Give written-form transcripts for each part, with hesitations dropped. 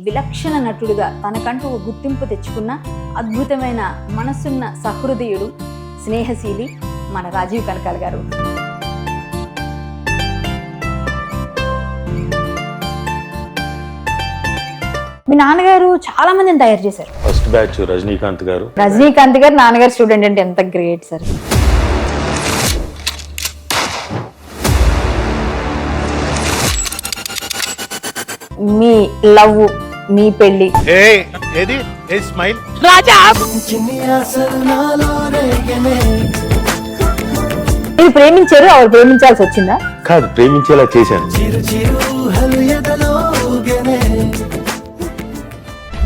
విలక్షణ నటుడిగా తనకంటూ ఒక గుర్తింపు తెచ్చుకున్న అద్భుతమైన మనసున్న సహృదయుడు, స్నేహశీలి మన రాజీవ్ కనకాల గారు. మీ నాన్నగారు చాలా మందిని తయారు చేశారు. ఫస్ట్ బ్యాచ్ రజనీకాంత్ గారు నాన్నగారు స్టూడెంట్ అంటే ఎంత గ్రేట్ సార్. మీ లవ్, మీ పెళ్లి, స్మైల్ మీరు ప్రేమించారు, ఆవిడ ప్రేమించాల్సి వచ్చిందా? కాదు, ప్రేమించేలా చేశాను.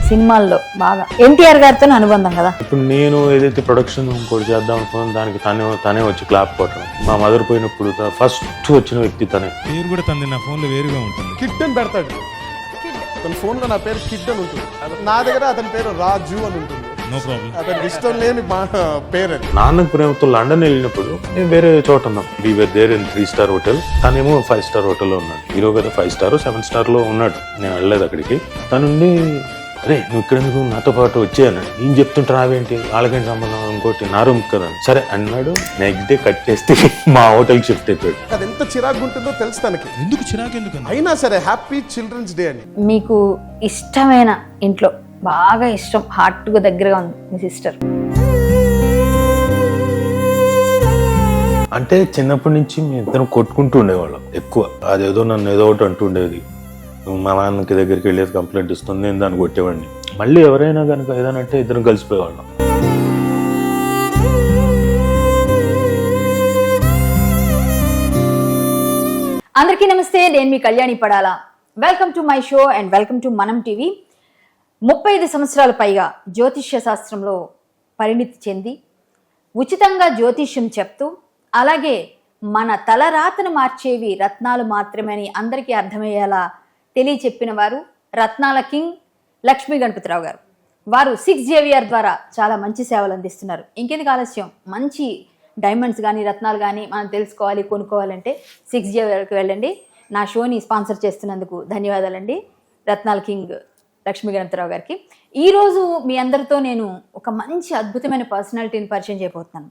సినిమాల్లో బాగా ఎన్టీఆర్ గారితో అనుబంధం కదా. ఇప్పుడు నేను ఏదైతే ప్రొడక్షన్ ఇంకోటి చేద్దాం అనుకున్నాను, దానికి తనే వచ్చి క్లాప్ కొట్టడం. మా మదర్ పోయినప్పుడు ఫస్ట్ వచ్చిన వ్యక్తి తనే. పేరు కూడా తంది నా ఫోన్ లో వేరుగా ఉంటుంది. కిడ్ అని పెడతాడు తన ఫోన్ లో, నా పేరు కిడ్ అని ఉంటుంది. నా దగ్గర అతని పేరు రాజు అని ఉంటుంది. No problem. అతనికి ఇష్టం లేని పేరు అది. నాన్న ప్రేమతో లండన్ వెళ్ళినప్పుడు నేను వేరే చోట ఉన్నాం. We were there in 3 star hotel. తనేమో 5 స్టార్ హోటల్లో ఉన్నాడు. హీరో కదా 5 స్టార్ 7 స్టార్ లో ఉన్నాడు. నేను వెళ్ళలేదు అక్కడికి. తనుండి అరే నువ్వు ఇక్కడ ఎందుకు నాతో పాటు వచ్చేయన్నాడు. ఏం చెప్తుంటే రావేంటి, వాళ్ళకేంటి సంబంధం, ఇంకోటి నా రూమ్ కదా సరే అన్నాడు. నెక్స్ట్ డే కట్ చేస్తే మా హోటల్కి షిఫ్ట్ అయిపోయాడు. అది ఎంత చిరాకు ఉంటుందో తెలుసు తనకి. ఎందుకు చిరాకు ఎందుకు? అయినా సరే హ్యాపీ చిల్డ్రన్స్ డే అని. మీకు ఇష్టమైన ఇంట్లో బాగా ఇష్టం, హార్ట్గా దగ్గరగా ఉంది మీ సిస్టర్. అంటే చిన్నప్పటి నుంచి మేము ఇద్దరం కొట్టుకుంటూ ఉండేవాళ్ళం ఎక్కువ. అదేదో నన్ను ఏదో ఒకటి అంటుండేది. మా నాన్నకి దగ్గరికి వెళ్ళేది కంప్లైంట్ ఇస్తుంది, నేను దాన్ని కొట్టేవాడిని. మళ్ళీ ఎవరైనా కనుక ఏదైనా అంటే ఇద్దరం కలిసిపోయేవాళ్ళం. అందరికీ నమస్తే, నేను మీ Kalyani Padala. Welcome to my show and welcome to Manam TV. 35 సంవత్సరాల పైగా జ్యోతిష్య శాస్త్రంలో పరిణితి చెంది ఉచితంగా జ్యోతిష్యం చెప్తూ, అలాగే మన తలరాతను మార్చేవి రత్నాలు మాత్రమే అని అందరికీ అర్థమయ్యేలా తెలియచెప్పిన వారు రత్నాల కింగ్ లక్ష్మీ గణపతిరావు గారు. వారు 6 JVR ద్వారా చాలా మంచి సేవలు అందిస్తున్నారు. ఇంకెందుకు ఆలస్యం, మంచి డైమండ్స్ కానీ రత్నాలు కానీ మనం తెలుసుకోవాలి, కొనుక్కోవాలంటే 6 JVRకి వెళ్ళండి. నా షోని స్పాన్సర్ చేస్తున్నందుకు ధన్యవాదాలండి రత్నాల కింగ్ లక్ష్మీ గణపతిరావు గారికి. ఈరోజు మీ అందరితో నేను ఒక మంచి అద్భుతమైన పర్సనాలిటీని పరిచయం చేయబోతున్నాను.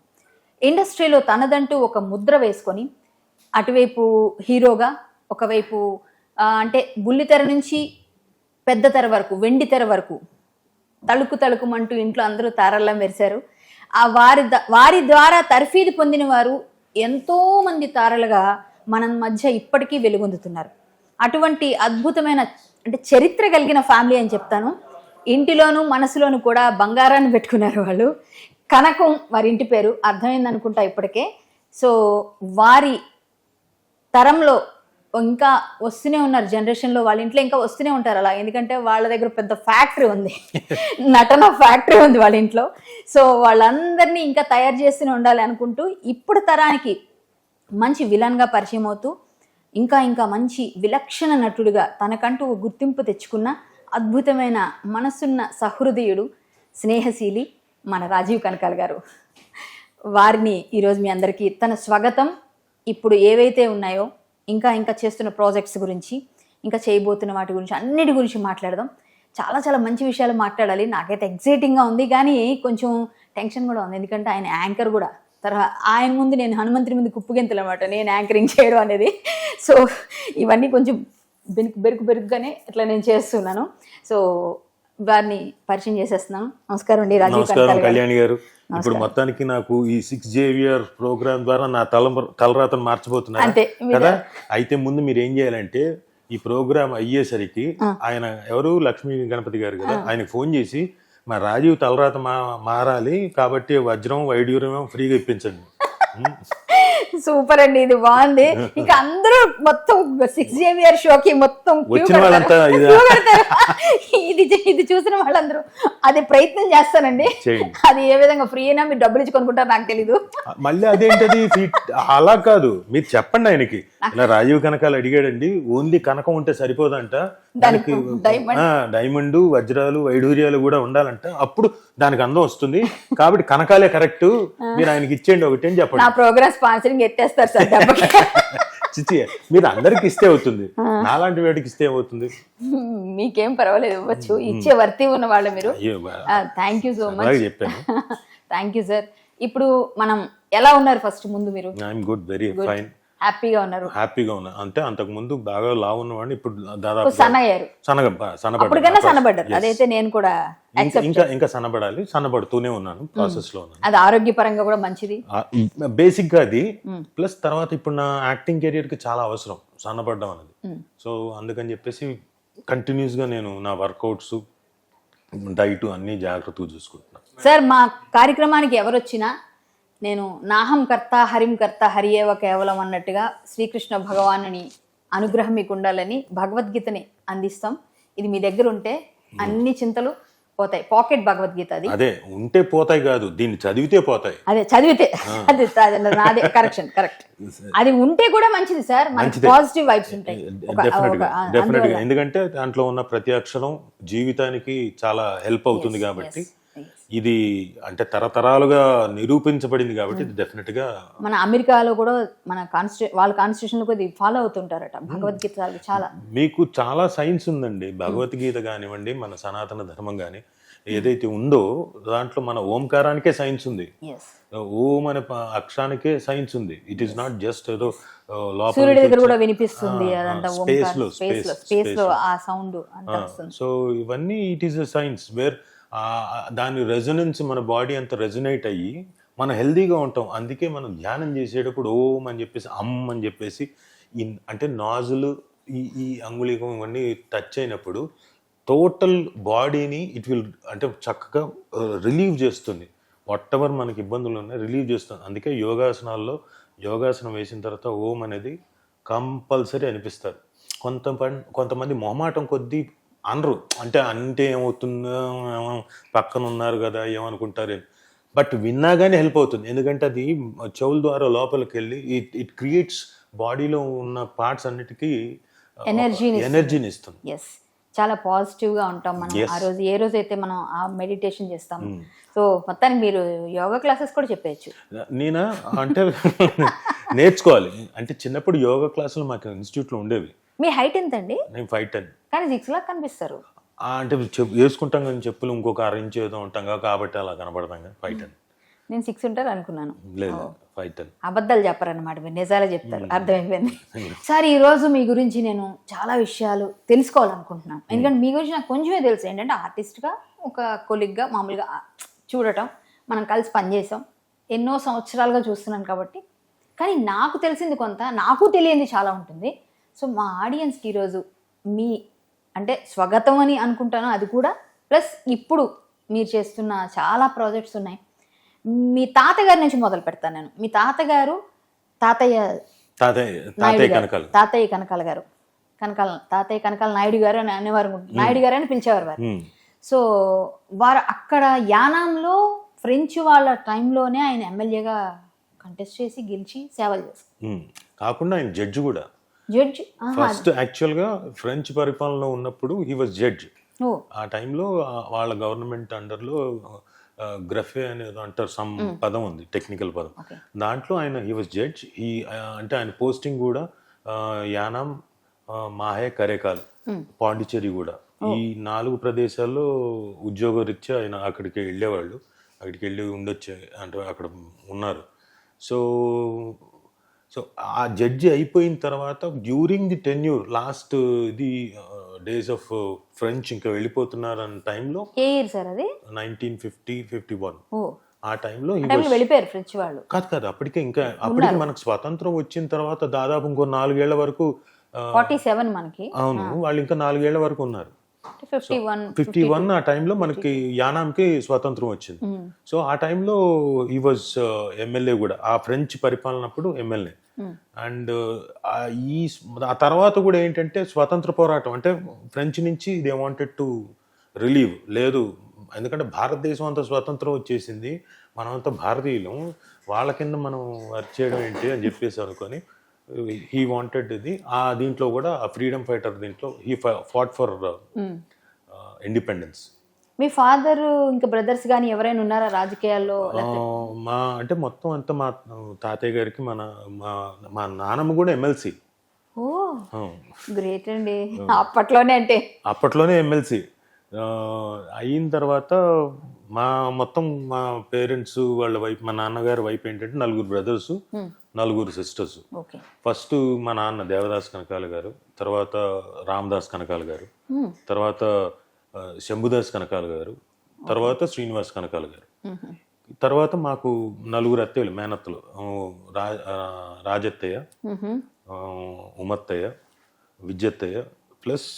ఇండస్ట్రీలో తనదంటూ ఒక ముద్ర వేసుకొని అటువైపు హీరోగా, ఒకవైపు అంటే బుల్లితెర నుంచి పెద్ద తెర వరకు, వెండి తెర వరకు తళుకు తళుకుమంటూ ఇంట్లో అందరూ తారల్లా మెరిశారు. ఆ వారి ద్వారా తర్ఫీదు పొందిన వారు ఎంతో మంది తారలుగా మన మధ్య ఇప్పటికీ వెలుగొందుతున్నారు. అటువంటి అద్భుతమైన అంటే చరిత్ర కలిగిన ఫ్యామిలీ అని చెప్తాను. ఇంటిలోనూ మనసులోనూ కూడా బంగారాన్ని పెట్టుకున్నారు వాళ్ళు. కనకం వారి ఇంటి పేరు, అర్థమైంది అనుకుంటా ఇప్పటికే. సో వారి తరంలో ఇంకా వస్తూనే ఉన్నారు, జనరేషన్లో వాళ్ళ ఇంట్లో ఇంకా వస్తూనే ఉంటారు అలా. ఎందుకంటే వాళ్ళ దగ్గర పెద్ద ఫ్యాక్టరీ ఉంది, నటన ఫ్యాక్టరీ ఉంది వాళ్ళ ఇంట్లో. సో వాళ్ళందరినీ ఇంకా తయారు చేస్తూనే ఉండాలి అనుకుంటూ ఇప్పుడు తరానికి మంచి విలన్గా పరిచయం అవుతూ ఇంకా ఇంకా మంచి విలక్షణ నటుడిగా తనకంటూ ఒక గుర్తింపు తెచ్చుకున్న అద్భుతమైన మనసున్న సహృదయుడు, స్నేహశీలి మన రాజీవ్ కనకాల గారు. వారిని ఈరోజు మీ అందరికీ తన స్వాగతం, ఇప్పుడు ఏవైతే ఉన్నాయో ఇంకా ఇంకా చేస్తున్న ప్రాజెక్ట్స్ గురించి, ఇంకా చేయబోతున్న వాటి గురించి, అన్నిటి గురించి మాట్లాడదాం. చాలా చాలా మంచి విషయాలు మాట్లాడాలి. నాకైతే ఎగ్జైటింగ్గా ఉంది, కానీ కొంచెం టెన్షన్ కూడా ఉంది. ఎందుకంటే ఆయన యాంకర్ కూడా. ఆయన ముందు నేను హనుమంతుని ముందు కుప్పుగెంతులు అనమాట, నేను యాంకరింగ్ చేయడం అనేది. సో ఇవన్నీ కొంచెం బెరుకుగానే ఇట్లా నేను చేస్తున్నాను. సో వారిని పరిచయం చేసేస్తున్నాను. నమస్కారం అండి రాజీవ్ కళ్యాణి గారు. ఇప్పుడు మొత్తానికి నాకు ఈ 6 JVR ప్రోగ్రామ్ ద్వారా నా తలరాతను మార్చబోతున్నారు కదా. అయితే ముందు మీరు ఏం చేయాలంటే, ఈ ప్రోగ్రామ్ అయ్యేసరికి ఆయన ఎవరు లక్ష్మీ గణపతి గారు కదా, ఆయనకు ఫోన్ చేసి మా రాజీవ్ తలరాత మారాలి కాబట్టి వజ్రం వైడ్యూర్యం ఫ్రీగా ఇప్పించండి. సూపర్ అండి, ఇది బాగుంది. ఇంకా అందరూ మొత్తం 6 JVR షోకి మొత్తం వచ్చిన వాళ్ళంతా ఇది చూసిన వాళ్ళందరూ అది ప్రయత్నం చేస్తానండి. అది ఏ విధంగా ఫ్రీ అయినా మీరు డబ్బులు ఇచ్చి కొనుక్కుంటారు నాకు తెలీదు. మళ్ళీ అదేంటది అలా కాదు, మీరు చెప్పండి ఆయనకి. ఇలా రాజీవ్ కనకాలు అడిగాడండి, ఓన్లీ కనకం ఉంటే సరిపోదంట, దానికి డైమండ్ వజ్రాలు వైడూర్యాలు కూడా ఉండాలంట, అప్పుడు దానికి అందం వస్తుంది. కాబట్టి కనకాలే కరెక్ట్, మీరు ఆయనకి ఇచ్చేయండి ఒకటి అని చెప్పండి. నా ప్రోగ్రామ్ స్పాన్సరింగ్ ఎత్తేస్తారు సార్. చిచి మీరు అందరికి ఇస్తే అవుతుంది, నాలాంటి వాడికి ఇస్తే ఏమవుతుంది? మీకేం పర్వాలేదు, ఇవ్వచ్చు. ఇచ్చే వర్తి ఉన్న వాళ్ళు మీరు. అయ్యో థ్యాంక్ యూ సో మచ్. అలాగే చెప్పాను. Thank you sir. ఇప్పుడు మనం ఎలా ఉన్నారు ఫస్ట్ ముందు మీరు? ఐఎమ్ గుడ్, వెరీ ఫైన్, హ్యాపీగా ఉన్నారు? హ్యాపీగా ఉన్నా. అంటే అంతకు ముందు బాగా లావు ఉన్నవాడిని, ఇప్పుడు దాదాపు సన్నయ్యారు. అప్పటికన్నా సన్నబడ్డారు. అదైతే నేను కూడా ఇంకా సన్నబడాలి, సన్నబడుతూనే ఉన్నాను, ప్రాసెస్ లో ఉన్నాను. అది ఆరోగ్యపరంగా కూడా మంచిది బేసిక్ గా అది. ప్లస్ తర్వాత ఇప్పుడు నా యాక్టింగ్ కెరియర్ కి చాలా అవసరం సన్నబడ్డం అనేది. సో అందుకని చెప్పేసి కంటిన్యూస్ గా నేను నా వర్కౌట్స్, డైట్ అన్ని జాగ్రత్తగా చూసుకుంటున్నాను. సార్, మా కార్యక్రమానికి ఎవరు వచ్చినా నేను నాహం కర్త హరిం కర్త హరియేవ కేవలం అన్నట్టుగా శ్రీకృష్ణ భగవానుని అనుగ్రహం మీకు ఉండాలని భగవద్గీతని అందిస్తాం. ఇది మీ దగ్గర ఉంటే అన్ని చింతలు పోతాయి. పాకెట్ భగవద్గీత అది. అదే ఉంటే పోతాయి కాదు, దీన్ని చదివితే పోతాయి. అదే చదివితే, అది నాదే కరెక్షన్, కరెక్ట్. అది ఉంటే కూడా మంచిది సార్, మనకి పాజిటివ్ వైబ్స్ ఉంటాయి. డెఫినెట్ గా, ఎందుకంటే దాంట్లో ఉన్న ప్రతి అక్షరం జీవితానికి చాలా హెల్ప్ అవుతుంది కాబట్టి. ఇది అంటే తరతరాలుగా నిరూపించబడింది కాబట్టి ఇది డెఫినెట్ గా. మన అమెరికాలో కూడా మన వాళ్ళ కాన్స్టిట్యూషన్ లో కూడా ఫాలో అవుతుంటారట భగవద్గీత. చాలా మీకు చాలా సైన్స్ ఉందండి. భగవద్గీత కానివ్వండి, మన సనాతన ధర్మం కానీ ఏదైతే ఉందో దాంట్లో మన ఓంకారానికే సైన్స్ ఉంది. ఓం అనే అక్షరానికే సైన్స్ ఉంది. ఇట్ ఈస్ నాట్ జస్ట్ ఏదో సూర్యుడి దగ్గర కూడా వినిపిస్తుంది అదంతా, స్పేస్ లో ఆ సౌండ్ అంతా వస్తుంది. సో ఇవన్నీ it is a science where దాని రెజొనెన్స్ మన బాడీ అంతా రెజొనేట్ అయ్యి మనం హెల్దీగా ఉంటాం. అందుకే మనం ధ్యానం చేసేటప్పుడు ఓం అని చెప్పేసి, అమ్ అని చెప్పేసి, అంటే నాజులు ఈ అంగుళికం ఇవన్నీ టచ్ అయినప్పుడు టోటల్ బాడీని ఇట్ విల్ అంటే చక్కగా రిలీవ్ చేస్తుంది. వాట్ ఎవర్ మనకి ఇబ్బందులు ఉన్నాయి రిలీవ్ చేస్తుంది. అందుకే యోగాసనాల్లో యోగాసనం వేసిన తర్వాత ఓం అనేది కంపల్సరీ అనిపిస్తారు. కొంతమంది మొహమాటం కొద్దీ అనరు. అంటే ఏమవుతుందో, పక్కన ఉన్నారు కదా ఏమనుకుంటారు, బట్ విన్నా కానీ హెల్ప్ అవుతుంది. ఎందుకంటే అది చెవుల ద్వారా లోపలికి వెళ్ళి ఇట్ క్రియేట్స్ బాడీలో ఉన్న పార్ట్స్ అన్నిటికీ ఎనర్జీని ఇస్తుంది. చాలా పాజిటివ్ గా ఉంటాం మనం ఆ రోజు, ఏ రోజు అయితే మనం ఆ మెడిటేషన్ చేస్తాం. సో మొత్తానికి మీరు యోగా క్లాసెస్ కూడా చెప్పేయచ్చు. నేనా అంటే నేర్చుకోవాలి. అంటే చిన్నప్పుడు యోగా క్లాసులు మాకు ఇన్స్టిట్యూట్ లో ఉండేవి. మీ హైట్ ఎంత అండి? నేను 5'10", కానీ 6 లాగా కనిపిస్తారు. అంటే వేసుకుంటాం కానీ చెప్పులు ఇంకొక 6 ఇంచ్ ఏదో ఉంటాం కాబట్టి అలా కనబడతాం కదా. 5'10". నేను 6 ఉంటారు అనుకున్నాను. లేదు 5'10". అబద్ధాలు చెప్పారన్నమాట మీరు, నిజాలే చెప్తారు. అర్థమైపోయింది. సార్, ఈ రోజు మీ గురించి నేను చాలా విషయాలు తెలుసుకోవాలనుకుంటున్నాను. ఎందుకంటే మీ గురించి నాకు కొంచెమే తెలుసు. ఏంటంటే ఆర్టిస్ట్గా, ఒక కొలిగ్గా, మామూలుగా చూడటం, మనం కలిసి పనిచేసాం, ఎన్నో సంవత్సరాలుగా చూస్తున్నాను కాబట్టి. కానీ నాకు తెలిసింది కొంత, నాకు తెలియంది చాలా ఉంటుంది. సో మా ఆడియన్స్కి ఈరోజు మీ అంటే స్వగతం అని అనుకుంటాను, అది కూడా ప్లస్ ఇప్పుడు మీరు చేస్తున్న చాలా ప్రాజెక్ట్స్ ఉన్నాయి. మీ తాతగారి నుంచి మొదలు పెడతాను నేను. మీ తాతయ్య కనకాల గారు, తాతయ్య కనకాల నాయుడు గారు అని అనేవారు, నాయుడు గారు అని పిలిచేవారు వారు. సో వారు అక్కడ యానాంలో ఫ్రెంచ్ వాళ్ళ టైంలోనే ఆయన ఎమ్మెల్యేగా కంటెస్ట్ చేసి గెలిచి సేవలు చేశారు. కాకుండా ఆయన జడ్జి కూడా. జడ్జ్ ఫస్ట్ యాక్చువల్ గా ఫ్రెంచ్ పరిపాలన ఉన్నప్పుడు హీ వాజ్ జడ్జ్. ఆ టైంలో వాళ్ళ గవర్నమెంట్ అండర్ లో గ్రఫే అనేది అంటారు, సమ్ పదం ఉంది, టెక్నికల్ పదం. దాంట్లో ఆయన హీ వాజ్ జడ్జ్. అంటే ఆయన పోస్టింగ్ కూడా యానాం, మాహే, కరేకాల్, పాండిచ్చేరి కూడా, ఈ 4 ప్రదేశాల్లో ఉద్యోగరీత్యా ఆయన అక్కడికి వెళ్ళేవాళ్ళు. అక్కడికి వెళ్ళి ఉండొచ్చే అంటే అక్కడ ఉన్నారు. సో ఆ జడ్జి అయిపోయిన తర్వాత డ్యూరింగ్ ది టెన్యూర్ లాస్ట్ ఇది డేస్ ఆఫ్ ఫ్రెంచ్ ఇంకా వెళ్ళిపోతున్నారు అన్న టైంలో, 1950-51 ఆ టైంలో వెళ్ళిపోయారు ఫ్రెంచ్ వాళ్ళు. కాదు అప్పటికే మనకు స్వాతంత్రం వచ్చిన తర్వాత దాదాపు ఇంకో 4 ఏళ్ల వరకు, 47 మనకి, అవును, వాళ్ళు ఇంకా 4 ఏళ్ల వరకు ఉన్నారు. 51 ఆ టైంలో మనకి యానాంకి స్వాతంత్రం వచ్చింది. సో ఆ టైంలో ఈ వాజ్ ఎమ్మెల్యే కూడా, ఆ ఫ్రెంచ్ పరిపాలనప్పుడు ఎమ్మెల్యే. అండ్ ఆ తర్వాత కూడా ఏంటంటే స్వాతంత్ర పోరాటం, అంటే ఫ్రెంచ్ నుంచి దే వాంటెడ్ టు రిలీవ్, లేదు ఎందుకంటే భారతదేశం అంతా స్వాతంత్రం వచ్చేసింది, మనమంతా భారతీయులం, వాళ్ళ కింద మనం వర్క్ చేయడం ఏంటి అని చెప్పేసి అనుకొని హీ వాంటెడ్ ఇది. ఆ దీంట్లో కూడా ఆ ఫ్రీడమ్ ఫైటర్ దీంట్లో he fought for independence. Me father ఇంకా బ్రదర్స్ కానీ ఎవరైనా ఉన్నారా రాజకీయాల్లో? మా అంటే మొత్తం అంతా మా తాతయ్య గారికి మా నాన్నమ్మ కూడా ఎమ్మెల్సీ. ఓ గ్రేట్ అండి. అప్పట్లోనే అంటే అప్పట్లోనే ఎమ్మెల్సీ అయిన తర్వాత మొత్తం మా పేరెంట్స్ వాళ్ళ వైపు, మా నాన్నగారి వైపు ఏంటంటే 4 బ్రదర్స్ 4 సిస్టర్స్. ఓకే. ఫస్ట్ మా నాన్న దేవదాస్ కనకాల గారు, తర్వాత రామదాస్ కనకాల గారు, తర్వాత శంభుదాస్ కనకాల గారు, తర్వాత శ్రీనివాస్ కనకాల గారు. తర్వాత మాకు 4 అత్తయ్యలు, మేనత్తలు, రాజత్తయ్య, ఉమత్తయ్య, విద్యత్తయ్య ప్లస్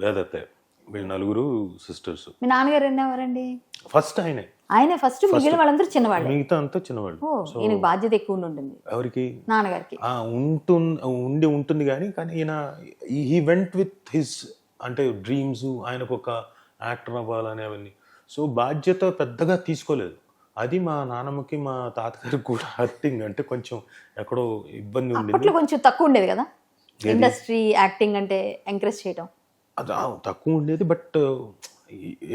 వేదత్తయ్య. వీళ్ళు 4 సిస్టర్స్. మీ నాన్నగారు ఎన్నెవరండి? ఫస్ట్ ఆయనే ఫస్ట్, మిగిలిన వాళ్ళందరూ చిన్నవాళ్ళు. మిగతా అంతా చిన్నవాళ్ళు. ఈయనకి బాధ్యత ఎక్కువ ఉంటుంది. ఎవరికి? నాన్నగారికి. ఉంటుంది కానీ ఈయన హీ వెంట్ విత్ హిస్ అంటే డ్రీమ్స్, ఆయనకు ఒక యాక్టర్ అవ్వాలని అవన్నీ. సో బాధ్యత పెద్దగా తీసుకోలేదు. అది మా నాన్నమ్మకి మా తాతగారికి కూడా హర్టింగ్, అంటే కొంచెం ఎక్కడో ఇబ్బంది ఉండేది. అప్పట్లో కొంచెం తక్కువ ఉండేది కదా ఇండస్ట్రీ, యాక్టింగ్ అంటే ఎంకరేజ్ చేయడం. అది తక్కువ ఉండేది, బట్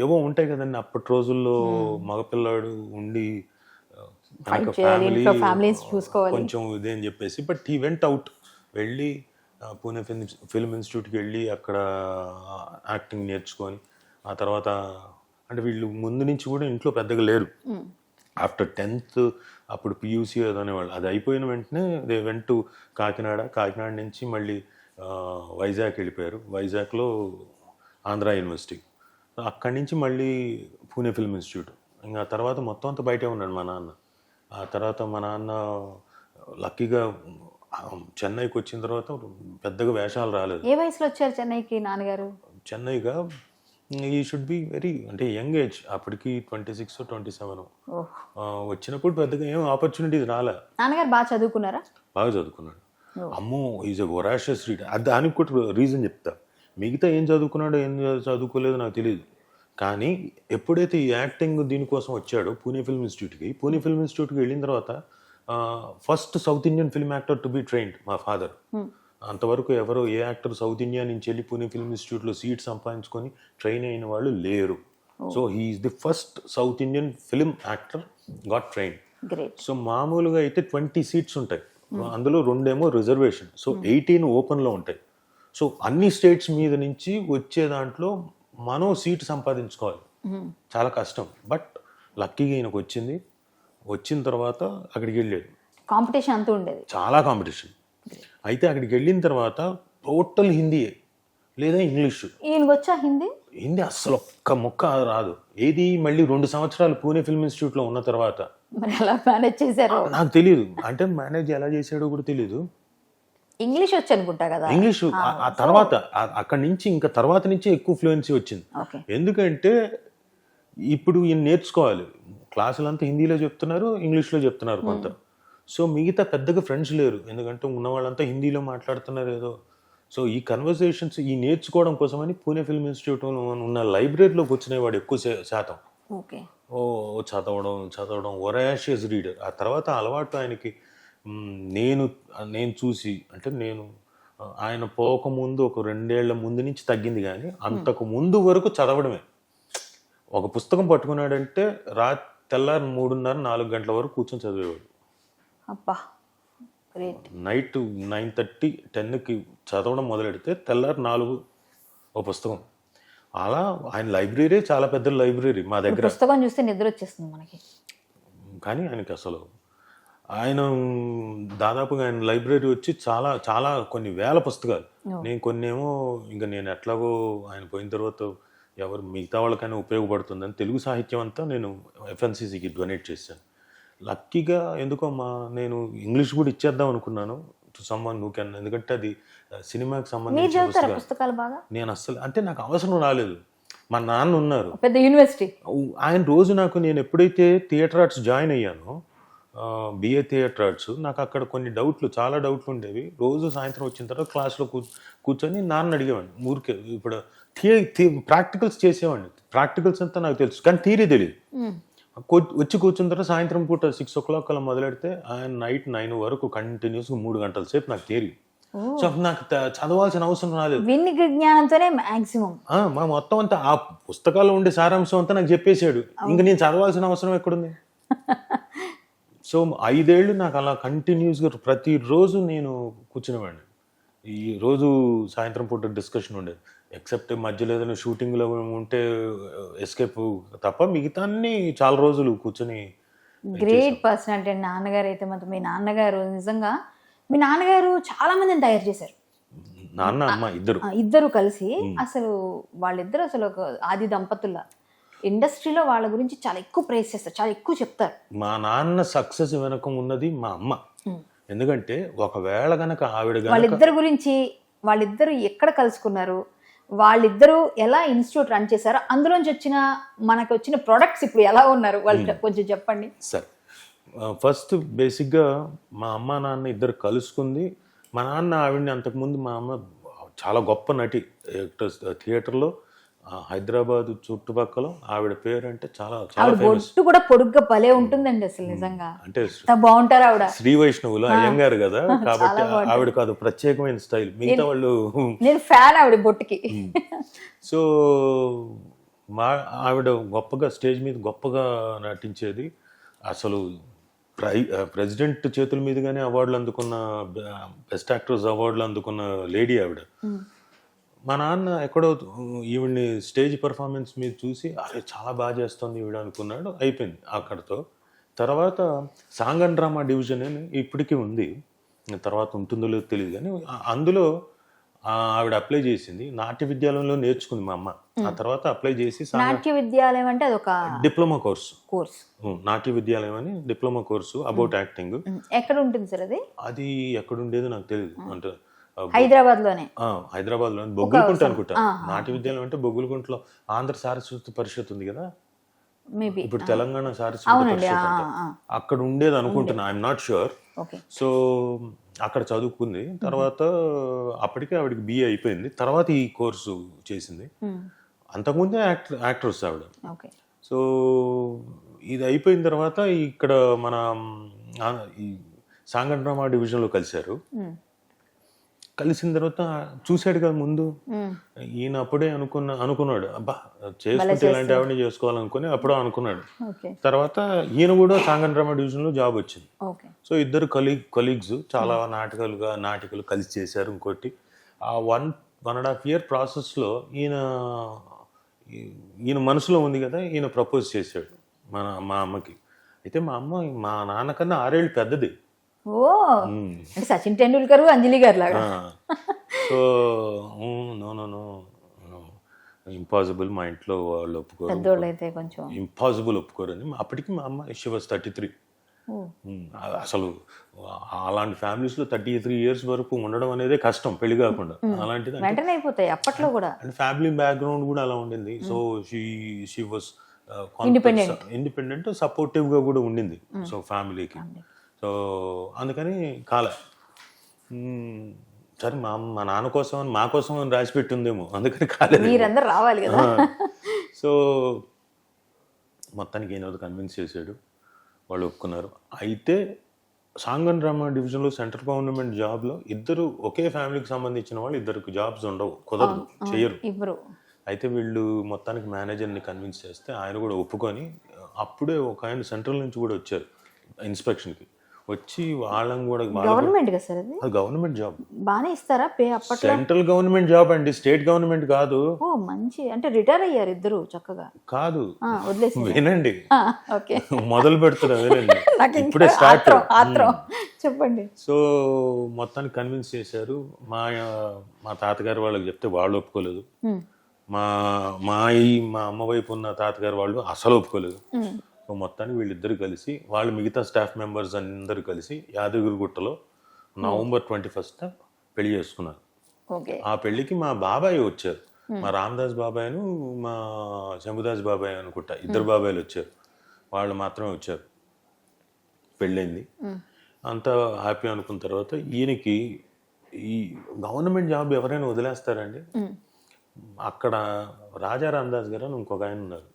ఏవో ఉంటాయి కదండి అప్పటి రోజుల్లో. మగపిల్లాడు ఉండి ఫ్యామిలీ చూసుకోవాలి కొంచెం ఇదే అని చెప్పేసి. బట్ హీ వెంట్ అవుట్, వెళ్ళి పూణే ఫిల్మ్ ఇన్స్టిట్యూట్కి వెళ్ళి అక్కడ యాక్టింగ్ నేర్చుకొని, ఆ తర్వాత అంటే వీళ్ళు ముందు నుంచి కూడా ఇంట్లో పెద్దగా లేరు. ఆఫ్టర్ 10th అప్పుడు పియూసీ అనేవాళ్ళు. అది అయిపోయిన వెంటనే దే వెంట్ టు కాకినాడ నుంచి మళ్ళీ వైజాగ్ వెళ్ళిపోయారు. వైజాగ్లో ఆంధ్ర యూనివర్సిటీ, అక్కడి నుంచి మళ్ళీ పూణే ఫిల్మ్ ఇన్స్టిట్యూట్. ఇంకా తర్వాత మొత్తం అంతా బయటే ఉన్నాడు మా నాన్న. ఆ తర్వాత మా నాన్న లక్కీగా చెన్నైకి వచ్చిన తర్వాత పెద్దగా వేషాలు రాలేదు. ఏ వయసులో వచ్చారు చెన్నైకి నాన్నగారు? చెన్నైగా ఈ షుడ్ బి వెరీ అంటే యంగ్ ఏజ్, అప్పటికి 26 or 27 వచ్చినప్పుడు పెద్దగా ఏం ఆపర్చునిటీస్ రాలే. నాన్నగారు బాగా చదువుకున్నారా? బాగా చదువుకున్నాడు. అమ్మో, ఈజ్ ఎ వొరాషియస్ రీడర్. దానికి కూడా రీజన్ చెప్తా. మిగతా ఏం చదువుకున్నాడో ఏం చదువుకోలేదో నాకు తెలియదు. కానీ ఎప్పుడైతే ఈ యాక్టింగ్ దీనికోసం వచ్చాడో పూణే ఫిల్మ్ ఇన్స్టిట్యూట్కి వెళ్ళిన తర్వాత first South Indian film actor to be trained మా ఫాదర్. అంతవరకు ఎవరో ఏ యాక్టర్ సౌత్ ఇండియా నుంచి వెళ్ళి పూణే ఫిల్మ్ ఇన్స్టిట్యూట్లో సీట్ సంపాదించుకొని ట్రైన్ అయిన వాళ్ళు లేరు. So he is the first South Indian film actor got train. So మామూలుగా అయితే 20 seats ఉంటాయి, అందులో 2 రిజర్వేషన్. సో 18 ఓపెన్లో ఉంటాయి. సో అన్ని స్టేట్స్ మీద నుంచి వచ్చే దాంట్లో మనం సీట్ సంపాదించుకోవాలి, చాలా కష్టం. బట్ లక్కీగా ఈయనకు వచ్చిన తర్వాత అక్కడికి వెళ్ళాడు. కాంపిటీషన్ అంతా ఉండేది, చాలా కాంపిటీషన్. అయితే అక్కడికి వెళ్ళిన తర్వాత టోటల్ హిందీయే లేదా ఇంగ్లీషు. ఈయనకు వచ్చా హిందీ అస్సలు ఒక్క ముక్క రాదు. ఏది మళ్ళీ 2 సంవత్సరాలు పూణే ఫిల్మ్ ఇన్స్టిట్యూట్లో ఉన్న తర్వాత మరి ఎలా మేనేజ్ చేశారు నాకు తెలియదు. అంటే మేనేజ్ ఎలా చేశాడో కూడా తెలియదు. ఇంగ్లీష్ వచ్చి అనుకుంటా కదా. ఇంగ్లీషు ఆ తర్వాత అక్కడి నుంచి ఇంకా తర్వాత నుంచి ఎక్కువ ఫ్లూయెన్సీ వచ్చింది. ఎందుకంటే ఇప్పుడు ఈయన నేర్చుకోవాలి. క్లాసులంతా హిందీలో చెప్తున్నారు, ఇంగ్లీష్లో చెప్తున్నారు కొంత. సో మిగతా పెద్దగా ఫ్రెండ్స్ లేరు, ఎందుకంటే ఉన్న వాళ్ళంతా హిందీలో మాట్లాడుతున్నారు ఏదో. సో ఈ కన్వర్సేషన్స్ ఈ నేర్చుకోవడం కోసమని పూణే ఫిల్మ్ ఇన్స్టిట్యూట్ ఉన్న లైబ్రరీలోకి వచ్చినవాడు ఎక్కువ శాతం. చదవడం వొరాషియస్ రీడర్. ఆ తర్వాత అలవాటు ఆయనకి నేను చూసి, అంటే నేను ఆయన పోకముందు ఒక 2 ఏళ్ల ముందు నుంచి తగ్గింది, కానీ అంతకు ముందు వరకు చదవడమే. ఒక పుస్తకం పట్టుకున్నాడంటే తెల్లారి 3:30-4 గంటల వరకు కూర్చొని చదివేవాడు. నైట్ 9:30-10కి చదవడం మొదలెడితే తెల్లారి 4 ఒక పుస్తకం. అలా ఆయన లైబ్రరీ చాలా పెద్ద లైబ్రరీ మా దగ్గర. పుస్తకం చూస్తే నిద్ర వచ్చేస్తుంది మనకి. కానీ ఆయనకి అసలు ఆయన దాదాపుగా ఆయన లైబ్రరీ వచ్చి చాలా చాలా కొన్ని వేల పుస్తకాలు. నేను కొన్నేమో ఇంకా నేను ఎట్లాగో ఆయన పోయిన తర్వాత ఎవరు మిగతా వాళ్ళకైనా ఉపయోగపడుతుందని తెలుగు సాహిత్యం అంతా నేను FNCCకి డొనేట్ చేశాను. లక్కీగా ఎందుకో నేను ఇంగ్లీష్ కూడా ఇచ్చేద్దాం అనుకున్నాను టు సమ్వన్ హూ కెన్, ఎందుకంటే అది సినిమాకి సంబంధించిన పుస్తకాలు బాగా. నేను అస్సలు అంటే నాకు అవసరం రాలేదు. మా నాన్న ఉన్నారు పెద్ద యూనివర్సిటీ, ఆయన రోజు నేను ఎప్పుడైతే థియేటర్ ఆర్ట్స్ జాయిన్ అయ్యానో, BA థియేటర్ ఆర్ట్స్, నాకు అక్కడ కొన్ని చాలా డౌట్లు ఉండేవి. రోజు సాయంత్రం వచ్చిన తర్వాత క్లాస్లో కూర్చొని నాన్న అడిగేవాడిని. ఊరికే ఇప్పుడు ప్రాక్టికల్స్ చేసేవాడిని. ప్రాక్టికల్స్ అంతా నాకు తెలుసు, కానీ థియరీ తెలియదు. వచ్చి కూర్చున్న తర్వాత సాయంత్రం పూట 6 o'clock అలా మొదలెడితే ఆయన నైట్ 9 వరకు కంటిన్యూస్గా 3 గంటల సేపు నాకు థియరీ. సో అప్పుడు నాకు చదవాల్సిన అవసరం రాలేదు. విన్ని జ్ఞానంతోనే మాక్సిమం. మా మొత్తం అంతా ఆ పుస్తకాల్లో ఉండే సారాంశం అంతా నాకు చెప్పేశాడు. ఇంకా నేను చదవాల్సిన అవసరం ఎక్కడుంది? సో 5 ఏళ్ళు నాకు అలా కంటిన్యూస్గా ప్రతిరోజు నేను కూర్చునేవాడిని. ఈ రోజు సాయంత్రం పూట డిస్కషన్ ఉండేది. ఎక్సెప్ట్ మధ్యలో ఏదైనా షూటింగ్లో ఉంటే ఎస్కేప్ తప్ప మిగతా అన్ని చాలా రోజులు కూర్చొని. గ్రేట్ పర్సనాలిటీ అండి నాన్నగారు అయితే. మాత్రం మీ నాన్నగారు నిజంగా, మీ నాన్నగారు చాలా మందిని తయారు చేశారు. నాన్న అమ్మ ఇద్దరు కలిసి. అసలు వాళ్ళిద్దరు అసలు ఒక ఆది దంపతుల. ఇండస్ట్రీలో వాళ్ళ గురించి చాలా ఎక్కువ ప్రైజ్ చేస్తారు, చాలా ఎక్కువ చెప్తారు. మా నాన్న సక్సెస్ వెనక ఉన్నది మా అమ్మ. ఎందుకంటే ఒకవేళ గనక ఆవిడ వాళ్ళిద్దరు గురించి, వాళ్ళిద్దరు ఎక్కడ కలుసుకున్నారు, వాళ్ళిద్దరూ ఎలా ఇన్స్టిట్యూట్ రన్ చేశారో, అందులోంచి మనకు వచ్చిన ప్రొడక్ట్స్ ఇప్పుడు ఎలా ఉన్నారు వాళ్ళు కొంచెం చెప్పండి. సరే, ఫస్ట్ బేసిక్గా మా అమ్మ నాన్న ఇద్దరు కలుసుకుంది. మా నాన్న ఆవిడని అంతకుముందు, మా అమ్మ చాలా గొప్ప నటి, థియేటర్లో హైదరాబాద్ చుట్టుపక్కల ఆవిడ పేరు అంటే చాలా చాలా ఫేమస్. బొట్టు కూడా పొడుగ్గా భలే ఉంటుందండి అసలు నిజంగా. అంటే బాగుంటారు ఆవిడ. శ్రీ వైష్ణవులు అయ్యంగారు కదా, కాబట్టి ఆవిడకు అది ప్రత్యేకమైన స్టైల్. మిగతా వాళ్ళు, నేను ఫ్యాన్ ఆవిడ బొట్టుకి. సో ఆవిడ గొప్పగా స్టేజ్ మీద గొప్పగా నటించేది. అసలు ప్రెసిడెంట్ చేతుల మీదుగానే అవార్డులు అందుకున్న, బెస్ట్ యాక్ట్రెస్ అవార్డులు అందుకున్న లేడీ ఆవిడ. మా నాన్న ఎక్కడో ఈవిడ్ని స్టేజ్ పర్ఫార్మెన్స్ మీద చూసి అరే చాలా బాగా చేస్తుంది ఈవిడ అనుకున్నాడు. అయిపోయింది అక్కడితో. తర్వాత సాంగ్ అండ్ డ్రామా డివిజన్ అని ఇప్పటికీ ఉంది, తర్వాత ఉంటుందో లేదో తెలియదు, కానీ అందులో ఆవిడ అప్లై చేసింది. నాట్య విద్యాలయంలో నేర్చుకుంది మా అమ్మ. ఆ తర్వాత అప్లై చేసి, నాట్య విద్యాలయం అంటే అదొక డిప్లొమా కోర్సు, నాట్య విద్యాలయం అని డిప్లొమా కోర్సు అబౌట్ యాక్టింగ్. ఎక్కడ ఉంటుంది సార్ అది? అది ఎక్కడ ఉండేదో నాకు తెలియదు. అంటే హైదరాబాద్ లోనే, హైదరాబాద్లో బొగ్గులకుంట అనుకుంటా. నాట్య విద్యాలయం అంటే బొగ్గులకుంటలో ఆంధ్ర సారస్వత పరిషత్ ఉంది కదా, ఇప్పుడు తెలంగాణ సారస్వత పరిషత్ అంటే అక్కడ ఉండేది అనుకుంటున్నా, ఐఎమ్ నాట్ షూర్. సో అక్కడ చదువుకుంది. తర్వాత అప్పటికే ఆవిడకి BA అయిపోయింది. తర్వాత ఈ కోర్సు చేసింది. అంతకుముందే యాక్ట్రెస్ ఆవిడ. సో ఇది అయిపోయిన తర్వాత ఇక్కడ మన ఈ సాంగ్ అండ్ డ్రామా డివిజన్లో కలిశారు. కలిసిన తర్వాత చూశాడు కదా ముందు, ఈయన అప్పుడే అనుకున్నాడు అబ్బా చేసుకుంటే ఇలాంటి ఆవిడని చేసుకోవాలనుకుని అప్పుడే అనుకున్నాడు. తర్వాత ఈయన కూడా సాంగ్ అండ్ డ్రామా డివిజన్లో జాబ్ వచ్చింది. సో ఇద్దరు కొలీగ్స్ చాలా నాటికలు కలిసి చేశారు. ఇంకోటి ఆ 1.5 year ప్రాసెస్లో ఈయన మనసులో ఉంది కదా, ఈయన ప్రపోజ్ చేశాడు మా అమ్మకి. అయితే మా అమ్మ మా నాన్నకన్నా 6 ఏళ్ళు పెద్దది. ఓ, అంటే సచిన్ టెండూల్కర్, అంజలి గారు లాగా. సో నో ఇంపాసిబుల్, మా ఇంట్లో వాళ్ళు ఒప్పుకోరు, పెద్దోళ్ళు అయితే కొంచెం ఇంపాసిబుల్ ఒప్పుకోరని. అప్పటికి మా అమ్మ షీ వాజ్ 33. అసలు అలాంటి ఫ్యామిలీస్లో 33 years వరకు ఉండడం అనేది కష్టం, పెళ్లి కాకుండా. అలాంటిది వెంటనే అయిపోతాయి అప్పట్లో కూడా. అండ్ ఫ్యామిలీ బ్యాక్గ్రౌండ్ కూడా అలా ఉండింది. సో షీ వాజ్ ఇండిపెండెంట్, సపోర్టివ్గా కూడా ఉండింది సో ఫ్యామిలీకి. సో అందుకని సరే మా నాన్న కోసం అని, మా కోసం అని రాసి పెట్టిందేమో, అందుకని కాలేదు. మీరందరూ రావాలి కదా. సో మొత్తానికి ఏదో కన్విన్స్ చేశాడు, వాళ్ళు ఒప్పుకున్నారు. అయితే సాంగ్ అండ్ డ్రామా డివిజన్లో సెంట్రల్ గవర్నమెంట్ జాబ్లో ఇద్దరు ఒకే ఫ్యామిలీకి సంబంధించిన వాళ్ళు, ఇద్దరికి జాబ్స్ ఉండవు, కుదరదు, చెయ్యరు. అయితే వీళ్ళు మొత్తానికి మేనేజర్ని కన్విన్స్ చేస్తే ఆయన కూడా ఒప్పుకొని, అప్పుడే ఒక ఆయన సెంట్రల్ నుంచి కూడా వచ్చారు ఇన్స్పెక్షన్కి. వచ్చి వాళ్ళని కూడా, గవర్నమెంట్ కదా సార్ అది? గవర్నమెంట్ జాబ్ బాగానే ఇస్తారా పే అప్పట్లో? సెంట్రల్ గవర్నమెంట్ జాబ్ అండి, స్టేట్ గవర్నమెంట్ కాదు. ఓ మంచి, అంటే రిటైర్ అయ్యారు ఇద్దరు చక్కగా? కాదు, వదిలేసి వినండి, మొదలు పెడుతున్నా వినండి, ఇప్పుడే స్టార్ట్. చెప్పండి. సో మొత్తానికి కన్విన్స్ చేశారు. మా తాతగారు వాళ్ళకి చెప్తే వాళ్ళు ఒప్పుకోలేదు. మా అమ్మ వైపు ఉన్న తాతగారు వాళ్ళు అసలు ఒప్పుకోలేదు. సో మొత్తానికి వీళ్ళిద్దరు కలిసి, వాళ్ళు మిగతా స్టాఫ్ మెంబర్స్ అందరూ కలిసి యాదగిరిగుట్టలో November 21st పెళ్లి చేసుకున్నారు. ఆ పెళ్లికి మా బాబాయ్ వచ్చారు, మా రామదాస్ బాబాయ్ను మా శంభుదాస్ బాబాయ్ అనుకుంటా, ఇద్దరు బాబాయ్లు వచ్చారు. వాళ్ళు మాత్రమే వచ్చారు. పెళ్ళైంది, అంతా హ్యాపీ అనుకున్న తర్వాత ఈయనకి ఈ గవర్నమెంట్ జాబ్ ఎవరైనా వదిలేస్తారండి. అక్కడ రాజా రామదాస్ గారు అని ఇంకొక ఆయన ఉన్నారు.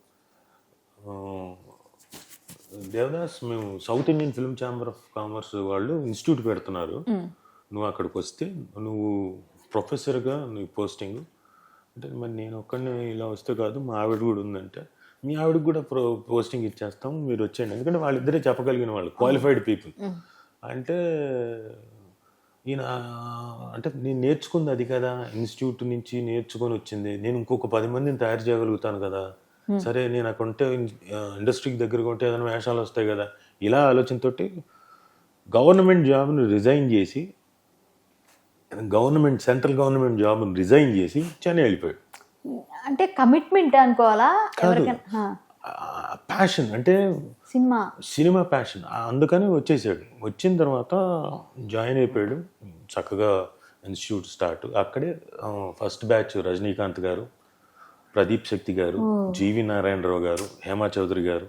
దేవదాస్, మేము south Indian film chamber of commerce వాళ్ళు ఇన్స్టిట్యూట్ పెడుతున్నారు, నువ్వు అక్కడికి వస్తే నువ్వు ప్రొఫెసర్గా నువ్వు పోస్టింగ్ అంటే మరి నేను ఒక్కడిని ఇలా వస్తే కాదు మా ఆవిడ కూడా ఉందంటే మీ ఆవిడకి కూడా పోస్టింగ్ ఇచ్చేస్తాం మీరు వచ్చేయండి ఎందుకంటే వాళ్ళిద్దరే చెప్పగలిగిన వాళ్ళు క్వాలిఫైడ్ పీపుల్ అంటే ఈయన అంటే నేను నేర్చుకుంది అది కదా ఇన్స్టిట్యూట్ నుంచి నేర్చుకొని వచ్చింది నేను ఇంకొక 10 మందిని తయారు చేయగలుగుతాను కదా సరే నేను అక్కడ ఉంటే ఇండస్ట్రీకి దగ్గరగా ఉంటే ఏదైనా వేషాలు వస్తాయి కదా ఇలా ఆలోచనతోటి గవర్నమెంట్ జాబ్ను రిజైన్ చేసి సెంట్రల్ గవర్నమెంట్ జాబ్ను రిజైన్ చేసి చెన్నై వెళ్ళిపోయాడు అంటే కమిట్మెంట్ అనుకోవాలా ఎవరికైనా ప్యాషన్ అంటే సినిమా ప్యాషన్ అందుకని వచ్చేసాడు వచ్చిన తర్వాత జాయిన్ అయిపోయాడు చక్కగా ఇన్స్టిట్యూట్ స్టార్ట్ అక్కడే ఫస్ట్ బ్యాచ్ రజనీకాంత్ గారు ప్రదీప్ శక్తి గారు జీవి నారాయణరావు గారు హేమా చౌదరి గారు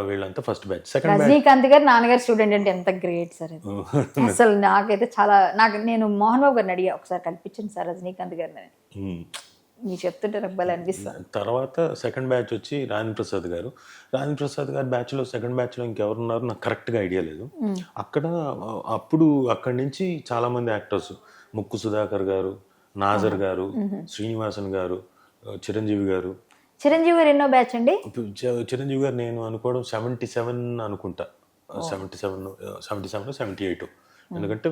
వీళ్ళంతా ఫస్ట్ బ్యాచ్ సెకండ్ రజనీకాంత్ గారు నాన్నగారు స్టూడెంట్ అంటే ఎంత గ్రేట్ సార్ అసలు నాకైతే చాలా నేను మోహన్ బాబు గారిని అడిగా ఒకసారి కనిపించింది సార్ రజనీకాంత్ గారిని మీరు చెప్తుంటే రబ్బలు అనిపిస్తుంది తర్వాత సెకండ్ బ్యాచ్ వచ్చి రాజేంద్ర ప్రసాద్ గారి బ్యాచ్లో సెకండ్ బ్యాచ్లో ఇంకెవరున్నారు నాకు కరెక్ట్గా ఐడియా లేదు అక్కడి నుంచి చాలా మంది యాక్టర్స్ ముక్కు సుధాకర్ గారు నాజర్ గారు శ్రీనివాసన్ గారు చిరంజీవి గారు ఎన్నో బ్యాచ్ అండి చిరంజీవి గారు నేను అనుకోవడం 77 అనుకుంటా 77 ఎందుకంటే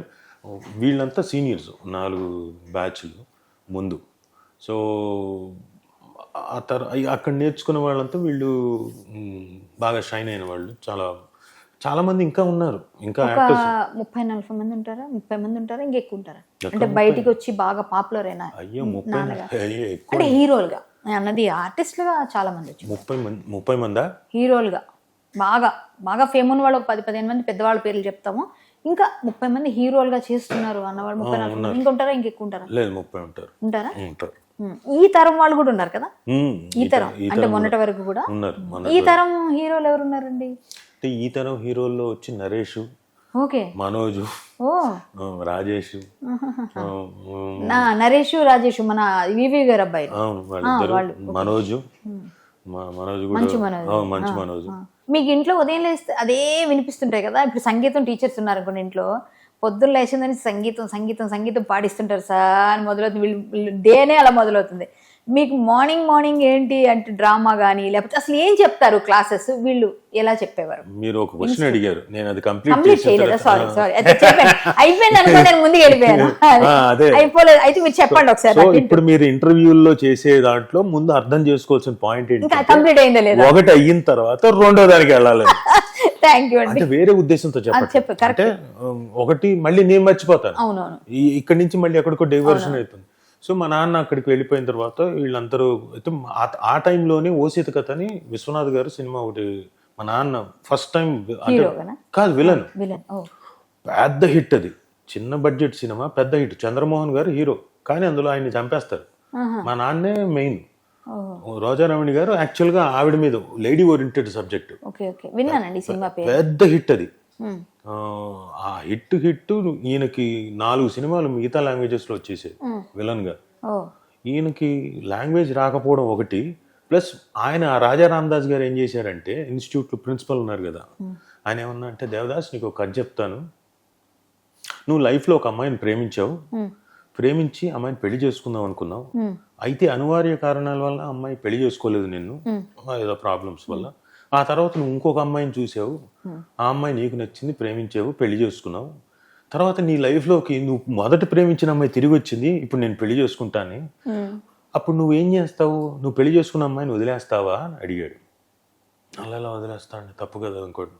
వీళ్ళంతా సీనియర్స్ 4 బ్యాచ్లు ముందు సో అక్కడ నేర్చుకున్న వాళ్ళంతా వీళ్ళు బాగా షైన్ అయిన వాళ్ళు చాలా మంది ఇంకా ఉన్నారు ఇంకా 30-40 మంది ఉంటారా 30 మంది ఉంటారా ఇంకా ఎక్కువ ఉంటారా అంటే బయటికి వచ్చి బాగా పాపులర్ అయినా అయ్యో 30 అంటే హీరోలుగా అన్నది ఆర్టిస్టులుగా చాలా మంది వచ్చి 30 మందా హీరోలుగా బాగా బాగా ఫేమ్ ఉన్న వాళ్ళు 10-15 మంది పెద్దవాళ్ళ పేర్లు చెప్తాము ఇంకా 30 మంది హీరోలుగా చేస్తున్నారు అన్నవాళ్ళు 30-40 మంది ఇంకా ఉంటారా ఇంకెక్కువ ఉంటారా లేదు 30 ఉంటారా ఉంటారు ఈ తరం వాళ్ళు కూడా ఉన్నారు కదా ఈ తరం అంటే మొన్నటి వరకు కూడా ఈ తరం హీరోలు ఎవరు ఉన్నారండి అంటే ఈ తరం హీరోల్లో వచ్చి నరేష్ ఓకే మనోజ్ రాజేష్ నరేష్ రాజేష్ మన వివి గారు అబ్బాయి మనోజ్ మంచి మనోజ్ మీకు ఇంట్లో ఉదయం లేస్తే అదే వినిపిస్తుంటాయి కదా ఇప్పుడు సంగీతం టీచర్స్ ఉన్నారు అనుకోండి ఇంట్లో పొద్దున్న లేచిందని సంగీతం పాడిస్తుంటారు సార్ అని మొదలవుతుంది వీళ్ళు డేనే అలా మొదలవుతుంది మీకు మార్నింగ్ ఏంటి అంటే డ్రామా కానీ లేకపోతే అసలు ఏం చెప్తారు క్లాసెస్ వీళ్ళు ఎలా చెప్పేవారు మీరు ఒక క్వశ్చన్ అడిగారు నేను అది కంప్లీట్ చేయలేదా సారీ అయిపోయింది అనుకో నేను ముందుకు వెళ్ళిపోయాను అయిపోలేదు అయితే మీరు చెప్పండి ఒకసారి ఇప్పుడు మీరు ఇంటర్వ్యూల్లో చేసే దాంట్లో ముందు అర్థం చేసుకోవాల్సిన పాయింట్ ఏంటి ఇంకా కంప్లీట్ అయిందా లేదా ఒకటి అయిన తర్వాత రెండో దానికి వెళ్ళాలి థ్యాంక్ యూ అండి అంటే వేరే ఉద్దేశంతో చెప్పండి అంటే ఒకటి మళ్ళీ నేను మర్చిపోతాను అవునవును ఇక్కడి నుంచి మళ్ళీ ఎక్కడికో డైవర్షన్ అవుతుంది సో మా నాన్న అక్కడికి వెళ్ళిపోయిన తర్వాత వీళ్ళందరూ అయితే ఆ టైంలోనే ఓసిత కథ అని విశ్వనాథ్ గారు సినిమా ఒకటి మా నాన్న ఫస్ట్ టైం కాదు విలన్ పెద్ద హిట్ అది చిన్న బడ్జెట్ సినిమా పెద్ద హిట్ చంద్రమోహన్ గారు హీరో కానీ అందులో ఆయన్ని చంపేస్తారు మా నాన్నే మెయిన్ రోజారమణి గారు యాక్చువల్ గా ఆవిడ మీద లేడీ ఓరియంటెడ్ సబ్జెక్ట్ పెద్ద హిట్ అది ఆ హిట్ ఈయనకి 4 సినిమాలు మిగతా లాంగ్వేజెస్ లో వచ్చేసాయి విలన్ గా ఈయనకి లాంగ్వేజ్ రాకపోవడం ఒకటి ప్లస్ ఆయన రాజా రామదాస్ గారు ఏం చేశారంటే ఇన్స్టిట్యూట్ లో ప్రిన్సిపల్ ఉన్నారు కదా ఆయన ఏమన్నా అంటే దేవదాస్ నీకు ఒక కథ చెప్తాను నువ్వు లైఫ్ లో ఒక అమ్మాయిని ప్రేమించి అమ్మాయిని పెళ్లి చేసుకుందాం అనుకున్నావు అయితే అనివార్య కారణాల వల్ల అమ్మాయి పెళ్లి చేసుకోలేదు నిన్ను ఏదో ప్రాబ్లమ్స్ వల్ల ఆ తర్వాత నువ్వు ఇంకొక అమ్మాయిని చూసావు ఆ అమ్మాయి నీకు నచ్చింది ప్రేమించావు పెళ్లి చేసుకున్నావు తర్వాత నీ లైఫ్లోకి నువ్వు మొదట ప్రేమించిన అమ్మాయి తిరిగి వచ్చింది ఇప్పుడు నేను పెళ్లి చేసుకుంటాను అప్పుడు నువ్వేం చేస్తావు నువ్వు పెళ్లి చేసుకున్న అమ్మాయిని వదిలేస్తావా అని అడిగాడు అలా వదిలేస్తాను తప్పు కదా ఇంకోటి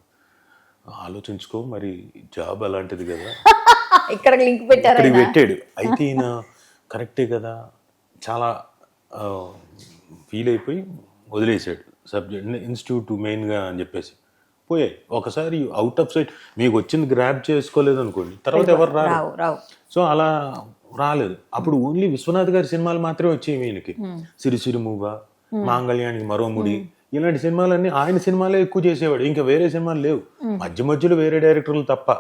ఆలోచించుకో మరి జాబ్ అలాంటిది కదా ఇక్కడ లింక్ పెట్టాడు అయితే ఈయన కరెక్టే కదా చాలా ఫీల్ అయిపోయి వదిలేసాడు సబ్జెక్ట్ ఇన్స్టిట్యూట్ మెయిన్గా అని చెప్పేసి పోయాయి ఒకసారి అవుట్ ఆఫ్ సైట్ మీకు వచ్చింది గ్రాప్ చేసుకోలేదు అనుకోండి తర్వాత ఎవరు రారు సో అలా రాలేదు అప్పుడు ఓన్లీ విశ్వనాథ్ గారి సినిమాలు మాత్రమే వచ్చేవి ఈయనకి సిరిసిరిమూవ మాంగళ్యానికి మరో ముడి ఇలాంటి సినిమాలన్నీ ఆయన సినిమాలే ఎక్కువ చేసేవాడు ఇంకా వేరే సినిమాలు లేవు మధ్యలో వేరే డైరెక్టర్లు తప్ప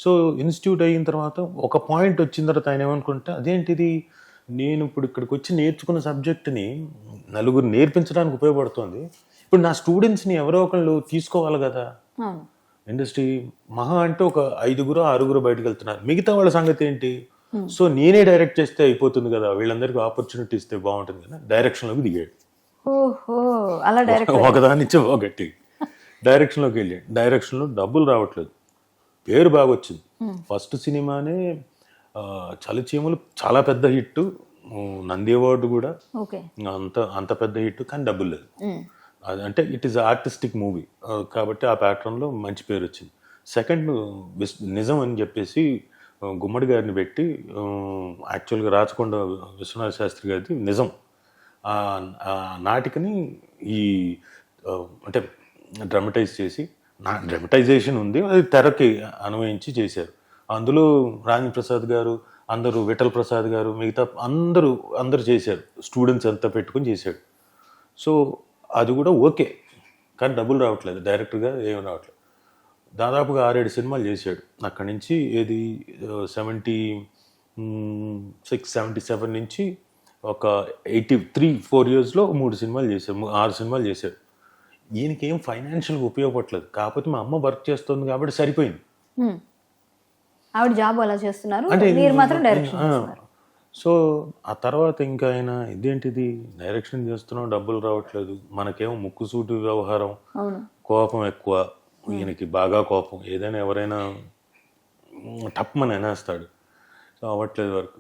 సో ఇన్స్టిట్యూట్ అయిన తర్వాత ఒక పాయింట్ వచ్చిన తర్వాత ఆయన ఏమనుకుంటే అదేంటిది నేను ఇప్పుడు ఇక్కడికి వచ్చి నేర్చుకున్న సబ్జెక్ట్ని నలుగురు నేర్పించడానికి ఉపయోగపడుతుంది ఇప్పుడు నా స్టూడెంట్స్ని ఎవరో ఒకళ్ళు తీసుకోవాలి కదా ఇండస్ట్రీ మహా అంటే ఒక 5గురు 6గురు బయటకు వెళ్తున్నారు, మిగతా వాళ్ళ సంగతి ఏంటి? సో నేనే డైరెక్ట్ చేస్తే అయిపోతుంది కదా, వీళ్ళందరికీ ఆపర్చునిటీ ఇస్తే బాగుంటుంది కదా, డైరెక్షన్లోకి దిగాడు. ఓహో, అలా డైరెక్ట్ ఒకదాని నుంచి ఒకటి డైరెక్షన్లోకి వెళ్ళాడు. డైరెక్షన్లో డబ్బులు రావట్లేదు, పేరు బాగా వచ్చింది. ఫస్ట్ సినిమానే చలిచీమలు చాలా పెద్ద హిట్, నంది అవార్డు కూడా ఓకే. అంత పెద్ద హిట్, కానీ డబ్బులు లేదు. అంటే ఇట్ ఈస్ ఆర్టిస్టిక్ మూవీ కాబట్టి ఆ ప్యాటర్న్లో మంచి పేరు వచ్చింది. సెకండ్ నిజం అని చెప్పేసి గుమ్మడి గారిని పెట్టి, యాక్చువల్గా రాచకొండ విశ్వనాథ శాస్త్రి గారిది నిజం ఆ నాటికని ఈ అంటే డ్రామటైజ్ చేసి, డ్రామటైజేషన్ ఉంది, అది తెరకి అన్వయించి చేశారు. అందులో రాజేంద్ర ప్రసాద్ గారు, అందరూ విఠల్ ప్రసాద్ గారు, మిగతా అందరూ చేశారు, స్టూడెంట్స్ అంతా పెట్టుకొని చేశాడు. సో అది కూడా ఓకే, కానీ డబ్బులు రావట్లేదు, డైరెక్టర్గా ఏమి రావట్లేదు. దాదాపుగా 6-7 సినిమాలు చేశాడు అక్కడి నుంచి. ఏది 76-77 నుంచి ఒక 83-4 ఇయర్స్లో 3 సినిమాలు చేశాడు, 6 సినిమాలు చేశాడు. ఈయనకి ఏం ఫైనాన్షియల్గా ఉపయోగపడలేదు, కాకపోతే మా అమ్మ వర్క్ చేస్తుంది కాబట్టి సరిపోయింది. ఆవిడ జాబ్ అలా చేస్తున్నారు, మీరు మాత్రం డైరెక్షన్ చేస్తున్నారు. సో ఆ తర్వాత ఇంకా ఆయన ఇదేంటిది డైరెక్షన్ చేస్తున్నాం డబ్బులు రావట్లేదు, మనకేమో ముక్కుసూటి వ్యవహారం, కోపం ఎక్కువ, ఈయనకి బాగా కోపం, ఏదైనా ఎవరైనా టప్మని అనేస్తాడు. సో అవ్వట్లేదు వరకు.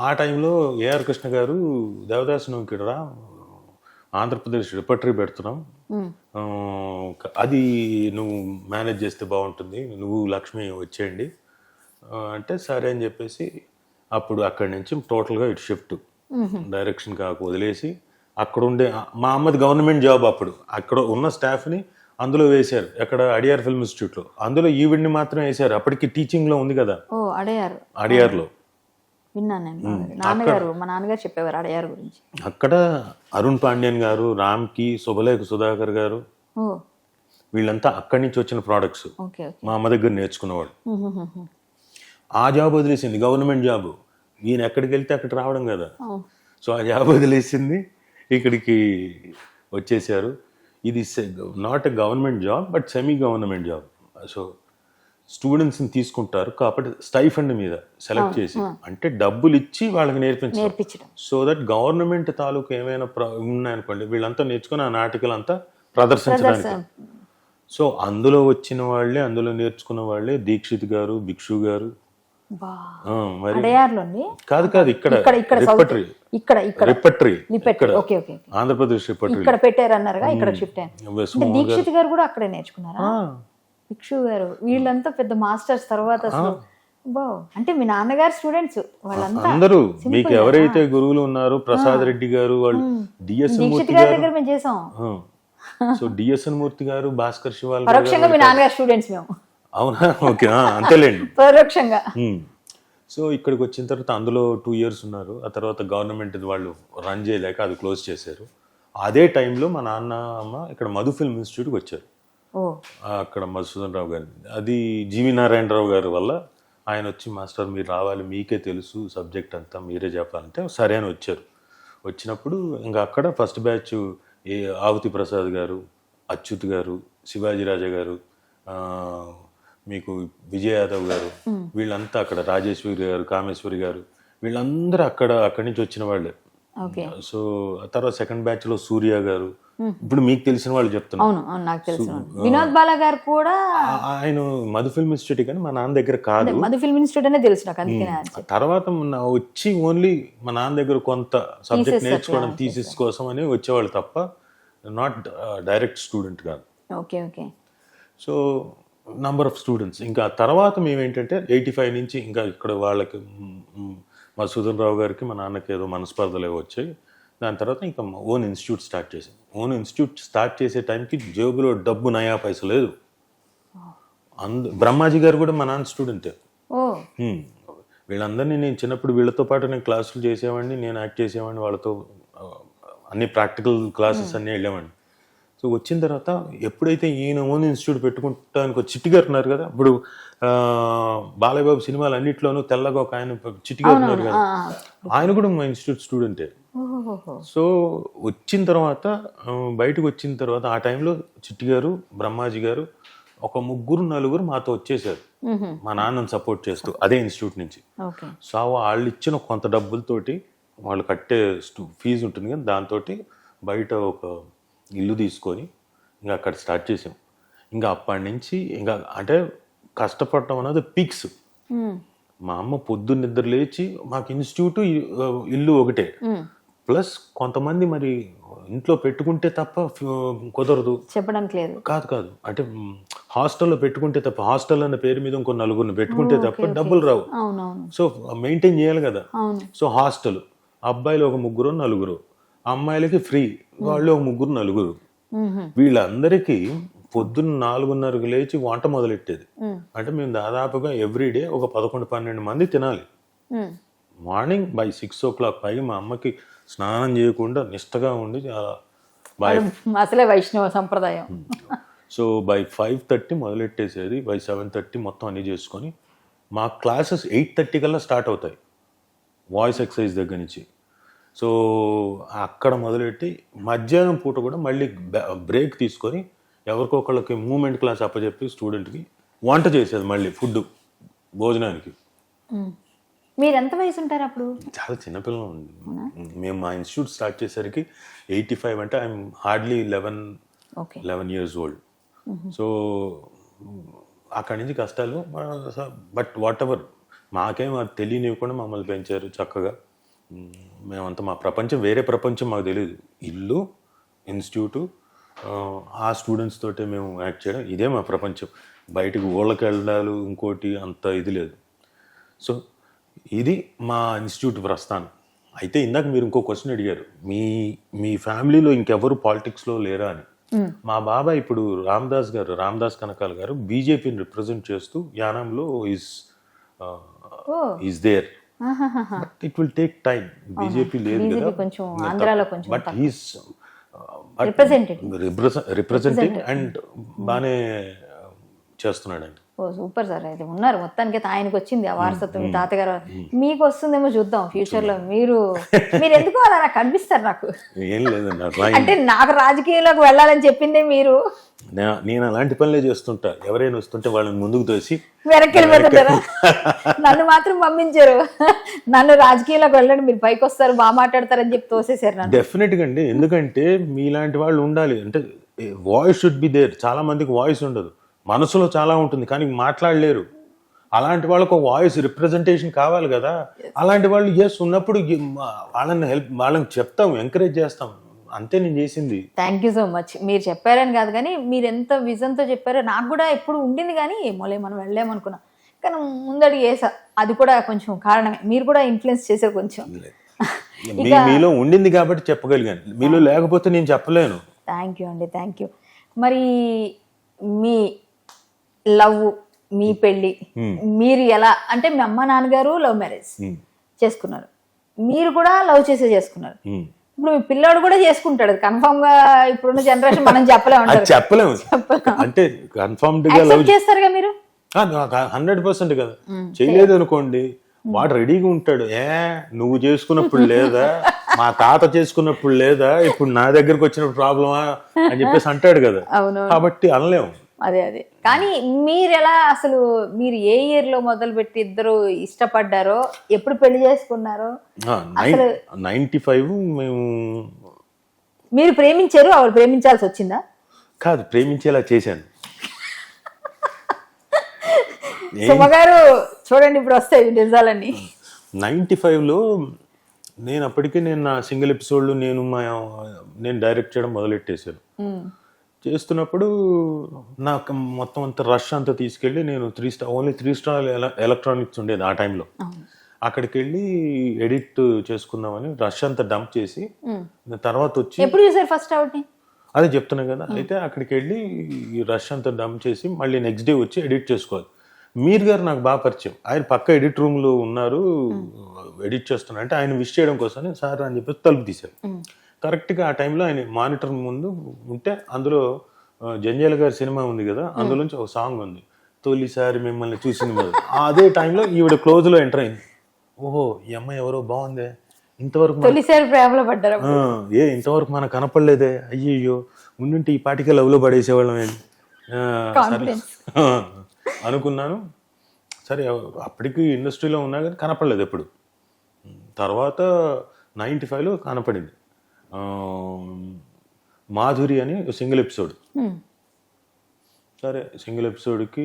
ఆ టైంలో ఏఆర్ కృష్ణ గారు దేవదాసు నువ్వు ఇక్కడ రా, ఆంధ్రప్రదేశ్ రిపర్టరీ పెడుతున్నాం, అది నువ్వు మేనేజ్ చేస్తే బాగుంటుంది, నువ్వు లక్ష్మి వచ్చేయండి అంటే సరే అని చెప్పేసి అప్పుడు అక్కడి నుంచి టోటల్గా ఇటు షిఫ్ట్, డైరెక్షన్ కాక వదిలేసి అక్కడ ఉండే మా అమ్మది గవర్నమెంట్ జాబ్, అప్పుడు అక్కడ ఉన్న స్టాఫ్ని అందులో వేశారు, ఎక్కడ అడియార్ ఫిల్మ్ ఇన్స్టిట్యూట్లో, అందులో ఈవిడ్ని మాత్రం వేశారు. అప్పటికి టీచింగ్లో ఉంది కదా అడియార్లో, విన్నాను నాన్నగారు, మా నాన్నగారు చెప్పేవారు అడియార్ గురించి. అక్కడ అరుణ్ పాండ్యన్ గారు, రామ్కి, శుభలేఖ సుధాకర్ గారు, వీళ్ళంతా అక్కడి నుంచి వచ్చిన ప్రోడక్ట్స్ మా అమ్మ దగ్గర నేర్చుకున్నవాళ్ళు. ఆ జాబ్ వదిలేసింది, గవర్నమెంట్ జాబ్, ఈయన ఎక్కడికి వెళ్తే అక్కడికి రావడం కదా, సో ఆ జాబ్ వదిలేసింది, ఇక్కడికి వచ్చేసారు. ఇది not a government job but semi government job. So స్టూడెంట్స్ని తీసుకుంటారు కాబట్టి స్టైఫండ్ మీద సెలెక్ట్ చేసి, అంటే డబ్బులు ఇచ్చి వాళ్ళకి నేర్పించడం, సో దట్ గవర్నమెంట్ తాలూకు ఏమైనా ఉన్నాయనుకోండి వీళ్ళంతా నేర్చుకుని ఆ నాటికలంతా ప్రదర్శించడానికి. సో అందులో వచ్చిన వాళ్ళే, అందులో నేర్చుకున్న వాళ్ళే దీక్షిత్ గారు, భిక్షు గారు. మరి కాదు ఇక్కడ ఆంధ్రప్రదేశ్ రిపర్టరీ పెట్టారన్నారుగా, ఇక్కడ షిఫ్ట్ అయ్యారు. దీక్షిత్ గారు కూడా అక్కడే నేర్చుకున్నారా? భిక్షు గారు, వీళ్ళంతా పెద్ద మాస్టర్స్ తర్వాత. అంటే మీ నాన్నగారు స్టూడెంట్స్ వాళ్ళంతా అందరూ, మీకు ఎవరైతే గురువులు ఉన్నారో ప్రసాద్ రెడ్డి గారు, వాళ్ళు డిఎస్ఎన్ మూర్తి గారి దగ్గర మేము చేసాం. సో డిఎస్ఎన్ మూర్తి గారు, భాస్కర్ శివాల్ పరోక్షంగా మీ నాన్నగారు స్టూడెంట్స్ మేము. అవునా? ఓకే, అంతేలేండి, పరోక్షంగా. సో ఇక్కడికి వచ్చిన తర్వాత అందులో 2 years ఉన్నారు. ఆ తర్వాత గవర్నమెంట్ వాళ్ళు రన్ చేయలేక అది క్లోజ్ చేశారు. అదే టైంలో మా నాన్న అమ్మ ఇక్కడ మధు ఫిల్మ్ ఇన్స్టిట్యూట్కి వచ్చారు. అక్కడ మధుసూదన్ రావు గారి, అది జీవి నారాయణరావు గారి వల్ల ఆయన వచ్చి, మాస్టర్ మీరు రావాలి, మీకే తెలుసు సబ్జెక్ట్ అంతా, మీరే చెప్పాలంటే సరే అని వచ్చారు. వచ్చినప్పుడు ఇంకా అక్కడ ఫస్ట్ బ్యాచ్ ఆవుతి ప్రసాద్ గారు, అచ్యుత్ గారు, శివాజీ రాజా గారు, మీకు విజయ్ యాదవ్ గారు, వీళ్ళంతా అక్కడ, రాజేశ్వరి గారు, కామేశ్వరి గారు, వీళ్ళందరూ అక్కడి నుంచి వచ్చిన వాళ్ళే. సో ఆ తర్వాత సెకండ్ బ్యాచ్ లో సూర్య గారు, ఇప్పుడు మీకు తెలిసిన వాళ్ళు చెప్తున్నారు. వినోద్ బాలా గారు కూడా, ఆయన మధు ఫిల్మ్ ఇన్స్టిట్యూట్, కానీ మా నాన్న దగ్గర కాదు, మధు ఫిల్మ్ ఇన్స్టిట్యూట్ అనే తెలుసు నాకు. తర్వాత వచ్చి ఓన్లీ మా నాన్న దగ్గర కొంత సబ్జెక్ట్ నేర్చుకోవడం, థీసిస్ కోసం అని వచ్చేవాళ్ళు తప్ప నాట్ డైరెక్ట్ స్టూడెంట్ కాదు. Okay okay. So number of students. ఇంకా తర్వాత మేము ఏంటంటే 85 నుంచి ఇంకా ఇక్కడ వాళ్ళకి, మధుసూదన్ రావు గారికి మా నాన్నకి ఏదో మనస్పర్ధలు వచ్చాయి. దాని తర్వాత ఇంకా ఓన్ ఇన్స్టిట్యూట్ స్టార్ట్ చేసాం. ఓన్ ఇన్స్టిట్యూట్ స్టార్ట్ చేసే టైంకి జేబులో డబ్బు నయా పైస లేదు. బ్రహ్మాజీ గారు కూడా మా నాన్న స్టూడెంటే. వీళ్ళందరినీ నేను చిన్నప్పుడు వీళ్ళతో పాటు నేను క్లాసులు చేసేవాడిని, నేను యాక్ట్ చేసేవాడిని, వాళ్ళతో అన్ని ప్రాక్టికల్ క్లాసెస్ అన్నీ వెళ్ళేవాడిని. సో వచ్చిన తర్వాత ఎప్పుడైతే ఈయన ఓన్ ఇన్స్టిట్యూట్ పెట్టుకుంటానికి చిట్టి గారు ఉన్నారు కదా, ఇప్పుడు బాలయ్య బాబు సినిమాలు అన్నింటిలోనూ తెల్లగా ఒక ఆయన చిట్టి గారు ఉన్నారు కదా, ఆయన కూడా మా ఇన్స్టిట్యూట్ స్టూడెంటే. సో వచ్చిన తర్వాత, బయటకు వచ్చిన తర్వాత ఆ టైంలో చిట్టి గారు, బ్రహ్మాజీ గారు, ఒక 3-4 మాతో వచ్చేసారు మా నాన్నని సపోర్ట్ చేస్తూ అదే ఇన్స్టిట్యూట్ నుంచి. ఓకే. సో వాళ్ళు ఇచ్చిన కొంత డబ్బులతోటి వాళ్ళు కట్టే ఫీజు ఉంటుంది కదా దాంతో బయట ఒక ఇల్లు తీసుకొని ఇంకా అక్కడ స్టార్ట్ చేసాం. ఇంకా అప్పటి నుంచి ఇంకా అంటే కష్టపడటం అనేది పీక్స్. మా అమ్మ పొద్దున్న నిద్ర లేచి మాకు ఇన్స్టిట్యూట్ ఇల్లు ఒకటే, ప్లస్ కొంతమంది మరి ఇంట్లో పెట్టుకుంటే తప్ప కుదరదు చెప్పడానికి లేదు. కాదు అంటే హాస్టల్లో పెట్టుకుంటే తప్ప, హాస్టల్ అన్న పేరు మీద ఇంకో 4 పెట్టుకుంటే తప్ప డబ్బులు రావు. సో మెయింటైన్ చేయాలి కదా. సో హాస్టల్ అబ్బాయిలు ఒక 3-4, అమ్మాయిలకి ఫ్రీ, వాళ్ళు ఒక 3-4. వీళ్ళందరికీ పొద్దున్న 4:30కు లేచి వంట మొదలెట్టేది. అంటే మేము దాదాపుగా ఎవ్రీడే ఒక 11-12 మంది తినాలి. మార్నింగ్ బై 6 o'clock పైగా మా అమ్మకి స్నానం చేయకుండా నిష్టగా ఉండి అసలే వైష్ణవ సంప్రదాయం. సో బై 5:30 మొదలెట్టేసేది, బై 7:30 మొత్తం అన్ని చేసుకొని మా క్లాసెస్ 8:30 కల్లా స్టార్ట్ అవుతాయి వాయిస్ ఎక్సర్సైజ్ దగ్గర నుంచి. సో అక్కడ మొదలెట్టి మధ్యాహ్నం పూట కూడా మళ్ళీ బ్రేక్ తీసుకొని ఎవరికొకళ్ళకి మూమెంట్ క్లాస్ అప్పచెప్పి స్టూడెంట్కి వంట చేసేది మళ్ళీ ఫుడ్ భోజనానికి. మీరు ఎంత వయసు ఉంటారు అప్పుడు? చాలా చిన్నపిల్లలు ఉంది మేము. మా ఇన్స్టిట్యూట్ స్టార్ట్ చేసరికి 85 అంటే I'm hardly 11 years old. So అక్కడి నుంచి కష్టాలు, బట్ వాట్ ఎవర్ మాకేం అది తెలియనివ్వకుండా మమ్మల్ని పెంచారు చక్కగా. మేమంతా మా ప్రపంచం వేరే ప్రపంచం మాకు తెలియదు. ఇల్లు, ఇన్స్టిట్యూటు, ఆ స్టూడెంట్స్ తోటే మేము యాక్ట్ చేయడం, ఇదే మా ప్రపంచం. బయటకు ఊళ్ళకి వెళ్ళాలి ఇంకోటి అంత ఇది లేదు. సో ఇది మా ఇన్స్టిట్యూట్ ప్రస్థానం. అయితే ఇందాక మీరు ఇంకో క్వశ్చన్ అడిగారు, మీ ఫ్యామిలీలో ఇంకెవరు పాలిటిక్స్లో లేరా అని. మా బాబాయ్ ఇప్పుడు రామదాస్ కనకాల గారు బీజేపీని రిప్రజెంట్ చేస్తూ యానంలో is there. But it will take time. BJP లేదు కదా, బట్ హీస్ రిప్రజెంటింగ్ అండ్ బాగానే చేస్తున్నాడండి. Oh super sir. అయితే ఉన్నారు మొత్తానికి ఆయనకు వచ్చింది ఆ వారసత్వం. మీ తాతగారు మీకు వస్తుందేమో చూద్దాం ఫ్యూచర్ లో. మీరు ఎందుకు అలా నాకు కనిపిస్తారు నాకు. ఏం లేదండి అంటే నాకు రాజకీయాల్లోకి వెళ్ళాలని చెప్పిందే మీరు. నేను అలాంటి పనులే చేస్తుంటా. ఎవరైనా వస్తుంటే వాళ్ళని ముందుకు తోసి వెనక్కి వెళ్ళిపోతుంటారా? నన్ను మాత్రం పంపించారు. నన్ను రాజకీయాల్లోకి వెళ్ళండి, మీరు పైకి వస్తారు, బాగా మాట్లాడతారని చెప్పి తోసేశారు నన్ను. డెఫినెట్ గా అండి. ఎందుకంటే మీలాంటి వాళ్ళు ఉండాలి. అంటే వాయిస్ షుడ్ బి దేర్. చాలా మందికి వాయిస్ ఉండదు, మనసులో చాలా ఉంటుంది కానీ మాట్లాడలేరు. అలాంటి వాళ్ళకు ఒక వాయిస్ రిప్రజెంటేషన్ కావాలి కదా. అలాంటి వాళ్ళు ఉన్నప్పుడు వాళ్ళని చెప్తాం, ఎంకరేజ్ చేస్తాం. అంతే నేను చేసింది. Thank you so much. మీరు చెప్పారని కాదు కానీ మీరు ఎంత విజన్తో చెప్పారో నాకు కూడా ఎప్పుడు ఉండింది, కానీ ఏమోలే మనం వెళ్ళామనుకున్నా. కానీ ముందడుగు వేసా, అది కూడా కొంచెం కారణమే. మీరు కూడా ఇన్ఫ్లుయెన్స్ చేశారు కొంచెం. మీలో ఉండింది కాబట్టి చెప్పగలిగాను, మీలో లేకపోతే నేను చెప్పలేను. థ్యాంక్ యూ అండి, థ్యాంక్ యూ. మరి మీ లవ్, మీ పెళ్ళి, మీరు ఎలా అంటే మీ అమ్మ నాన్నగారు లవ్ మ్యారేజ్ చేసుకున్నారు, మీరు కూడా లవ్ చేసే చేసుకున్నారు. ఇప్పుడు మీ పిల్లాడు కూడా చేసుకుంటాడు కన్ఫర్మ్ గా. ఇప్పుడున్న జనరేషన్ మనం చెప్పలేము అంటే కన్ఫర్మ్డ్ గా లవ్ చేస్తారుగా మీరు. 100% కదా. చేయలేదు అనుకోండి వాడు రెడీగా ఉంటాడు. నువ్వు చేసుకున్నప్పుడు లేదా, మా తాత చేసుకున్నప్పుడు లేదా, ఇప్పుడు నా దగ్గరకు వచ్చినప్పుడు ప్రాబ్లమా అని చెప్పేసి అంటాడు కదా. కాబట్టి అనలేము. అదే కానీ మీరు ఎలా, అసలు మీరు ఏ ఇయర్ లో మొదలు పెట్టి ఇద్దరు ఇష్టపడ్డారో, ఎప్పుడు పెళ్లి చేసుకున్నారో? 95 మేము. మీరు ప్రేమించారు, ఆవిడ ప్రేమించాల్సి వచ్చిందా? కాదు, ప్రేమించేలా చేశాను. సుమగారు చూడండి ఇప్పుడు వస్తాయి నిజాలన్నీ. 95లో నేను అప్పటికే నా సింగిల్ ఎపిసోడ్లు నేను డైరెక్ట్ చేయడం మొదలెట్టేశాను. చేస్తున్నప్పుడు నాకు మొత్తం అంతా రష్ అంతా తీసుకెళ్ళి నేను 3 స్టార్ ఓన్లీ 3 స్టార్ ఎలక్ట్రానిక్స్ ఉండేది ఆ టైంలో. అక్కడికి వెళ్ళి ఎడిట్ చేసుకుందామని రష్ అంతా డంప్ చేసి తర్వాత వచ్చి ఎప్పుడు చూసారు ఫస్ట్ అవుట్? అదే చెప్తున్నా కదా. అయితే అక్కడికి వెళ్ళి రష్ అంతా డంప్ చేసి మళ్ళీ నెక్స్ట్ డే వచ్చి ఎడిట్ చేసుకోవాలి. మీర్ గారు నాకు బాగా పరిచయం. ఆయన పక్క ఎడిట్ రూమ్లో ఉన్నారు, ఎడిట్ చేస్తున్నా అంటే ఆయన విష్ చేయడం కోసం సార్ అని చెప్పేసి తలుపు తీశారు. కరెక్ట్గా ఆ టైంలో ఆయన మానిటర్ ముందు ఉంటే అందులో జంజాల గారి సినిమా ఉంది కదా, అందులోంచి ఒక సాంగ్ ఉంది, తొలిసారి మిమ్మల్ని చూసింది మీద. అదే టైంలో ఈవిడ క్లోజ్లో ఎంటర్ అయింది. ఓహో ఈ అమ్మాయి ఎవరో బాగుందే, ఇంతవరకు ఇంతవరకు మనకు కనపడలేదే, అయ్యయ్యో ఉండుంటే ఈ పాటికే లవ్లో పడేసేవాళ్ళం ఏంటి సరే అనుకున్నాను. సరే అప్పటికి ఇండస్ట్రీలో ఉన్నా కానీ కనపడలేదు ఎప్పుడు. తర్వాత 95లో కనపడింది మాధురి అని సింగిల్ ఎపిసోడ్. సరే సింగిల్ ఎపిసోడ్కి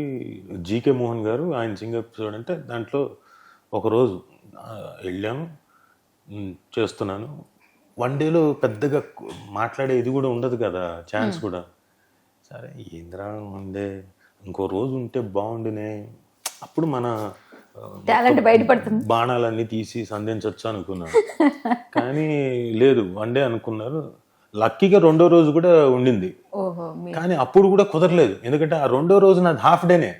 జీకే మోహన్ గారు ఆయన సింగిల్ ఎపిసోడ్ అంటే దాంట్లో ఒకరోజు వెళ్ళాను, చేస్తున్నాను. వన్ డేలో పెద్దగా మాట్లాడే ఇది కూడా ఉండదు కదా, ఛాన్స్ కూడా. సరే ఏంద్రా ఉండే ఇంకో రోజు ఉంటే బాగుండునే, అప్పుడు మన టాలెంట్ బయటపడుతుంది, బాణాలన్నీ తీసి సంధించవచ్చు అనుకున్నాను. కానీ లేదు, వన్ డే అనుకున్నారు. లక్కీగా రెండో రోజు కూడా ఉండింది, కానీ అప్పుడు కూడా కుదరలేదు. ఎందుకంటే ఆ రెండో రోజు నాది హాఫ్ డేనే.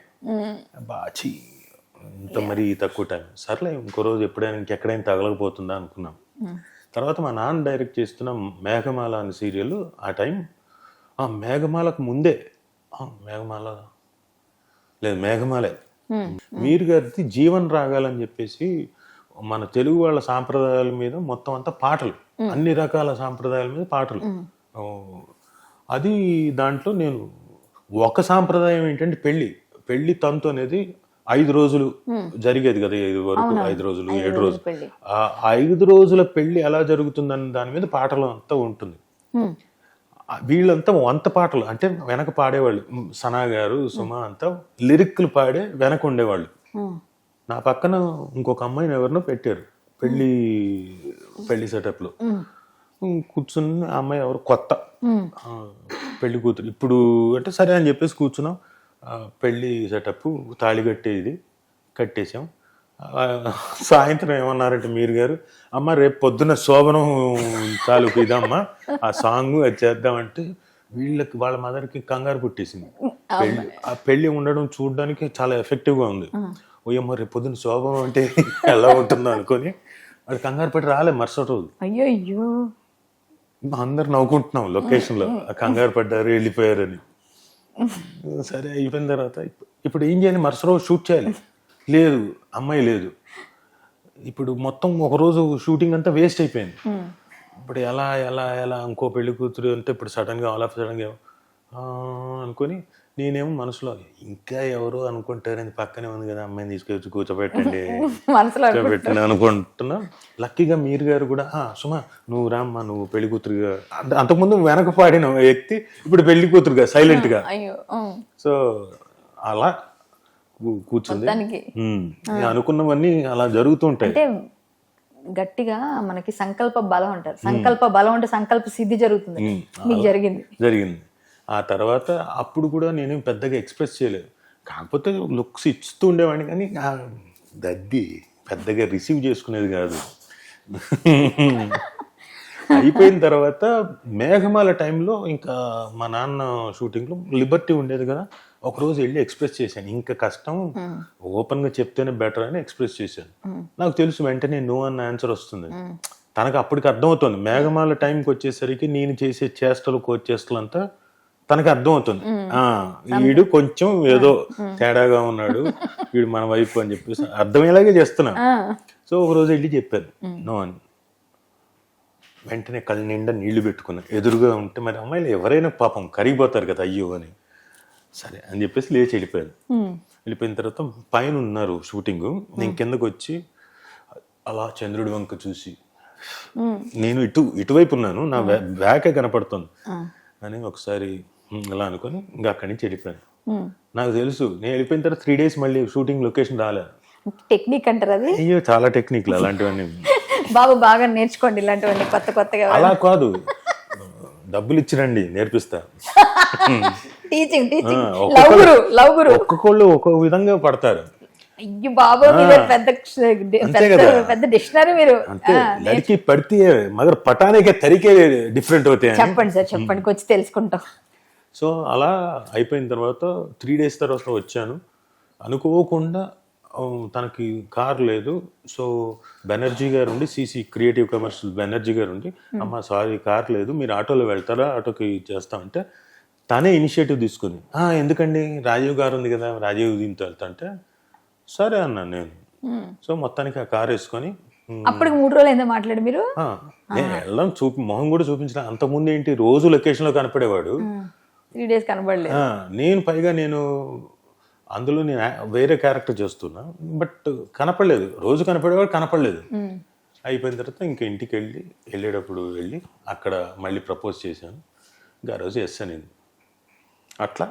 బాచి ఇంత మరీ తక్కువ టైం, సర్లే ఇంకో రోజు ఎప్పుడైనా ఇంకెక్కడైనా తగలకపోతుందా అనుకున్నాం. తర్వాత మా నాన్న డైరెక్ట్ చేస్తున్న మేఘమాల అనే సీరియల్ ఆ టైం, ఆ మేఘమాలకు ముందే, మేఘమాల లేదు మేఘమాలే, మీరు గారిది జీవన్ రాగాలని చెప్పేసి మన తెలుగు వాళ్ళ సాంప్రదాయాల మీద మొత్తం అంతా పాటలు, అన్ని రకాల సాంప్రదాయాల మీద పాటలు. అది దాంట్లో నేను ఒక సాంప్రదాయం ఏంటంటే పెళ్లి తంతు అనేది 5 రోజులు జరిగేది కదా, 5 వరకు 5 రోజులు 7 రోజులు. ఆ 5 రోజుల పెళ్లి ఎలా జరుగుతుందని దాని మీద పాటలు అంతా ఉంటుంది. వీళ్ళంతా వంత పాటలు అంటే వెనక పాడేవాళ్ళు, సనా గారు సుమ అంతా లిరిక్లు పాడే వెనక ఉండేవాళ్ళు. నా పక్కన ఇంకొక అమ్మాయిని ఎవరినో పెట్టారు పెళ్లి సెటప్ లో. కూర్చుని ఆ అమ్మాయి ఎవరు కొత్త పెళ్లి కూతురు, ఇప్పుడు అంటే సరే అని చెప్పేసి కూర్చున్నాం. పెళ్లి సెటప్ తాళి కట్టేది కట్టేసాం. సాయంత్రం ఏమన్నారంటే మీరు గారు, అమ్మ రేపు పొద్దున్న శోభనం తాలూకు ఇదమ్మా ఆ సాంగ్ అది చేద్దామంటే వీళ్ళకి వాళ్ళ మదర్కి కంగారు పుట్టేసింది. ఆ పెళ్లి ఉండడం చూడడానికి చాలా ఎఫెక్టివ్గా ఉంది. ఓయమ్మ రేపు పొద్దున్న శోభనం అంటే ఎలా ఉంటుందో అనుకొని వాడు కంగారు పట్టి రాలే మరుసటి రోజు. అయ్యో అందరు నవ్వుకుంటున్నాం లొకేషన్లో, కంగారు పడ్డారు వెళ్ళిపోయారని. సరే అయిపోయిన తర్వాత ఇప్పుడు ఏం చేయాలి, మరుసటి రోజు షూట్ చేయాలి. లేదు అమ్మాయి లేదు, ఇప్పుడు మొత్తం ఒక రోజు షూటింగ్ అంతా వేస్ట్ అయిపోయింది. ఇప్పుడు ఎలా ఎలా ఎలా ఇంకో పెళ్లి కూతురు అంటే ఇప్పుడు సడన్గా ఆల్ ఆఫ్ సడన్గా అనుకొని నేనేమో మనసులో ఇంకా ఎవరో అనుకుంటారని పక్కనే ఉంది కదా అమ్మాయిని తీసుకొచ్చి కూర్చోబెట్టండి కూర్చోబెట్టండి అనుకుంటున్నా. లక్కీగా మీరు గారు కూడా సుమా నువ్వు రామ్మా నువ్వు పెళ్లి కూతురుగా, అంతకుముందు వెనక పాడిన వ్యక్తి ఇప్పుడు పెళ్లి కూతురుగా సైలెంట్ గా. సో అలా కూర్చుంది. అనుకున్నవన్నీ అలా జరుగుతూ ఉంటాయి. గట్టిగా మనకి సంకల్ప బలం అంటారు, సంకల్ప బలం అంటే సంకల్ప సిద్ధి జరుగుతుంది. మీకు జరిగింది. ఆ తర్వాత అప్పుడు కూడా నేను పెద్దగా ఎక్స్ప్రెస్ చేయలేదు, కాకపోతే లుక్స్ ఇస్తూ ఉండేవాడిని, కానీ దద్ది పెద్దగా రిసీవ్ చేసుకునేది కాదు. అయిపోయిన తర్వాత మేఘమాల టైంలో ఇంకా మా నాన్న షూటింగ్లో లిబర్టీ ఉండేది కదా, ఒకరోజు వెళ్ళి ఎక్స్ప్రెస్ చేశాను. ఇంకా కష్టం, ఓపెన్గా చెప్తేనే బెటర్ అని ఎక్స్ప్రెస్ చేశాను. నాకు తెలుసు వెంటనే నో అన్న ఆన్సర్ వస్తుంది. తనకు అప్పటికి అర్థమవుతుంది. మేఘమాల టైంకి వచ్చేసరికి నేను చేసే కోచేష్టలు అంతా తనకు అర్థమవుతుంది. వీడు కొంచెం ఏదో తేడాగా ఉన్నాడు, వీడు మన వైపు అని చెప్పేసి అర్థమయ్యేలాగే చేస్తున్నా. సో ఒకరోజు వెళ్ళి చెప్పాను నో అని. వెంటనే కళ్ళ నిండా నీళ్లు పెట్టుకున్నాను. ఎదురుగా ఉంటే మరి అమ్మాయిలు ఎవరైనా పాపం కరిగిపోతారు కదా అయ్యో అని. సరే అని చెప్పేసి లేచి వెళ్ళిపోయాను. వెళ్ళిపోయిన తర్వాత పైన ఉన్నారు షూటింగ్, నేను కిందకు వచ్చి అలా చంద్రుడి వంక చూసి, నేను ఇటువైపు ఉన్నాను, నా బ్యాకే కనపడుతుంది అని ఒకసారి అలా అనుకొని ఇంకా అక్కడి నుంచి వెళ్ళిపోయాను. నాకు తెలుసు నేను వెళ్ళిపోయిన తర్వాత 3 days మళ్ళీ షూటింగ్ లొకేషన్ రాలేదు. టెక్నిక్ అంటారు అది. అయ్యో చాలా టెక్నిక్లు అలాంటివన్నీ. బాబు బాగా నేర్చుకోండి ఇలాంటివన్నీ కొత్తగా. అలా కాదు, డబ్బులు ఇచ్చిరండి నేర్పిస్తా. ఒక్కొక్కళ్ళు ఒక్కొక్క విధంగా పడతారు. అయ్యో బాబు పెద్ద డిక్షనరీ మీరు. అంతే లడికి పడితే మగర్ పటానికే తరికే డిఫరెంట్ అవుతాయి. చెప్పండి సార్ చెప్పండి, వచ్చి తెలుసుకుంటాం. సో అలా అయిపోయిన తర్వాత 3 days తర్వాత వచ్చాను. అనుకోకుండా తనకి కార్ లేదు. సో బెనర్జీ గారు ఉండి, సిసి క్రియేటివ్ కమర్షియల్ బెనర్జీ గారు ఉండి, అమ్మ సారీ కార్ లేదు మీరు ఆటోలో వెళ్తారా, ఆటోకి చేస్తామంటే తనే ఇనిషియేటివ్ తీసుకుని ఎందుకండి రాజీవ్ గారు ఉంది కదా రాజీవ్ దీంతో వెళ్తా అంటే సరే అన్నాను నేను. సో మొత్తానికి ఆ కార్ వేసుకొని అప్పటికి 3 రోజులు ఏందో మాట్లాడి మీరు వెళ్ళడం మొహం కూడా చూపించిన. అంతకుముందు ఏంటి రోజు లొకేషన్ లో కనపడేవాడు, 3 days కనబడలేదు. నేను పైగా అందులో నేను వేరే క్యారెక్టర్ చేస్తున్నా, బట్ కనపడలేదు. రోజు కనపడేవాడు కనపడలేదు. అయిపోయిన తర్వాత ఇంకా ఇంటికి వెళ్ళేటప్పుడు అక్కడ మళ్ళీ ప్రపోజ్ చేశాను. ఇంకా ఆ రోజు ఎస్ అనింది. అట్లా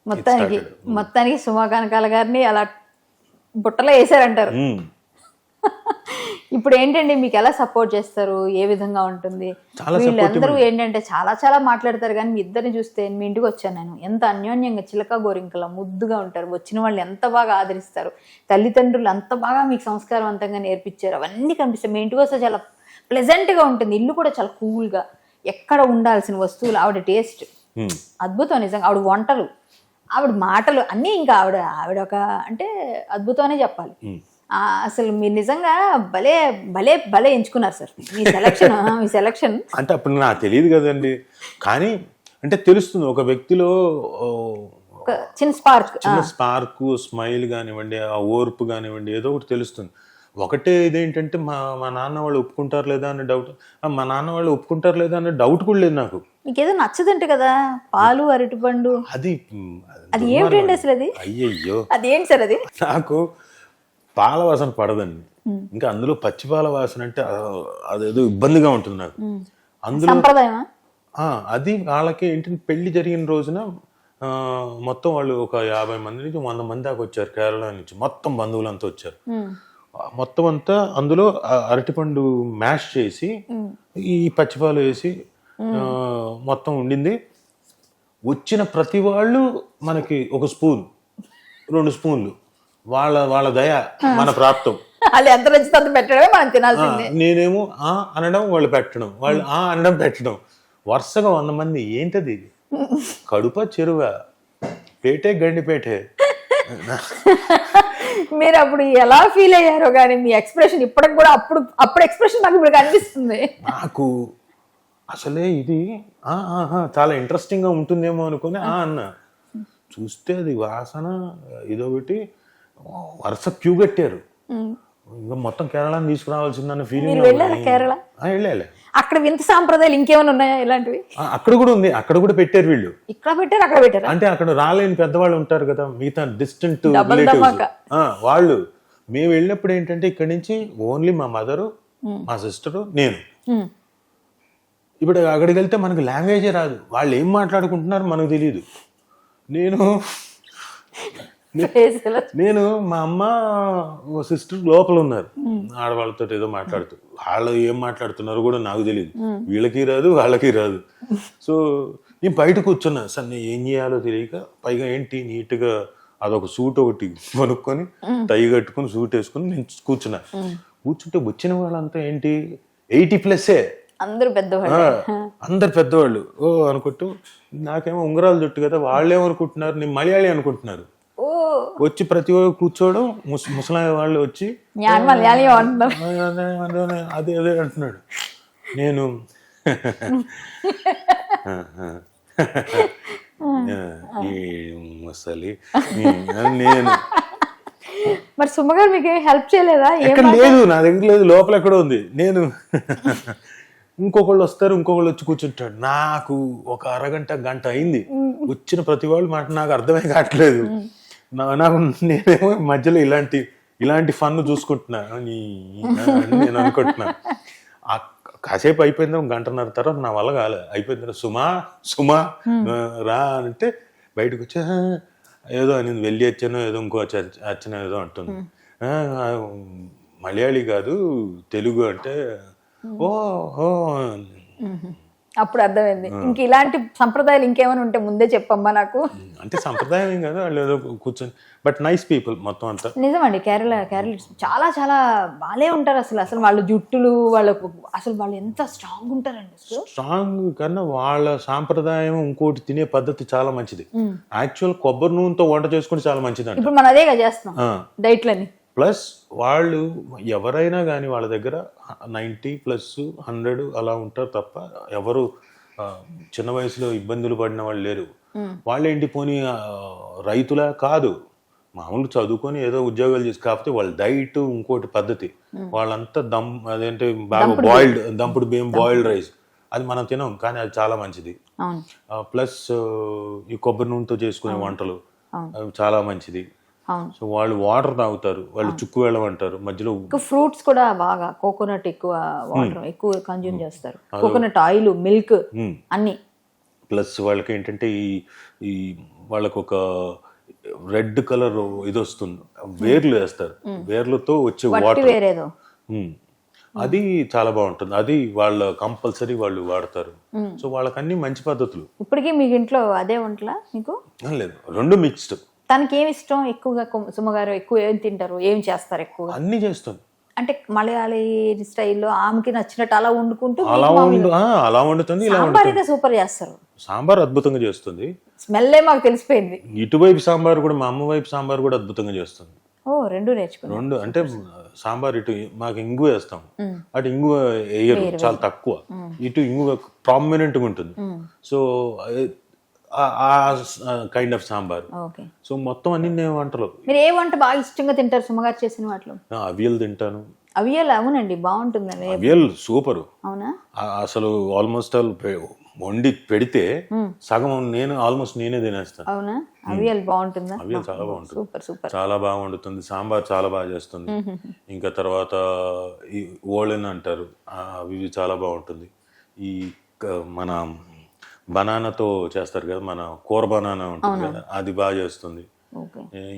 మొత్తానికి సుమా కనకాల గారిని అలా బుట్టలో వేసారంటారు. ఇప్పుడు ఏంటండి మీకు ఎలా సపోర్ట్ చేస్తారు, ఏ విధంగా ఉంటుంది? వీళ్ళందరూ ఏంటంటే చాలా చాలా మాట్లాడతారు, కానీ మీ ఇద్దరిని చూస్తే మీ ఇంటికి వచ్చాను నేను, ఎంత అన్యోన్యంగా చిలక గోరింకలా ముద్దుగా ఉంటారు. వచ్చిన వాళ్ళు ఎంత బాగా ఆదరిస్తారు, తల్లిదండ్రులు అంత బాగా మీకు సంస్కారవంతంగా నేర్పించారు, అవన్నీ కనిపిస్తాయి. మీ ఇంటికి వస్తే చాలా ప్లెజెంట్గా ఉంటుంది. ఇల్లు కూడా చాలా కూల్గా, ఎక్కడ ఉండాల్సిన వస్తువులు, ఆవిడ టేస్ట్ అద్భుతం నిజంగా. ఆవిడ వంటలు, ఆవిడ మాటలు అన్నీ ఇంకా ఆవిడ ఒక అంటే అద్భుతం అనే చెప్పాలి. అసలు మీరు నిజంగా భలే భలే భలే ఎంచుకున్నారు సార్ మీ సెలక్షన్. అంటే అప్పుడు నాకు తెలియదు కదండి, కానీ అంటే తెలుస్తుంది ఒక వ్యక్తిలో చిన్న స్పార్క్, స్మైల్ కానివ్వండి, ఆ ఓర్పు కానివ్వండి, ఏదో ఒకటి తెలుస్తుంది. ఒకటే ఇదేంటంటే మా నాన్న వాళ్ళు ఒప్పుకుంటారు లేదా అనే డౌట్, మా నాన్న వాళ్ళు ఒప్పుకుంటారు లేదా అనే డౌట్ కూడా లేదు నాకు. మీకు ఏదో నచ్చదంటే కదా పాలు, అరటిపండు, అది ఏమిటండి అసలు? అది అయ్యయ్యో అదేంటి సార్? అది నాకు పాల వాసన పడదండి. ఇంకా అందులో పచ్చి పాల వాసన అంటే అదేదో ఇబ్బందిగా ఉంటుంది నాకు. అందులో సంప్రదాయమా అది? వాళ్ళకి ఏంటంటే పెళ్లి జరిగిన రోజున మొత్తం వాళ్ళు ఒక 50 మంది నుంచి 100 మంది దాకా వచ్చారు కేరళ నుంచి, మొత్తం బంధువులంతా వచ్చారు. మొత్తం అంతా అందులో అరటిపండు మ్యాష్ చేసి ఈ పచ్చిపాలు వేసి మొత్తం ఉండింది. వచ్చిన ప్రతి వాళ్ళు మనకి ఒక స్పూన్ 2 స్పూన్లు, వాళ్ళ దయ మన ప్రాప్తం. అది ఎంత నచ్చితే అంత పెట్టడమే మనం తినాల్సిందే. నేనేమో అనడం, వాళ్ళు పెట్టడం, వాళ్ళు అనడం పెట్టడం, వరుసగా 100 మంది. ఏంటది? కడుప చెరువా, పేటే గండిపేటే. మీరు అప్పుడు ఎలా ఫీల్ అయ్యారో కానీ మీ ఎక్స్ప్రెషన్ ఇప్పటికి కూడా అప్పుడు ఎక్స్ప్రెషన్ నాకు ఇప్పుడు కనిపిస్తుంది. నాకు అసలే ఇది చాలా ఇంట్రెస్టింగ్ గా ఉంటుందేమో అనుకుని అన్న చూస్తే అది వాసన ఇదొకటి వరుస క్యూ కట్టారు. ఇంకా మొత్తం కేరళని తీసుకురావాల్సిందన్న ఫీలింగ్. కేరళ వెళ్ళాలి. అక్కడ వింత సాంప్రదాయాలు ఇంకేమైనా ఉన్నాయా ఇలాంటివి? అక్కడ కూడా ఉంది, అక్కడ కూడా పెట్టారు వీళ్ళు. ఇక్కడ పెట్టారు, అక్కడ పెట్టారు. అంటే అక్కడ రాలేని పెద్దవాళ్ళు ఉంటారు కదా, మిగతా డిస్టెంట్ రిలేటివ్స్ వాళ్ళు. మేము వెళ్ళినప్పుడు ఏంటంటే ఇక్కడ నుంచి ఓన్లీ మా మదరు, మా సిస్టరు, నేను. ఇప్పుడు అక్కడికి వెళ్తే మనకు లాంగ్వేజే రాదు, వాళ్ళు ఏం మాట్లాడుకుంటున్నారు మనకు తెలియదు. నేను మా అమ్మ సిస్టర్ లోపల ఉన్నారు, ఆడవాళ్ళతో ఏదో మాట్లాడుతూ, వాళ్ళు ఏం మాట్లాడుతున్నారు కూడా నాకు తెలియదు, వీళ్ళకి రాదు వాళ్ళకి రాదు. సో నేను బయట కూర్చున్నా సార్, నేను ఏం చేయాలో తెలియక. పైగా ఏంటి నీట్గా అదొక సూట్ ఒకటి కొనుక్కొని టై కట్టుకుని సూట్ వేసుకుని నేను కూర్చున్నా. కూర్చుంటే వచ్చిన వాళ్ళంతా ఏంటి 80+, అందరు పెద్దవాళ్ళు అనుకుంటూ. నాకేమో ఉంగరాలు జుట్టు కదా, వాళ్ళేమనుకుంటున్నారు నేను మలయాళీ అనుకుంటున్నారు. వచ్చి ప్రతి ఒక్కరు కూర్చోవడం, ముసలాయి వాళ్ళు వచ్చి అదే అదే అంటున్నాడు. నేను ముసలి నేను మరి సుమ్మగారు మీకు హెల్ప్ చేయలేదా? ఎక్కడ లేదు, నా దగ్గర లేదు, లోపల ఎక్కడో ఉంది. నేను ఇంకొకళ్ళు వస్తారు, ఇంకొకళ్ళు వచ్చి కూర్చుంటాడు. నాకు ఒక అరగంట గంట అయింది. వచ్చిన ప్రతి వాళ్ళు మాట నాకు అర్థమే కావట్లేదు. నాకు నేనేమో మధ్యలో ఇలాంటి ఫన్ చూసుకుంటున్నా నేను అనుకుంటున్నా. కాసేపు అయిపోయింది, 1.5 గంట తర్వాత నా వల్ల కాలే. అయిపోయింది, సుమా రా అంటే బయటకు వచ్చా ఏదో అని వెళ్ళి వచ్చాను, ఏదో ఇంకో అర్చన ఏదో అంటుంది. మలయాళీ కాదు తెలుగు అంటే ఓహో అప్పుడు అర్థమైంది. ఇంక ఇలాంటి సంప్రదాయాలు ఇంకేమైనా ఉంటే ముందే చెప్పమ్మా నాకు. అంటే సంప్రదాయం ఏం కాదు, వాళ్ళు ఏదో కూర్చొని, బట్ నైస్ పీపుల్ మొత్తం అంతా. నిజమండి, కేరళ చాలా చాలా బాగానే ఉంటారు. అసలు వాళ్ళ జుట్టులు, వాళ్ళు ఎంత స్ట్రాంగ్ ఉంటారండి. స్ట్రాంగ్ కన్నా వాళ్ళ సాంప్రదాయం ఇంకోటి తినే పద్ధతి చాలా మంచిది. యాక్చువల్ కొబ్బరి నూనెతో వంట చేసుకుంటే చాలా మంచిది అండి. ఇప్పుడు మనం అదేగా చేస్తున్నాం డైట్లని. ప్లస్ వాళ్ళు ఎవరైనా కానీ వాళ్ళ దగ్గర 90+, 100 అలా ఉంటారు తప్ప ఎవరు చిన్న వయసులో ఇబ్బందులు పడిన వాళ్ళు లేరు. వాళ్ళేంటి పోనీ రైతులా కాదు, మామూలు చదువుకొని ఏదో ఉద్యోగాలు చేసి, కాకపోతే వాళ్ళ డైట్ ఇంకోటి పద్ధతి. వాళ్ళంతా అదేంటి బాగా దంపుడు బియ్యం, బాయిల్డ్ రైస్ అది మనం తినం, కానీ అది చాలా మంచిది. అవును. ప్లస్ ఈ కొబ్బరి నూనెతో చేసుకునే వంటలు అవును. అవి చాలా మంచిది. అవును. సో వాళ్ళు వాటర్ తాగుతారు, వాళ్ళు చుక్కు వెళ్ళం అంటారు మధ్యలో. ఎక్కువ ఫ్రూట్స్ కూడా బాగా, కోకోనట్ ఎక్కువ వాటర్ ఎక్కువ కన్జ్యూమ్ చేస్తారు, కోకోనట్ ఆయిల్, మిల్క్ అన్ని. ప్లస్ వాళ్ళకి ఏంటంటే ఈ వాళ్ళకు ఒక రెడ్ కలర్ ఇది వస్తుంది, వేర్లు వేస్తారు, వేర్లతో వచ్చే వాటర్ వేరేదో అది చాలా బాగుంటుంది. అది వాళ్ళ కంపల్సరీ వాళ్ళు వాడతారు. సో వాళ్ళకి అన్ని మంచి పద్ధతులు. ఇప్పటికీ మీకు ఇంట్లో అదే వంటలా మీకు? లేదు, రెండు మిక్స్డ్. తనకి ఏమి ఇష్టం ఎక్కువగా? సుమగారు ఎక్కువ ఏం తింటారు, ఏం చేస్తారు ఎక్కువగా? అన్ని చేస్తుంది. అంటే మలయాళీ స్టైల్లో ఆమెకి నచ్చినట్టు అలా వండుకుంటూ అలా వండుతుంది. ఇలా సాంబార్ అయితే సూపర్ చేస్తారు. సాంబార్ అద్భుతంగా చేస్తుంది. స్మెల్లే మాకు తెలిసిపోయింది. ఇటువైపు సాంబార్ కూడా, మా అమ్మ వైపు సాంబార్ కూడా అద్భుతంగా చేస్తుంది. ఓ, రెండు నేర్చుకున్నాను. రెండు అంటే సాంబార్ ఇటు మాకు ఇంగు వేస్తాం, అటు ఇంగు వేయరు, చాలా తక్కువ. ఇటు ఇంగు ప్రామినెంట్ గా ఉంటుంది. So kind of sambar. So మొత్తం అన్ని వంటలు. మీరు ఏ వంట బాగా ఇష్టంగా తింటారు సుమగారు చేసిన వాటిలో? అవియల్ తింటాను. అవియల్ అవునండి, బాగుంటుందండి అవియల్ సూపర్. అవునా? అసలు ఆల్మోస్ట్ ఆల్ వండి పెడితే సగం నేనే తినేస్తాను. అవునా? అవియల్ బాగుంటుందా? అవియల్ చాలా బాగుంటుంది. Super super. చాలా బాగా వండుతుంది. సాంబార్ చాలా బాగా చేస్తుంది. ఇంకా తర్వాత ఈ ఓళెన్ అంటారు, అవి చాలా బాగుంటుంది. ఈ మన బనానాతో చేస్తారు కదా, మన కూర బనానా ఉంటుంది కదా, అది బాగా చేస్తుంది.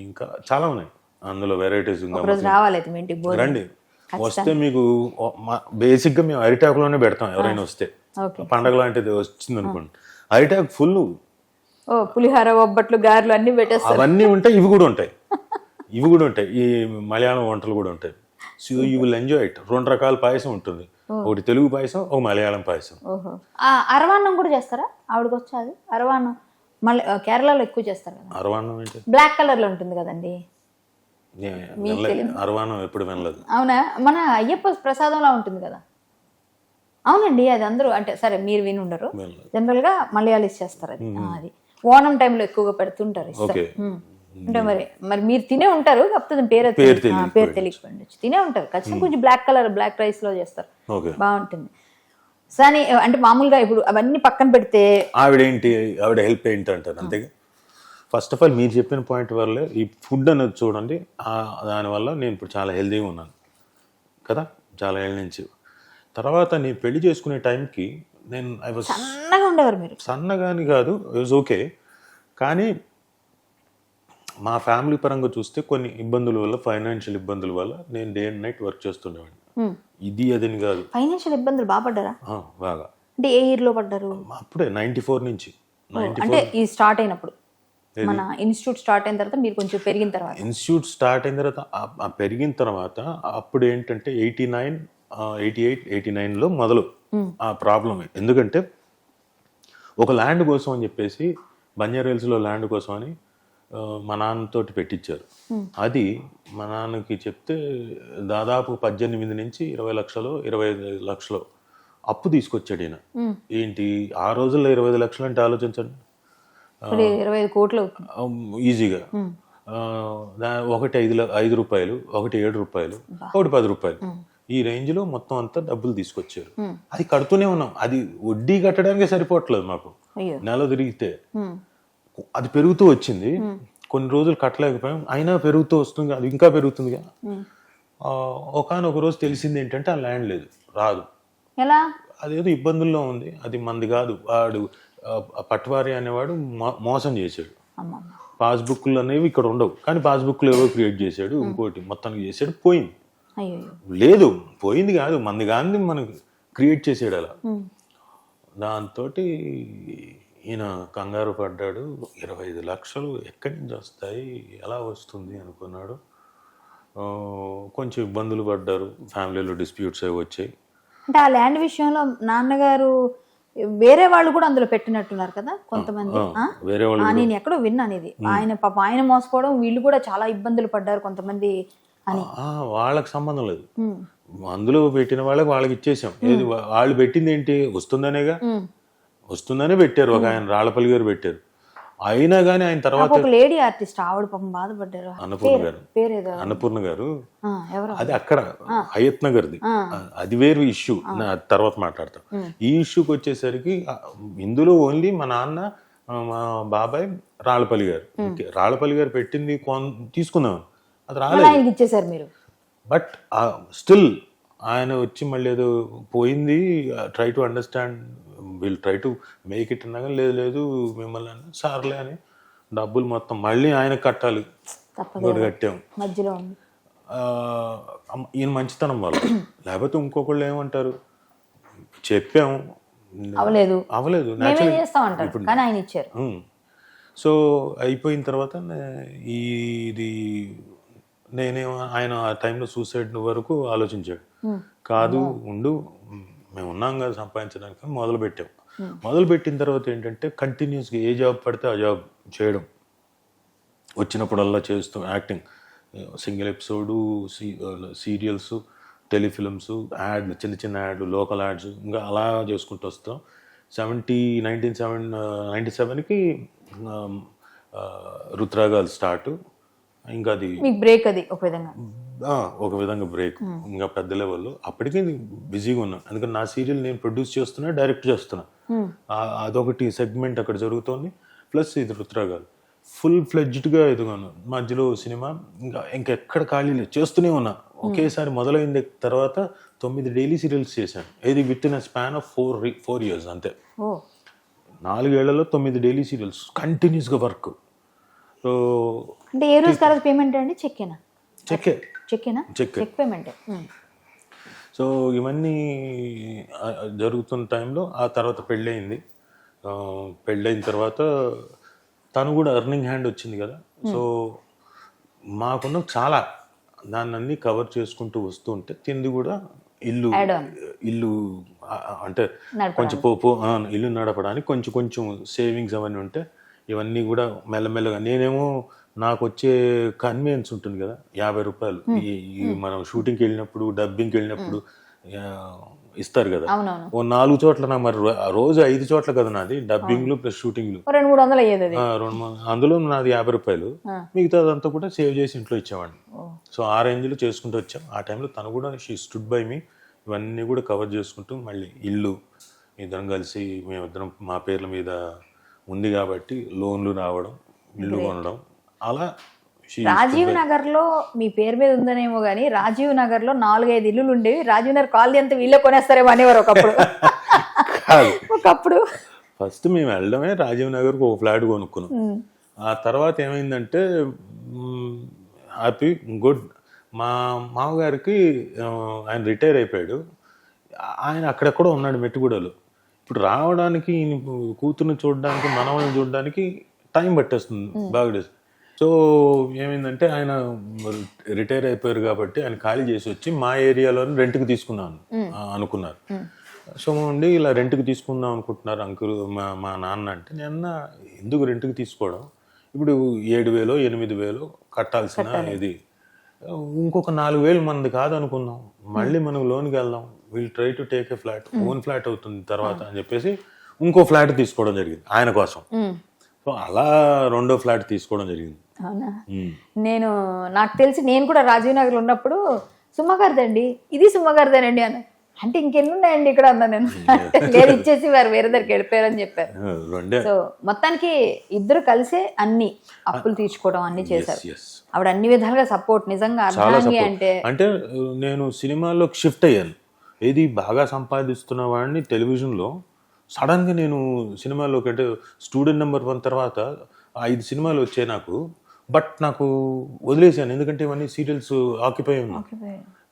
ఇంకా చాలా ఉన్నాయి అందులో వెరైటీస్. రండి, వస్తే మీకు బేసిక్ గా మేము అరిటాకులోనే పెడతాం. ఎవరైనా వస్తే పండగ లాంటిది వచ్చింది అనుకోండి, అరిటాకు ఫుల్. పులిహార, ఒబ్బట్లు, గారెలు అన్ని పెట్టేస్తారు. అవన్నీ ఉంటాయి, ఇవి కూడా ఉంటాయి. ఈ మలయాళం వంటలు కూడా ఉంటాయి. So you will enjoy it. 2 రకాల పాయసం ఉంటుంది, ఒకటి తెలుగు పాయసం, ఒక మలయాళం పాయసం. అరవాన్నం కూడా చేస్తారా? ఆవిడకి వచ్చా అది అరవాన్నం? మళ్ళీ కేరళలో ఎక్కువ చేస్తారు కదా. అరవాన్నం ఏంటి? బ్లాక్ కలర్ లో ఉంటుంది కదండి. అరవాన్నం ఎప్పుడు వినలేదు. అవునా? మన అయ్యప్ప ప్రసాదంలా ఉంటుంది కదా. అవునండి, అది అందరూ అంటే సరే మీరు విని ఉండరు, జనరల్ గా మలయాళీస్ చేస్తారు అది. అది ఓణం టైంలో ఎక్కువగా పెడుతుంటారు. అంటే మరి మీరు తినే ఉంటారు, కాకపోతే పేరు తెలియకపోయింది, తినే ఉంటారు ఖచ్చితంగా. కొంచెం బ్లాక్ రైస్ లో చేస్తారు, బాగుంటుంది. కానీ అంటే మామూలుగా ఇప్పుడు అవన్నీ పక్కన పెడితే ఆవిడ హెల్ప్ ఏంటి అంటారు. అంతే. ఫస్ట్ ఆఫ్ ఆల్ మీరు చెప్పిన పాయింట్ వల్లే ఈ ఫుడ్ అనేది చూడండి, దానివల్ల నేను ఇప్పుడు చాలా హెల్తీగా ఉన్నాను కదా, చాలా ఏళ్ళ నుంచి. తర్వాత నేను పెళ్లి చేసుకునే టైంకి నేను సన్నగా ఉండేవారు. మీరు సన్నగాని కాదు, ఇట్ వాజ్ ఓకే. కానీ మా ఫ్యామిలీ పరంగా చూస్తే కొన్ని ఇబ్బందుల వల్ల, ఫైనాన్షియల్ ఇబ్బందుల వల్ల నేను డే అండ్ నైట్ వర్క్ చేస్తుండేవాడిని. ఇది అదని కాదు. ఫైనాన్షియల్ ఇబ్బందులు బాగా పడ్డారా? బాగా. అంటే ఏ ఇయర్ లో పడ్డారు? అప్పుడే 94 నుంచి. అంటే ఈ స్టార్ట్ అయినప్పుడు, మన ఇన్స్టిట్యూట్ స్టార్ట్ అయిన తర్వాత, మీరు కొంచెం పెరిగిన తర్వాత. ఇన్స్టిట్యూట్ స్టార్ట్ అయిన తర్వాత, పెరిగిన తర్వాత అప్పుడు ఏంటంటే 89, 88, 89లో మొదలు ఆ ప్రాబ్లం. ఎందుకంటే ఒక ల్యాండ్ కోసం అని చెప్పేసి, బంజారాహిల్స్లో ల్యాండ్ కోసం అని మా నాన్నతోటి పెట్టించారు. అది మా నాన్నకి చెప్తే దాదాపు 18 నుంచి 20 లక్షలు, 25 లక్షలు అప్పు తీసుకొచ్చాడు ఈయన. ఏంటి ఆ రోజుల్లో 25 లక్షలు అంటే ఆలోచించండి, 25 కోట్లు ఈజీగా. ఒకటి 5 రూపాయలు, ఒకటి 7 రూపాయలు, ఒకటి 10 రూపాయలు, ఈ రేంజ్ లో మొత్తం అంతా డబ్బులు తీసుకొచ్చారు. అది కడుతూనే ఉన్నాం. అది వడ్డీ కట్టడానికి సరిపోవట్లేదు మాకు. నెల తిరిగితే అది పెరుగుతూ వచ్చింది. కొన్ని రోజులు కట్టలేకపోయాం, అయినా పెరుగుతూ వస్తుంది, అది ఇంకా పెరుగుతుందిగా. ఒకనొక రోజు తెలిసింది ఏంటంటే ఆ ల్యాండ్ లేదు, రాదు. ఎలా? అదేదో ఇబ్బందుల్లో ఉంది, అది మంది కాదు. వాడు పట్వారి అనేవాడు మోసం చేశాడు. పాస్బుక్లు అనేవి ఇక్కడ ఉండవు, కానీ పాస్బుక్లు ఏవో క్రియేట్ చేశాడు, ఇంకోటి మొత్తానికి చేశాడు, పోయింది. లేదు, పోయింది కాదు, మంది కాదు, మనకు క్రియేట్ చేసాడు అలా. దాంతో ఈయన కంగారు పడ్డాడు. 25 లక్షలు ఎక్కడి నుంచి వస్తాయి, ఎలా వస్తుంది అనుకున్నాడు. కొంచెం ఇబ్బందులు పడ్డారు, ఫ్యామిలీలో డిస్ప్యూట్స్ అవి వచ్చాయి. అంటే ఆ ల్యాండ్ విషయంలో నాన్నగారు వేరే వాళ్ళు కూడా అందులో పెట్టినట్టున్నారు కదా కొంతమంది. వేరే వాళ్ళు నేను ఎక్కడో విన్నాను ఇది. ఆయన మోసపోవడం, వీళ్ళు కూడా చాలా ఇబ్బందులు పడ్డారు కొంతమంది అని. వాళ్ళకి సంబంధం లేదు, అందులో పెట్టిన వాళ్ళకి ఇచ్చేసాం. ఏది వాళ్ళు పెట్టింది ఏంటి, వస్తుందనే పెట్టారు. ఒక ఆయన రాళ్లపల్లి గారు పెట్టారు. అయినా కానీ ఆయన తర్వాత ఒక లేడీ ఆర్టిస్ట్ ఆవిడ పాపం బాధపడ్డారు. అన్నపూర్ణ గారు పేరేదో అన్నపూర్ణ గారు ఎవరు అది అక్కడ హయత్ నగర్ది, అది వేరు ఇష్యూ, నా తర్వాత మాట్లాడతాం. ఈ ఇష్యూకి వచ్చేసరికి ఇందులో ఓన్లీ మా నాన్న, మా బాబాయ్, రాళ్ళపల్లి గారు. రాళ్ళపల్లి గారు పెట్టింది తీసుకుందాం, అది రాలేదు, ఆయనకి ఇచ్చేసారు మీరు. బట్ స్టిల్ ఆయన వచ్చి మళ్ళీ ఏదో పోయింది, try to understand, will try to make it అన్నాగా, లేదు మిమ్మల్ని అని, సార్లే అని డబ్బులు మొత్తం మళ్ళీ ఆయన కట్టాలి, కట్టాం మధ్యలో ఉంది. ఈయన మంచితనం వాళ్ళు. లేకపోతే ఇంకొకళ్ళు ఏమంటారు, చెప్పాము అవలేదు ఇప్పుడు. కానీ ఆయన ఇచ్చారు. సో అయిపోయిన తర్వాత ఇది నేనేమో, ఆయన ఆ టైంలో సూసైడ్ వరకు ఆలోచించాడు. కాదు ఉండు, మేము ఉన్నాం కదా సంపాదించడానికి, మొదలుపెట్టాం. మొదలుపెట్టిన తర్వాత ఏంటంటే కంటిన్యూస్గా ఏ జాబ్ పడితే ఆ జాబ్ చేయడం, వచ్చినప్పుడల్లా చేస్తూ acting, single episode, serials, telefilms, add, చిన్న చిన్న యాడ్లు, లోకల్ యాడ్స్, ఇంకా అలా చేసుకుంటూ వస్తాం. 1997కి రుద్రాగాలు స్టార్ట్. ఇంకా అది బ్రేక్, అది ఒక విధంగా బ్రేక్, ఇంకా పెద్ద లెవెల్లో. అప్పటికే బిజీగా ఉన్నాను, అందుకని నా సీరియల్ నేను ప్రొడ్యూస్ చేస్తున్నా, డైరెక్ట్ చేస్తున్నా, అదొకటి సెగ్మెంట్ అక్కడ జరుగుతోంది. ప్లస్ ఇది రుద్రాగాలు ఫుల్ ఫ్లెడ్జ్డ్గా ఎదుగున్నాను. మధ్యలో సినిమా ఇంకెక్కడ ఖాళీ లేదు, చేస్తూనే ఉన్నా. ఒకేసారి మొదలైన తర్వాత 9 డైలీ సీరియల్స్ చేశాను. ఇది with in span of 4 years అంతే. 4 ఏళ్లలో 9 డైలీ సీరియల్స్ కంటిన్యూస్గా వర్క్. సో అంటే ఏ రోజు తర్వాత పేమెంట్ అండి? Check payment. సో ఇవన్నీ జరుగుతున్న టైంలో ఆ తర్వాత పెళ్ళయింది. పెళ్ళైన తర్వాత తను కూడా ఎర్నింగ్ హ్యాండ్ వచ్చింది కదా. సో మాకున్న చాలా దాన్ని కవర్ చేసుకుంటూ వస్తూ ఉంటే తింది కూడా ఇల్లు అంటే కొంచెం ఇల్లు నడపడానికి కొంచెం సేవింగ్స్ అవన్నీ ఉంటే ఇవన్నీ కూడా మెల్లమెల్లగా, నేనేమో నాకు వచ్చే కన్వీనియన్స్ ఉంటుంది కదా, 50 రూపాయలు ఈ మనం షూటింగ్కి వెళ్ళినప్పుడు, డబ్బింగ్కి వెళ్ళినప్పుడు ఇస్తారు కదా, ఓ 4 చోట్ల, నాకు మరి రోజు 5 చోట్ల కదా నాది, డబ్బింగ్లు ప్లస్ షూటింగ్లు 200-300 అయ్యేది. అందులో నాది 50 రూపాయలు, మిగతా అదంతా కూడా సేవ్ చేసి ఇంట్లో ఇచ్చేవాడిని. సో ఆ రేంజ్లో చేసుకుంటూ వచ్చాం. ఆ టైంలో తను కూడా షీ స్టుడ్ బై మీ, ఇవన్నీ కూడా కవర్ చేసుకుంటూ మళ్ళీ ఇల్లు ఇద్దరం కలిసి, మేమిద్దరం మా పేర్ల మీద ఉంది కాబట్టి లోన్లు రావడం, ఇల్లు కొనడం, అలా. రాజీవ్ నగర్ లో మీ పేరు మీద ఉందనేమో గానీ, రాజీవ్ నగర్ లో 4-5 ఇల్లులు ఉండేవి. రాజీవ్ నగర్ కాలనీ అంతా వీళ్ళే కొనేస్తారేమో అనేవారు ఒకప్పుడు. ఫస్ట్ మేము వెళ్ళడమే రాజీవ్ నగర్కి ఒక ఫ్లాట్ కొనుక్కున్నాం. ఆ తర్వాత ఏమైందంటే హ్యాపీ గుడ్, మా మామగారికి ఆయన రిటైర్ అయిపోయాడు. ఆయన అక్కడెక్కడో ఉన్నాడు మెట్టుగూడలో. ఇప్పుడు రావడానికి, కూతుర్ని చూడడానికి, మనవల్ని చూడడానికి టైం పట్టేస్తుంది బాగా. సో ఏమైందంటే ఆయన రిటైర్ అయిపోయారు కాబట్టి ఆయన ఖాళీ చేసి వచ్చి మా ఏరియాలోనే రెంట్కి తీసుకున్నాను అనుకున్నారు. సో ఉండి ఇలా రెంట్కి తీసుకుందాం అనుకుంటున్నారు అంకుల్ మా నాన్న అంటే, నేను ఎందుకు రెంట్కి తీసుకోవడం, ఇప్పుడు 7,000-8,000 కట్టాల్సిన ఇది, ఇంకొక 4,000 మనది కాదు అనుకుందాం, మళ్ళీ మనం లోన్కి వెళ్దాం, will try to take a flat, own flat అవుతుంది తర్వాత అని చెప్పేసి ఇంకో ఫ్లాట్ తీసుకోవడం జరిగింది ఆయన కోసం. సో అలా 2వ ఫ్లాట్ తీసుకోవడం జరిగింది. అవునా? నాకు తెలిసి నేను కూడా రాజీవ్ నగర్ ఉన్నప్పుడు సుమ్మగారిదండి, ఇది సుమ్మగారిదేనండి అన్న, అంటే ఇంకెన్ని ఉన్నాయండి ఇక్కడ అన్నా నేను. లేదు ఇచ్చేసి వారు వేరే దగ్గరికి వెళ్ళిపోయారని చెప్పారు. సో మొత్తానికి ఇద్దరు కలిసే అన్ని అప్పులు తీర్చుకోవడం అన్ని చేశారు. ఆవిడ అన్ని విధాలుగా సపోర్ట్, నిజంగా అర్థాంగి అంటే నేను సినిమాలోకి షిఫ్ట్ అయ్యాను. ఏది బాగా సంపాదిస్తున్న వాడిని టెలివిజన్లో సడన్గా నేను సినిమాలోకి, అంటే స్టూడెంట్ నెంబర్ 1 తర్వాత 5 సినిమాలు వచ్చాయి నాకు. బట్ నాకు వదిలేసాను, ఎందుకంటే ఇవన్నీ సీరియల్స్ ఆక్యుపై ఉన్నాయి.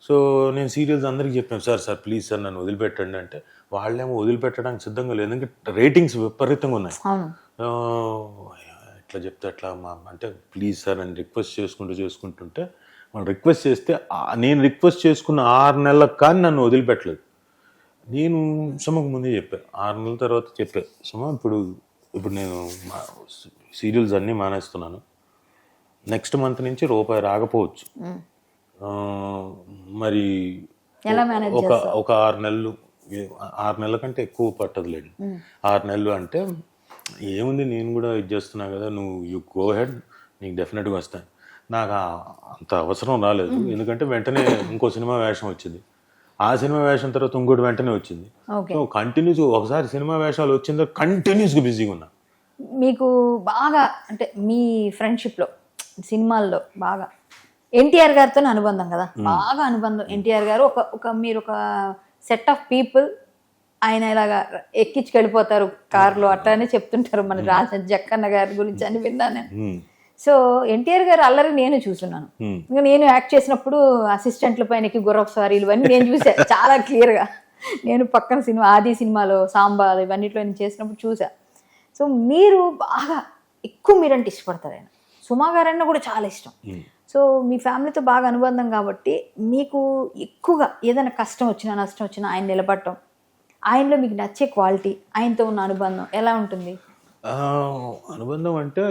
సో నేను సీరియల్స్ అందరికీ చెప్పాను, సార్ ప్లీజ్ సార్ నన్ను వదిలిపెట్టండి అంటే, వాళ్ళేమో వదిలిపెట్టడానికి సిద్ధంగా లేదు, ఎందుకంటే రేటింగ్స్ విపరీతంగా ఉన్నాయి. ఎట్లా చెప్తే అట్లా అంటే ప్లీజ్ సార్ అని రిక్వెస్ట్ చేసుకుంటుంటే, మనం రిక్వెస్ట్ చేస్తే, నేను రిక్వెస్ట్ చేసుకున్న 6 నెలలకు కానీ నన్ను వదిలిపెట్టలేదు. నేను సుమకు ముందే చెప్పాను, 6 నెలల తర్వాత చెప్పాను, సుమ ఇప్పుడు నేను సీరియల్స్ అన్నీ మానేస్తున్నాను, నెక్స్ట్ మంత్ నుంచి రూపాయి రాకపోవచ్చు, మరి ఒక 6 నెలల కంటే ఎక్కువ పట్టదులేండి, 6 నెలలు అంటే ఏముంది నేను కూడా ఇది చేస్తున్నా కదా, నువ్వు యూ గో హెడ్, నీకు డెఫినెట్గా వస్తాయి. నాకు అంత అవసరం రాలేదు, ఎందుకంటే వెంటనే ఇంకో సినిమా వేషం వచ్చింది, ఆ సినిమా వేషం తర్వాత ఇంకోటి వెంటనే వచ్చింది. ఓకే. సో కంటిన్యూస్ ఒకసారి సినిమా వేషాలు వచ్చిందో కంటిన్యూస్గా బిజీగా ఉన్నా. మీకు బాగా అంటే మీ ఫ్రెండ్షిప్లో సినిమాల్లో బాగా ఎన్టీఆర్ గారితో అనుబంధం కదా, బాగా అనుబంధం. ఎన్టీఆర్ గారు మీరు ఒక సెట్ ఆఫ్ పీపుల్, ఆయన ఇలాగా ఎక్కించుకెళ్ళిపోతారు కారులో అట్లానే చెప్తుంటారు మన జక్కన్న గారి గురించి అని విన్నాను నేను. సో ఎన్టీఆర్ గారు అల్లరి నేను చూస్తున్నాను, ఇంకా నేను యాక్ట్ చేసినప్పుడు అసిస్టెంట్ల పైనకి గుర్రపు స్వారీలు ఇవన్నీ నేను చూసా చాలా క్లియర్గా. నేను పక్కన సినిమా ఆది సినిమాలో సాంబా ఇవన్నిట్లో నేను చేసినప్పుడు చూసా. సో మీరు బాగా ఎక్కువ మీరంటే ఇష్టపడతారు. ఆయన సుమా గారన్న కూడా చాలా ఇష్టం. సో మీ ఫ్యామిలీతో బాగా అనుబంధం కాబట్టి మీకు ఎక్కువగా ఏదైనా కష్టం వచ్చినా నష్టం వచ్చినా ఆయన నిలబడటం, ఆయనలో మీకు నచ్చే క్వాలిటీ, ఆయనతో ఉన్న అనుబంధం ఎలా ఉంటుంది? అనుబంధం అంటే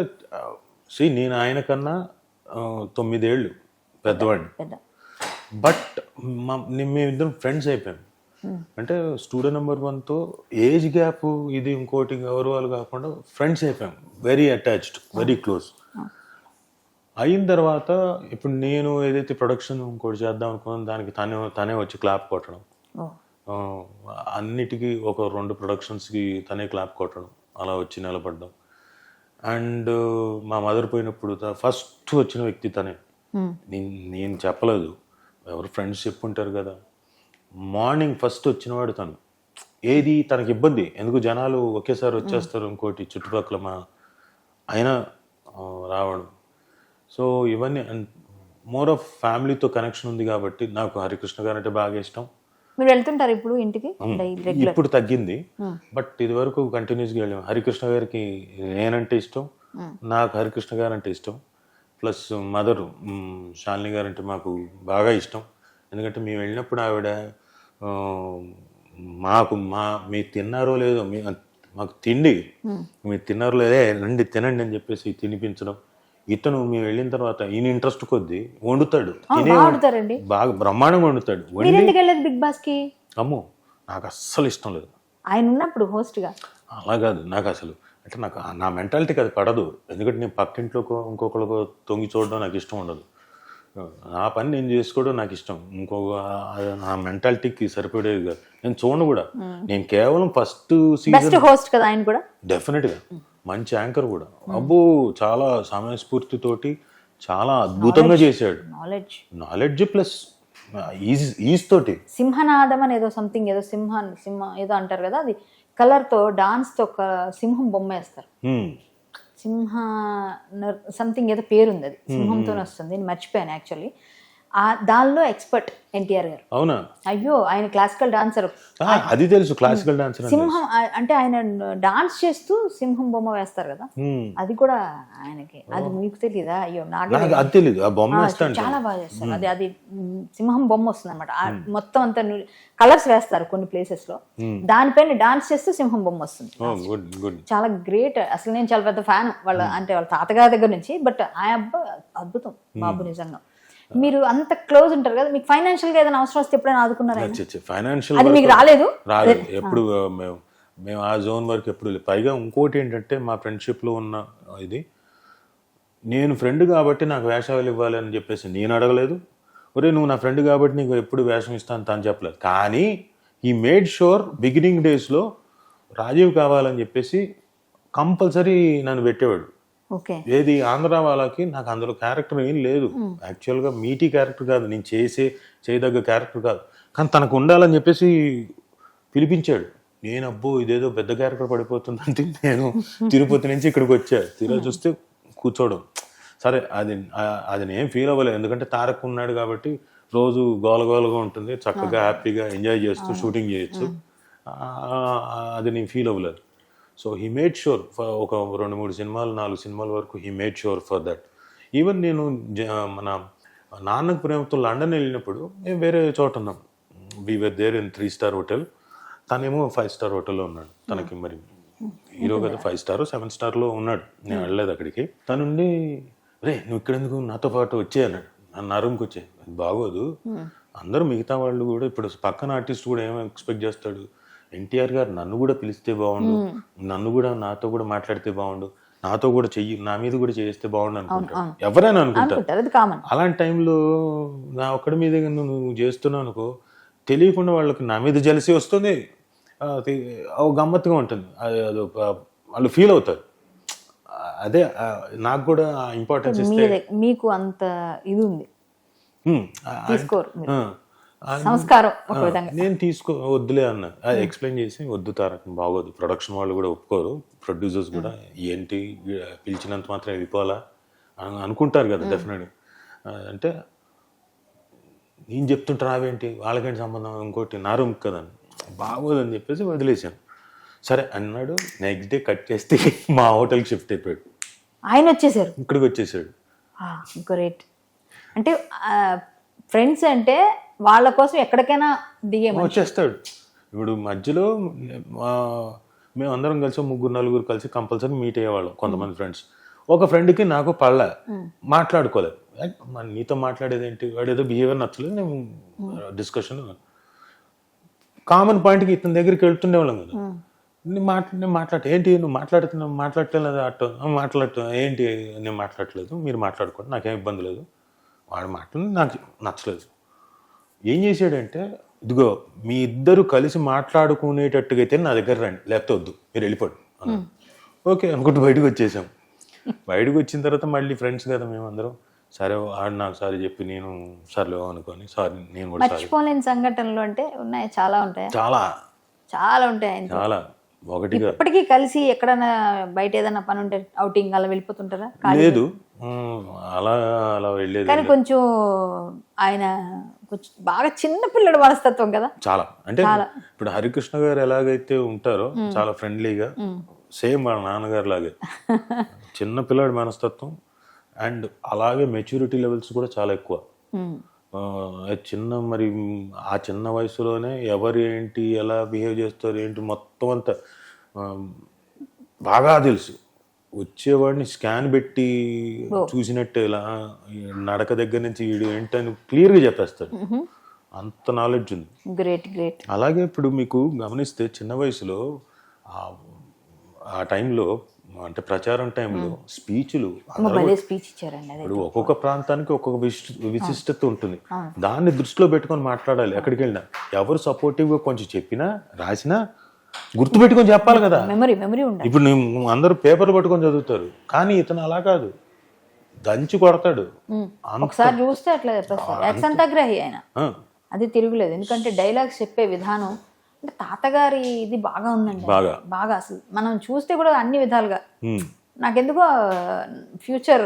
నేను ఆయన కన్నా 9 ఏళ్ళు పెద్దవాడిని, పెద్ద. బట్ మేమిద్దరం ఫ్రెండ్స్ అయిపోయాం. అంటే స్టూడెంట్ నెంబర్ 1తో ఏజ్ గ్యాప్ ఇది ఇంకోటి గౌరవాలు కాకుండా ఫ్రెండ్స్ అయిపోయాం, వెరీ అటాచ్డ్, వెరీ క్లోజ్. అయిన తర్వాత ఇప్పుడు నేను ఏదైతే ప్రొడక్షన్ ఇంకోటి చేద్దాం అనుకున్నాను దానికి తనే వచ్చి క్లాప్ కొట్టడం, అన్నిటికీ ఒక 2 ప్రొడక్షన్స్కి తనే క్లాప్ కొట్టడం, అలా వచ్చి నిలబడ్డం. అండ్ మా మదర్ పోయినప్పుడు ఫస్ట్ వచ్చిన వ్యక్తి తనే. నేను చెప్పలేదు, ఎవరు ఫ్రెండ్స్ చెప్పుంటారు కదా, మార్నింగ్ ఫస్ట్ వచ్చినవాడు తను. ఏది తనకి ఇబ్బంది, ఎందుకు జనాలు ఒకేసారి వచ్చేస్తారు ఇంకోటి చుట్టుపక్కల, మా అయినా రావడం. సో ఇవన్నీ మోర్ ఆఫ్ ఫ్యామిలీతో కనెక్షన్ ఉంది కాబట్టి నాకు హరికృష్ణ గారు అంటే బాగా ఇష్టం. మీరు వెళ్తుంటారు ఇప్పుడు ఇంటికి? ఇప్పుడు తగ్గింది, బట్ ఇది వరకు కంటిన్యూస్గా వెళ్ళాము. హరికృష్ణ గారికి నేనంటే ఇష్టం, నాకు హరికృష్ణ గారు అంటే ఇష్టం. ప్లస్ మదర్ శాలిని గారు అంటే మాకు బాగా ఇష్టం. ఎందుకంటే మేము వెళ్ళినప్పుడు ఆవిడ మీరు తిన్నారో లేదో, మాకు తిండి మీరు తిన్నారో లేదే రండి తినండి అని చెప్పేసి తినిపించడం. ఇతను మేము వెళ్ళిన తర్వాత ఈయన ఇంట్రెస్ట్ కొద్దీ వండుతాడు, బాగా బ్రహ్మాండంగా వండుతాడు. బిగ్ బాస్ కి అమ్మో నాకు అస్సలు ఇష్టం లేదు ఆయన ఉన్నప్పుడు హోస్ట్ గా. అలా కాదు, నాకు అసలు అంటే నాకు నా మెంటాలిటీకి అది పడదు. ఎందుకంటే నేను పక్కింట్లోకో ఇంకొకరికో తొంగి చూడడం నాకు ఇష్టం ఉండదు. నా పని నేను చేసుకోవడం నాకు ఇష్టం. నా మెంటాలిటీకి సరిపడేది కాదు, నేను చూడను కూడా. నేను కేవలం ఫస్ట్ సీజన్ హోస్ట్ కదా ఆయన కూడా, డెఫినెట్గా మంచి యాంకర్ కూడా. అబ్బో చాలా సమయస్ఫూర్తితోటి చాలా అద్భుతంగా చేశాడు. నాలెడ్జ్ ప్లస్ ఈజ్ తోటి. సింహనాదం అని ఏదో సంథింగ్ ఏదో సింహ ఏదో అంటారు కదా, అది కలర్ తో డాన్స్ తో ఒక సింహం బొమ్మ వేస్తారు. సింహ సంథింగ్ ఏదో పేరుంది, అది సింహంతోనే వస్తుంది, నేను మర్చిపోయాను యాక్చువల్లీ. దానిలో ఎక్స్పర్ట్ ఎన్టీఆర్ గారు. అవునా? అయ్యో ఆయన క్లాసికల్ డాన్సర్, అది తెలుసు. క్లాసికల్ డాన్సర్ సింహం అంటే ఆయన డాన్స్ చేస్తూ సింహం బొమ్మ వేస్తారు కదా, అది కూడా ఆయనకి. అది మీకు తెలియదా? అయ్యో నాకు తెలియదు. ఆ బొమ్మ చాలా బాగా చేస్తారు. అది సింహం బొమ్మ వస్తుంది అనమాట, మొత్తం అంతా కలర్స్ వేస్తారు కొన్ని ప్లేసెస్ లో, దానిపైన డాన్స్ చేస్తూ సింహం బొమ్మ వస్తుంది. చాలా గ్రేట్. అసలు నేను చాలా పెద్ద ఫ్యాన్ వాళ్ళ, అంటే వాళ్ళ తాతగారి దగ్గర నుంచి. బట్ ఆ అబ్బాయి అద్భుతం బాబు, నిజంగా. మీరు అంత క్లోజ్ ఉంటారు కదా, మీకు ఫైనాన్షియల్ గా ఏదైనా అవసరం వస్తే ఎప్పుడైనా ఆదుకున్నారా? ఫైనాన్షియల్ అది మీకు రాలేదు? ఎప్పుడు మేము ఆ జోన్ వరకు ఎప్పుడు. పైగా ఇంకోటి ఏంటంటే మా ఫ్రెండ్షిప్ లో ఉన్న ఇది, నేను ఫ్రెండ్ కాబట్టి నాకు వేషాలు ఇవ్వాలి అని చెప్పేసి నేను అడగలేదు. ఒరే నువ్వు నా ఫ్రెండ్ కాబట్టి నీకు ఎప్పుడు వేషం ఇస్తాను తను చెప్పలేదు. కానీ ఈ మేడ్ షూర్ బిగినింగ్ డేస్లో రాజీవ్ కావాలని చెప్పేసి కంపల్సరీ నన్ను పెట్టేవాడు. ఏది ఆంధ్ర వాళ్ళకి. నాకు అందులో క్యారెక్టర్ ఏం లేదు యాక్చువల్గా, మీటీ క్యారెక్టర్ కాదు, నేను చేయదగ్గ క్యారెక్టర్ కాదు, కానీ తనకు ఉండాలని చెప్పేసి పిలిపించాడు. నేను అబ్బో ఇదేదో పెద్ద క్యారెక్టర్ పడిపోతుందంటే నేను తిరుపతి నుంచి ఇక్కడికి వచ్చా. తీరా చూస్తే కూర్చోవడం. సరే అది నేను ఫీల్ అవ్వలేదు, ఎందుకంటే తారక్ ఉన్నాడు కాబట్టి రోజు గోలగోలగా ఉంటుంది, చక్కగా హ్యాపీగా ఎంజాయ్ చేస్తూ షూటింగ్ చేయొచ్చు. అది నేను ఫీల్ అవ్వలేదు. సో హీ మేడ్ షూర్ ఒక 2-3 సినిమాలు 4 సినిమాల వరకు he made sure for that. Even నేను మన నాన్నకు ప్రేమతో లండన్ వెళ్ళినప్పుడు మేము వేరే చోట ఉన్నాం. We were there in 3 star hotel, తనేమో 5 స్టార్ హోటల్లో ఉన్నాడు. తనకి మరి హీరో కదా 5 స్టార్ 7 స్టార్లో ఉన్నాడు. నేను వెళ్ళలేదు అక్కడికి. తనుండి రే నువ్వు ఇక్కడ ఎందుకు నాతో పాటు వచ్చే అన్నాడు. నా రూమ్కి వచ్చే. బాగోదు, అందరూ మిగతా వాళ్ళు కూడా ఇప్పుడు పక్కన ఆర్టిస్ట్ కూడా ఏమో ఎక్స్పెక్ట్ చేస్తాడు, ఎన్టీఆర్ గారు నన్ను కూడా పిలిస్తే బాగుండు, నన్ను కూడా నాతో కూడా మాట్లాడితే బాగుండు, నాతో కూడా చెయ్యి, నా మీద కూడా చేస్తే బాగుండు అనుకుంటారు, ఎవరైనా అనుకుంటారు. అనుకుంటారు, అది కామన్. అలాంటి టైంలో నా ఒక్కడి మీద నువ్వు చేస్తున్నావు అనుకో, తెలియకుండా వాళ్ళకి నా మీద జలసి వస్తుంది, గమ్మత్తుగా ఉంటుంది, వాళ్ళు ఫీల్ అవుతారు. అదే నాకు కూడా ఇంపార్టెన్స్ ఇస్తే మీకు అంత ఇది ఉంది, తీసుకోరు మీరు. సంస్కారం ఒక విధంగా. నేను వద్దులే అన్న, అది ఎక్స్ప్లెయిన్ చేసి వద్దు తారక్ బాగోదు, ప్రొడక్షన్ వాళ్ళు కూడా ఒప్పుకోరు, ప్రొడ్యూసర్స్ కూడా ఏంటి పిలిచినంత మాత్రం వెళ్ళిపోవాలా అని అనుకుంటారు కదా డెఫినెట్గా. అంటే నేను చెప్తుంటే రావేంటి, వాళ్ళకేంటి సంబంధం, ఇంకోటి నా రూమ్ కదా, బాగోదని చెప్పేసి వదిలేశాను. సరే అన్నాడు. నెక్స్ట్ డే కట్ చేస్తే మా హోటల్కి షిఫ్ట్ అయిపోయాడు. ఆయన వచ్చేసారు, ఇక్కడికి వచ్చేసాడు. గ్రేట్. అంటే ఫ్రెండ్స్ అంటే వాళ్ళ కోసం ఎక్కడికైనా దిగే వచ్చేస్తాడు. ఇప్పుడు మధ్యలో మేము అందరం కలిసి 3-4 కలిసి కంపల్సరీ మీట్ అయ్యేవాళ్ళం. కొంతమంది ఫ్రెండ్స్, ఒక ఫ్రెండ్కి నాకు పళ్ళ మాట్లాడుకోలేదు, నీతో మాట్లాడేది ఏంటి, వాడు ఏదో బిహేవియర్ నచ్చలేదు, నేను డిస్కషన్ కామన్ పాయింట్కి ఇతని దగ్గరికి వెళ్తుండేవాళ్ళం కదా. నేను మాట్లాడే ఏంటి, నువ్వు మాట్లాడట్లేదు అట్ట మాట్లాడటం ఏంటి, నేను మాట్లాడట్లేదు, మీరు మాట్లాడుకోండి, నాకేం ఇబ్బంది లేదు, వాడు మాట్లాడి నాకు నచ్చలేదు. ఏం చేశాడంటే, ఇదిగో మీ ఇద్దరు కలిసి మాట్లాడుకునేటట్టుగా అయితే నా దగ్గర రండి, లేకపోతే వద్దు, మీరు వెళ్ళిపోండి అన్నాడు. ఓకే అనుకుంటూ బయటకు వచ్చేసాం. బయటకు వచ్చిన తర్వాత మళ్ళీ ఫ్రెండ్స్ కదా మేమందరం, సరే ఆడు నాకు సారీ చెప్పి నేను సర్లే అనుకోని సారీ నేను కూడా మర్చిపోలేని సంఘటనలు అంటే ఉన్నాయి, చాలా ఉంటాయి, చాలా చాలా ఉంటాయి, చాలా. ఒకటిగా ఇప్పటికీ కలిసి ఎక్కడైనా బయట ఏదైనా పని ఉంటే అవుటింగ్ అలా వెళ్ళిపోతుంటారా? లేదు, అలా అలా వెళ్ళేది. కానీ కొంచెం ఆయన కొంచెం బాగా చిన్న పిల్లడు మనస్తత్వం కదా, చాలా. అంటే ఇప్పుడు హరికృష్ణ గారు ఎలాగైతే ఉంటారో చాలా ఫ్రెండ్లీగా, సేమ్ వాళ్ళ నాన్నగారు లాగే చిన్న పిల్లడి మనస్తత్వం, అండ్ అలాగే మెచ్యూరిటీ లెవెల్స్ కూడా చాలా ఎక్కువ. చిన్న మరి ఆ చిన్న వయసులోనే ఎవరు ఏంటి ఎలా బిహేవ్ చేస్తారు ఏంటి మొత్తం అంతా బాగా తెలుసు. వచ్చేవాడిని స్కాన్ పెట్టి చూసినట్టు ఇలా నడక దగ్గర నుంచి వీడు ఏంటని క్లియర్గా చెప్పేస్తాడు, అంత నాలెడ్జ్ ఉంది. Great great. అలాగే ఇప్పుడు మీకు గమనిస్తే చిన్న వయసులో ఆ టైంలో అంటే ప్రచారం టైంలో స్పీచ్లు ఇప్పుడు ఒక్కొక్క ప్రాంతానికి ఒక్కొక్క విశిష్టత ఉంటుంది, దాన్ని దృష్టిలో పెట్టుకొని మాట్లాడాలి. ఎక్కడికి వెళ్ళినా ఎవరు సపోర్టివ్గా కొంచెం చెప్పినా రాసినా గుర్తు పెట్టుకొని చెప్పాలి కదా, మెమరీ ఉండాలి. ఇప్పుడు అందరూ పేపర్లు పట్టుకొని చదువుతారు, కానీ ఇతను అలా కాదు, దంచి కొడతాడు. ఒకసారి చూస్తే అట్లా యాక్సంతగ్రహి ఆయన, అది తిరుగులేదు. ఎందుకంటే డైలాగ్స్ చెప్పే విధానం అంటే తాతగారి ఇది బాగా ఉందండి, బాగా అసలు మనం చూస్తే కూడా అన్ని విధాలుగా నాకెందుకో అండ్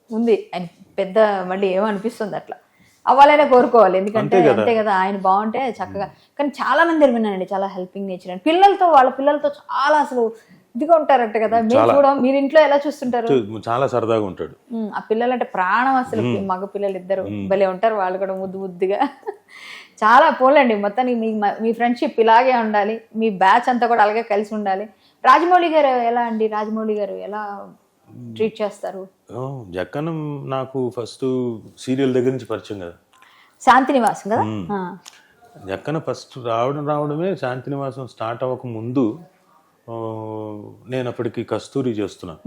ఉంది ఆయన పెద్ద, మళ్ళీ ఏమనిపిస్తుంది అట్లా అవ్వాలనే కోరుకోవాలి, ఎందుకంటే అంతే కదా, ఆయన బాగుంటే చక్కగా. కానీ చాలా మంది విన్నానండి, చాలా హెల్పింగ్ నేచర్ అని, వాళ్ళ పిల్లలతో చాలా అసలు ఇదిగా ఉంటారంట కదా. మీరు కూడా మీరు ఇంట్లో ఎలా చూస్తుంటారు? చాలా సరదాగా ఉంటాడు. ఆ పిల్లలు అంటే ప్రాణం అసలు, మగ పిల్లలు ఇద్దరు భలే ఉంటారు, వాళ్ళు కూడా ముద్దుగా చాలా. పోలండి మొత్తానికి మీ ఫ్రెండ్షిప్ ఇలాగే ఉండాలి, మీ బ్యాచ్ అంతా కూడా అలాగే కలిసి ఉండాలి. రాజమౌళి గారు ఎలా అండి, రాజమౌళి గారు ఎలా ట్రీట్ చేస్తారు? జక్కనం నాకు ఫస్ట్ సీరియల్ దగ్గర నుంచి పరిచయం కదా, శాంతినివాసం కదా. జక్కన ఫస్ట్ రావడమే శాంతినివాసం స్టార్ట్ అవ్వక ముందు, నేను అప్పటికి కస్తూరి చేస్తున్నాను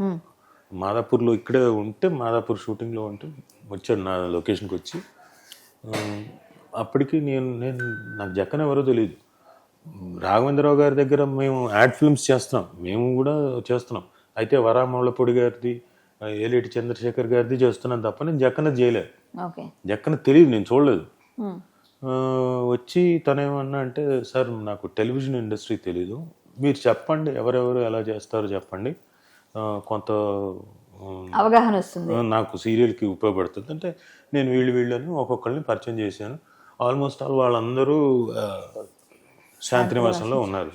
మాదాపూర్లో. ఇక్కడే ఉంటే మాదాపూర్ షూటింగ్లో ఉంటే వచ్చాడు నా లొకేషన్కి వచ్చి. అప్పటికి నాకు జక్కన ఎవరో తెలియదు. రాఘవేంద్రరావు గారి దగ్గర మేము యాడ్ ఫిల్మ్స్ చేస్తున్నాం, మేము కూడా చేస్తున్నాం. అయితే వరామౌళపూడి గారిది, ఏలేటి చంద్రశేఖర్ గారిది చేస్తున్నాను తప్ప నేను జక్కన చేయలేదు. జక్కన తెలియదు, నేను చూడలేదు. వచ్చి తనేమన్నా అంటే, సార్ నాకు టెలివిజన్ ఇండస్ట్రీ తెలీదు, మీరు చెప్పండి ఎవరెవరు ఎలా చేస్తారో చెప్పండి, కొంత అవగాహన వస్తుంది, నాకు సీరియల్కి ఉపయోగపడుతుంది అంటే. నేను వీళ్ళు అని ఒక్కొక్కరిని పరిచయం చేశాను. ఆల్మోస్ట్ ఆల్ వాళ్ళందరూ శాంతినివాసంలో ఉన్నారు.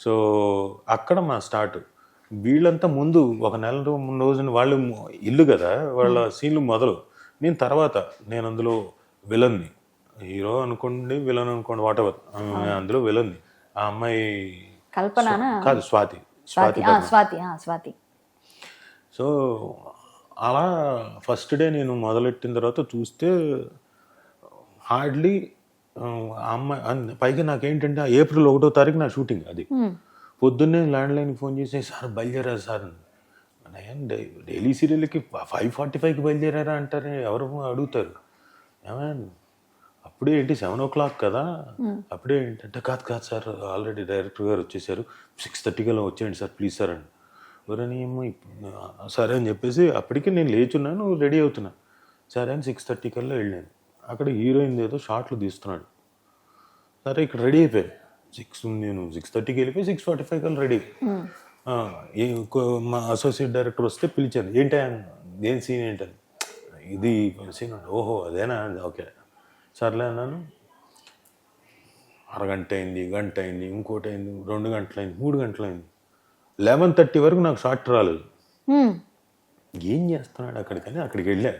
సో అక్కడ మా స్టార్ట్. వీళ్ళంతా ముందు ఒక నెల రోజున వాళ్ళు ఇల్లు కదా, వాళ్ళ సీన్లు మొదలు. నేను తర్వాత నేను అందులో విలన్ని, హీరో అనుకోండి విలన్ అనుకోండి వాట్ ఎవర్, అందులో విలన్ని. ఆ అమ్మాయి కల్పన కాదు, స్వాతి. సో అలా ఫస్ట్ డే నేను మొదలెట్టిన తర్వాత చూస్తే హార్డ్లీ ఆ అమ్మాయి పైగా నాకేంటంటే ఏప్రిల్ 1వ తారీఖు నా షూటింగ్ అది. పొద్దున్నే ల్యాండ్లైన్కి ఫోన్ చేసి సార్ బయలుదేరారు సార్ డైలీ సీరియల్కి 5:45కి బయలుదేరారా అంటారే ఎవరు అడుగుతారు. ఏమైనా అప్పుడే ఏంటి 7 o'clock కదా, అప్పుడే ఏంటంటే కాదు సార్ ఆల్రెడీ డైరెక్టర్ గారు వచ్చేసారు 6:30 కల్లా వచ్చేయండి సార్ ప్లీజ్ సార్ అండి. ఎవరని ఏమో సరే అని చెప్పేసి అప్పటికి నేను లేచున్నాను రెడీ అవుతున్నా. సరే అని 6:30 కల్లా వెళ్ళాను. అక్కడ హీరోయిన్ ఏదో షార్ట్లు తీస్తున్నాడు. సరే ఇక్కడ రెడీ అయిపోయాను. నేను 6:30కి వెళ్ళిపోయి 6:45 కల్లా రెడీ. మా అసోసియేట్ డైరెక్టర్ వస్తే పిలిచాను. ఏంటి ఏం సీన్ ఏంటని. ఇది సీన్. ఓహో అదేనా, ఓకే సర్లే అన్నాను. అరగంట అయింది, గంట అయింది, ఇంకోటి అయింది, 2 గంటలైంది, 3 గంటలైంది. 11:30 వరకు నాకు షార్ట్ రాలేదు. ఏం చేస్తున్నాడు అక్కడికని అక్కడికి వెళ్ళా.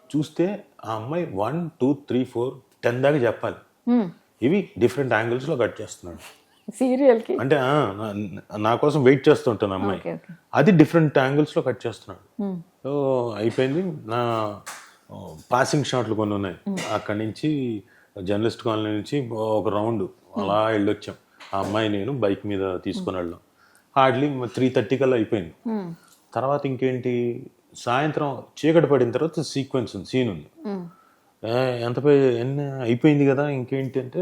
చూస్తే ఆ అమ్మాయి 1, 2, 3, 4, 10 దాకా చెప్పాలి. ఇవి డిఫరెంట్ యాంగిల్స్లో కట్ చేస్తున్నాడు సీరియల్కి. అంటే నా కోసం వెయిట్ చేస్తుంటాను అమ్మాయి. అది డిఫరెంట్ యాంగిల్స్లో కట్ చేస్తున్నాడు. సో అయిపోయింది. నా పాసింగ్ షాట్లు కొన్ని ఉన్నాయి. అక్కడి నుంచి జర్నలిస్ట్ కాలనీ నుంచి ఒక రౌండ్ అలా వెళ్ళొచ్చాం. ఆ అమ్మాయి నేను బైక్ మీద తీసుకుని వెళ్ళాం. హార్డ్లీ 3:30 కల్లా అయిపోయింది. తర్వాత ఇంకేంటి, సాయంత్రం చీకటి పడిన తర్వాత సీక్వెన్స్ ఉంది, సీన్ ఉంది. ఎంత ఎన్ని అయిపోయింది కదా ఇంకేంటి అంటే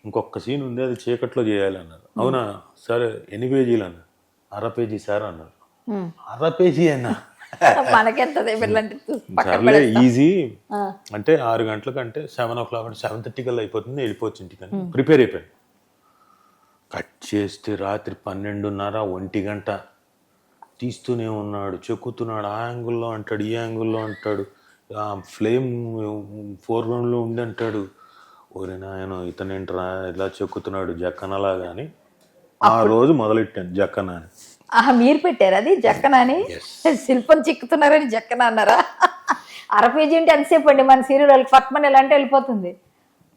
ఇంకొక సీన్ ఉంది అది చీకట్లో చేయాలి అన్నారు. అవునా సరే ఎన్ని పేజీలు అన్నారు. 1/2 పేజీ సార్ అన్నారు. 1/2 పేజీ అన్నా సర్లే ఈజీ అంటే 6 గంటలకంటే 7 o'clock అంటే 7:30 కల్లా అయిపోతుంది వెళ్ళిపోవచ్చు ఇంటికని ప్రిపేర్ అయిపోయాను. కట్ చేస్తే రాత్రి 12:30, 1 గంట తీస్తూనే ఉన్నాడు, చెక్కుతున్నాడు. ఆ యాంగిల్లో అంటాడు, ఈ యాంగిల్లో అంటాడు, ఆ ఫ్లేమ్ ఫోర్గ్రౌండ్లో ఉండి అంటాడు. ఓరే నాయన ఇతనేంట్రా ఇలా చెక్కుతున్నాడు జక్కనలాగా అని ఆ రోజు మొదలెట్టాను జక్కన అని. మీరు పెట్టారు అది జక్కన అని? శిల్పం చిక్కుతున్నారని జక్కన అన్నారా? 1/2 పేజీ అంటే ఎంతసేపు అండి మన సీరియల్ వాళ్ళకి పట్మని ఎలా అంటే వెళ్ళిపోతుంది.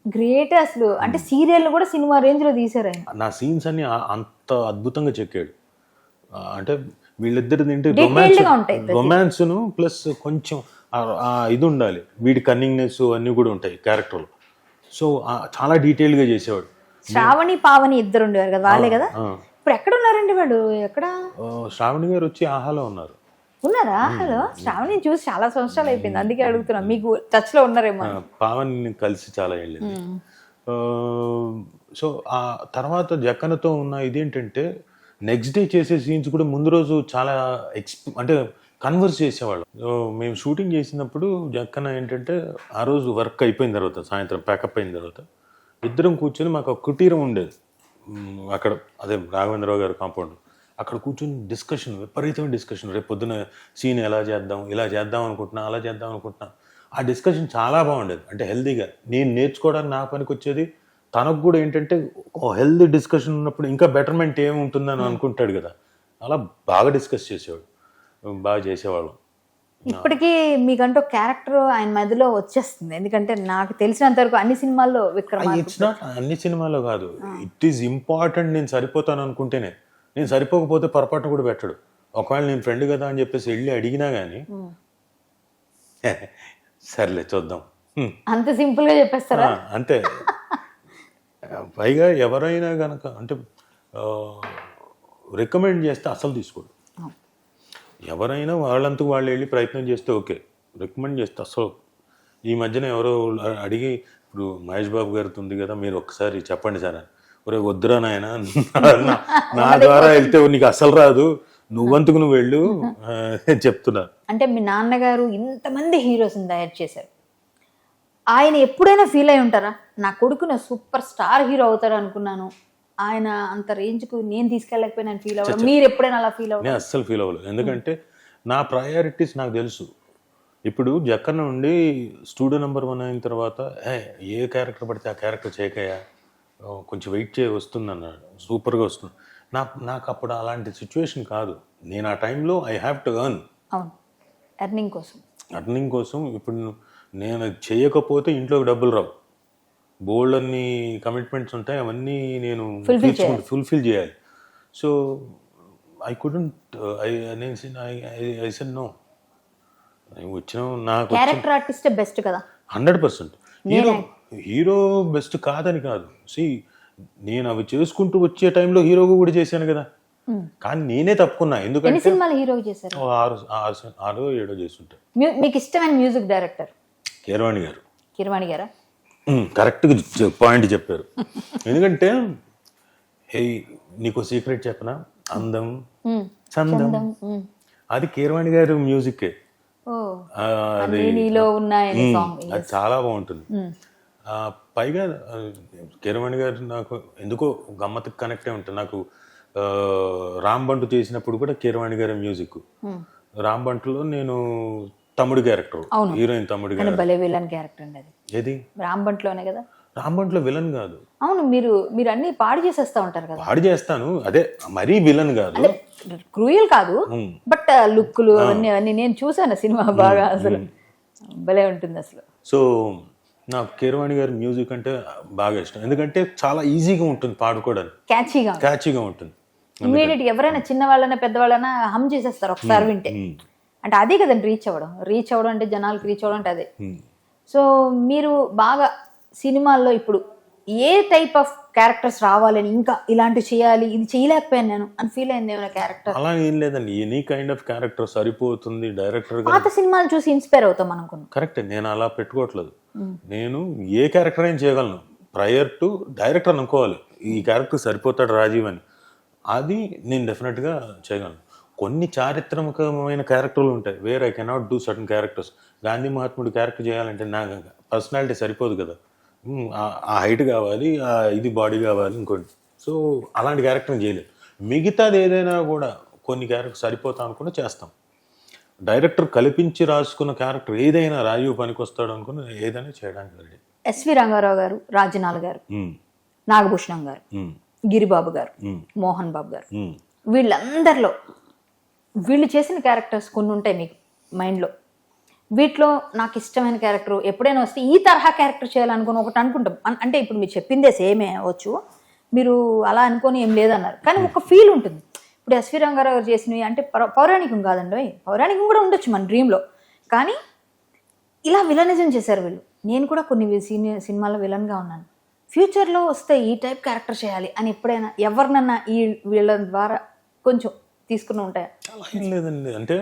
గ్రేట్ అసలు. అంటే సీరియల్ కూడా సినిమా రేంజ్ లో తీసారు ఆయన. నా సీన్స్ అన్ని అంత అద్భుతంగా చెక్కాడు. అంటే వీళ్ళిద్దరిది ఏంటి రొమాన్స్ ప్లస్ కొంచెం ఇది ఉండాలి, వీడి కన్నింగ్నెస్ అన్నీ కూడా ఉంటాయి క్యారెక్టర్లు. సో చాలా డీటెయిల్గా చేసేవాడు. శ్రావణి పావని ఇద్దరు ఉండేవారు కదా, వాళ్ళే కదా. ఇప్పుడు ఎక్కడ ఉన్నారండి వాడు? ఎక్కడ? శ్రావణి గారు వచ్చి ఆహాలో ఉన్నారు. ఉన్నారా ఆహాలో? శ్రావణి చూసి చాలా సంవత్సరాలు అయిపోయింది, అందుకే అడుగుతున్నా. మీకు టచ్ లో ఉన్నారేమో. పావని కలిసి చాలా వెళ్ళింది. సో ఆ తర్వాత జక్కనతో ఉన్న ఇదేంటంటే నెక్స్ట్ డే చేసే సీన్స్ కూడా ముందు రోజు చాలా అంటే కన్వర్స్ చేసేవాళ్ళు. మేము షూటింగ్ చేసినప్పుడు జక్కన ఏంటంటే ఆ రోజు వర్క్ అయిపోయిన తర్వాత సాయంత్రం ప్యాకప్ అయిన తర్వాత ఇద్దరం కూర్చొని మాకు ఒక కుటీరం ఉండేది అక్కడ, అదే రాఘవేంద్రరావు గారి కాంపౌండ్. అక్కడ కూర్చొని డిస్కషన్, విపరీతమైన డిస్కషన్. రేపు పొద్దున సీన్ ఎలా చేద్దాం, ఇలా చేద్దాం అనుకుంటున్నా, అలా చేద్దాం అనుకుంటున్నా. ఆ డిస్కషన్ చాలా బాగుండేది, అంటే హెల్తీగా. నేను నేర్చుకోవడానికి నా పనికి వచ్చేది, తనకు కూడా ఏంటంటే హెల్తీ డిస్కషన్ ఉన్నప్పుడు ఇంకా బెటర్మెంట్ ఏముంటుందని అనుకుంటాడు కదా, అలా బాగా డిస్కస్ చేసేవాడు, బాగా చేసేవాళ్ళం. ఇప్పటికీ మీకంటూ క్యారెక్టర్ ఆయన మధ్యలో వచ్చేస్తుంది, ఎందుకంటే నాకు తెలిసినంత వరకు అన్ని సినిమాల్లో విక్రమార్క. ఇట్స్ నాట్ అన్ని సినిమాల్లో కాదు, ఇట్ ఈస్ ఇంపార్టెంట్. నేను సరిపోతాను అనుకుంటేనే, నేను సరిపోకపోతే పొరపాటు కూడా పెట్టడు. ఒకవేళ నేను ఫ్రెండ్ కదా అని చెప్పేసి వెళ్ళి అడిగినా కానీ సర్లే చూద్దాం అంత సింపుల్ గా చెప్పేస్తారా? అంతే. పైగా ఎవరైనా కనుక అంటే రికమెండ్ చేస్తే అసలు తీసుకోడు. ఎవరైనా వాళ్ళంతకు వాళ్ళు వెళ్ళి ప్రయత్నం చేస్తే ఓకే, రికమెండ్ చేస్తే అసలు. ఈ మధ్యన ఎవరో అడిగి, ఇప్పుడు మహేష్ బాబు గారితో ఉంది కదా, మీరు ఒక్కసారి చెప్పండి సార్ అని. ఒరే వద్దురా నాయన, నా ద్వారా వెళ్తే నీకు అసలు రాదు, నువ్వంతుకు నువ్వు వెళ్ళు చెప్తున్నా. అంటే మీ నాన్నగారు ఇంతమంది హీరోస్ని తయారు చేశారు, ఆయన ఎప్పుడైనా ఫీల్ అయి ఉంటారా, నా కొడుకున సూపర్ స్టార్ హీరో అవుతారు అనుకున్నాను, ఆయన అంత రేంజ్కు నేను తీసుకెళ్ళకపోయినా ఫీల్ అవ్వడం? మీరు ఎప్పుడైనా అలా ఫీల్ అవ్వడం? నేను అస్సలు ఫీల్ అవ్వలేదు, ఎందుకంటే నా ప్రయారిటీస్ నాకు తెలుసు. ఇప్పుడు జక్కన నుండి స్టూడియో నెంబర్ 1 అయిన తర్వాత ఏ క్యారెక్టర్ పడితే ఆ క్యారెక్టర్ చేయకయ్యా, కొంచెం వెయిట్ చేయి వస్తుంది అన్నాడు, సూపర్గా వస్తుంది. నాకు అప్పుడు అలాంటి సిచ్యువేషన్ కాదు. నేను ఆ టైంలో ఐ హ్యావ్ టు ఎర్న్. అవును, ఎర్నింగ్ కోసం. ఇప్పుడు నేను చేయకపోతే ఇంట్లోకి డబ్బులు రావు, బోల్డ్ అన్ని కమిట్మెంట్స్ ఉంటాయి, అవన్నీ నేను ఫుల్ఫిల్ చేయాలి. So I couldn't, I said no. వచ్చిన నాకు క్యారెక్టర్ ఆర్టిస్ట్ బెస్ట్ కదా 100%. హీరో బెస్ట్ కాదని కాదు. నేను అవి చేసుకుంటూ వచ్చే టైంలో హీరోగా కూడా చేశాను కదా, కానీ నేనే తప్పుకున్నా. ఎన్ని ఎందుకంటే సినిమాలు హీరోగా చేశారు? 6-7 చేస్తుంటా. మీకు ఇష్టమైన మ్యూజిక్ డైరెక్టర్? కీరవాణి గారు. కీరవాణి గారా? కరెక్ట్గా పాయింట్ చెప్పారు. ఎందుకంటే నీకు సీక్రెట్ చెప్పనా, అందం చందం అది కీరవాణి గారు మ్యూజిక్. అది నీలో ఉన్నాయని సాంగ్ అది చాలా బాగుంటుంది. పైగా కీరవాణి గారు నాకు ఎందుకో గమ్మత్తుకు కనెక్ట్ అయి ఉంటుంది. నాకు రాంబంటు చేసినప్పుడు కూడా కీరవాణి గారి మ్యూజిక్. రాంబంటులో నేను తమ్ముడు క్యారెక్టర్, హీరోయిన్ తమ్ముడు భలే విలన్ క్యారెక్టర్ అండి అది. ఏది? రాంబంట్లోనే కదా. రాంబంట్లో విలన్ కాదు. అవును, మీరు అన్ని పాడు చేసేస్తా ఉంటారు కదా. పాడు చేస్తాను, అదే మరీ విలన్ కాదు, క్రూయల్ కాదు, బట్ లుక్లు అవన్నీ నేను చూసాను సినిమా బాగా, అసలు భలే ఉంటుంది అసలు. సో నాకు కీరవాణి గారి మ్యూజిక్ అంటే బాగా ఇష్టం. ఎందుకంటే చాలా ఈజీగా ఉంటుంది పాడుకోవడానికి, క్యాచీగా ఉంటుంది. ఇమీడియట్ ఎవరైనా చిన్నవాళ్ళైనా పెద్దవాళ్ళైనా హమ్ చేసేస్తారు ఒకసారి వింటే. అంటే అదే కదండి రీచ్ అవ్వడం అంటే జనాలకు రీచ్ అవ్వడం అంటే అదే. సో మీరు బాగా సినిమాల్లో ఇప్పుడు ఏ టైప్ ఆఫ్ క్యారెక్టర్స్ రావాలని, ఇంకా ఇలాంటివి చేయాలి, ఇది చేయలేకపోయాను నేను అని ఫీల్ అయింది ఏమైనా క్యారెక్టర్? అలా ఏం లేదండి, ఎనీ కైండ్ ఆఫ్ క్యారెక్టర్ సరిపోతుంది డైరెక్టర్. పాత సినిమాలు చూసి ఇన్స్పైర్ అవుతాం అనుకున్నాను. కరెక్ట్, నేను అలా పెట్టుకోవట్లేదు. నేను ఏ క్యారెక్టర్ అయినా చేయగలను, ప్రయర్ టు డైరెక్టర్ అనుకోవాలి ఈ క్యారెక్టర్ సరిపోతాడు రాజీవ్ అని. అది నేను డెఫినెట్గా చేయగలను. కొన్ని చారిత్రాత్మకమైన క్యారెక్టర్లు ఉంటాయి, where I cannot do certain characters. Gandhi మహాత్ముడు క్యారెక్టర్ చేయాలంటే నా పర్సనాలిటీ సరిపోదు కదా, ఆ హైట్ కావాలి, ఇది బాడీ కావాలి ఇంకోటి. సో అలాంటి క్యారెక్టర్ని చేయలేదు. మిగతాది ఏదైనా కూడా కొన్ని క్యారెక్టర్ సరిపోతాం అనుకుంటే చేస్తాం. డైరెక్టర్ కల్పించి రాసుకున్న క్యారెక్టర్ ఏదైనా రాజీవ్ పనికొస్తాడు అనుకుని ఏదైనా చేయడానికి రెడీ. ఎస్వి రంగారావు గారు, రాజనాల్ గారు, నాగభూషణం గారు, గిరిబాబు గారు, మోహన్ బాబు గారు, వీళ్ళందరిలో వీళ్ళు చేసిన క్యారెక్టర్స్ కొన్ని ఉంటాయి మీకు మైండ్లో. వీటిలో నాకు ఇష్టమైన క్యారెక్టర్ ఎప్పుడైనా వస్తే ఈ తరహా క్యారెక్టర్ చేయాలనుకుని ఒకటి అనుకుంటాం. అంటే ఇప్పుడు మీరు చెప్పిందే సేమే అవ్వచ్చు, మీరు అలా అనుకొని ఏం లేదన్నారు, కానీ ఒక ఫీల్ ఉంటుంది. ఇప్పుడు ఎస్వి రంగారావు గారు చేసినవి అంటే పౌరాణికం కాదండి, పౌరాణికం కూడా ఉండొచ్చు మన డ్రీమ్లో, కానీ ఇలా విలనిజం చేశారు వీళ్ళు. నేను కూడా కొన్ని సినిమాల్లో విలన్గా ఉన్నాను. ఫ్యూచర్లో వస్తే ఈ టైప్ క్యారెక్టర్ చేయాలి అని ఎప్పుడైనా ఎవరినన్నా వీళ్ళ ద్వారా కొంచెం తీసుకుని ఉంటాయా? అలా ఏం లేదండి, అంటే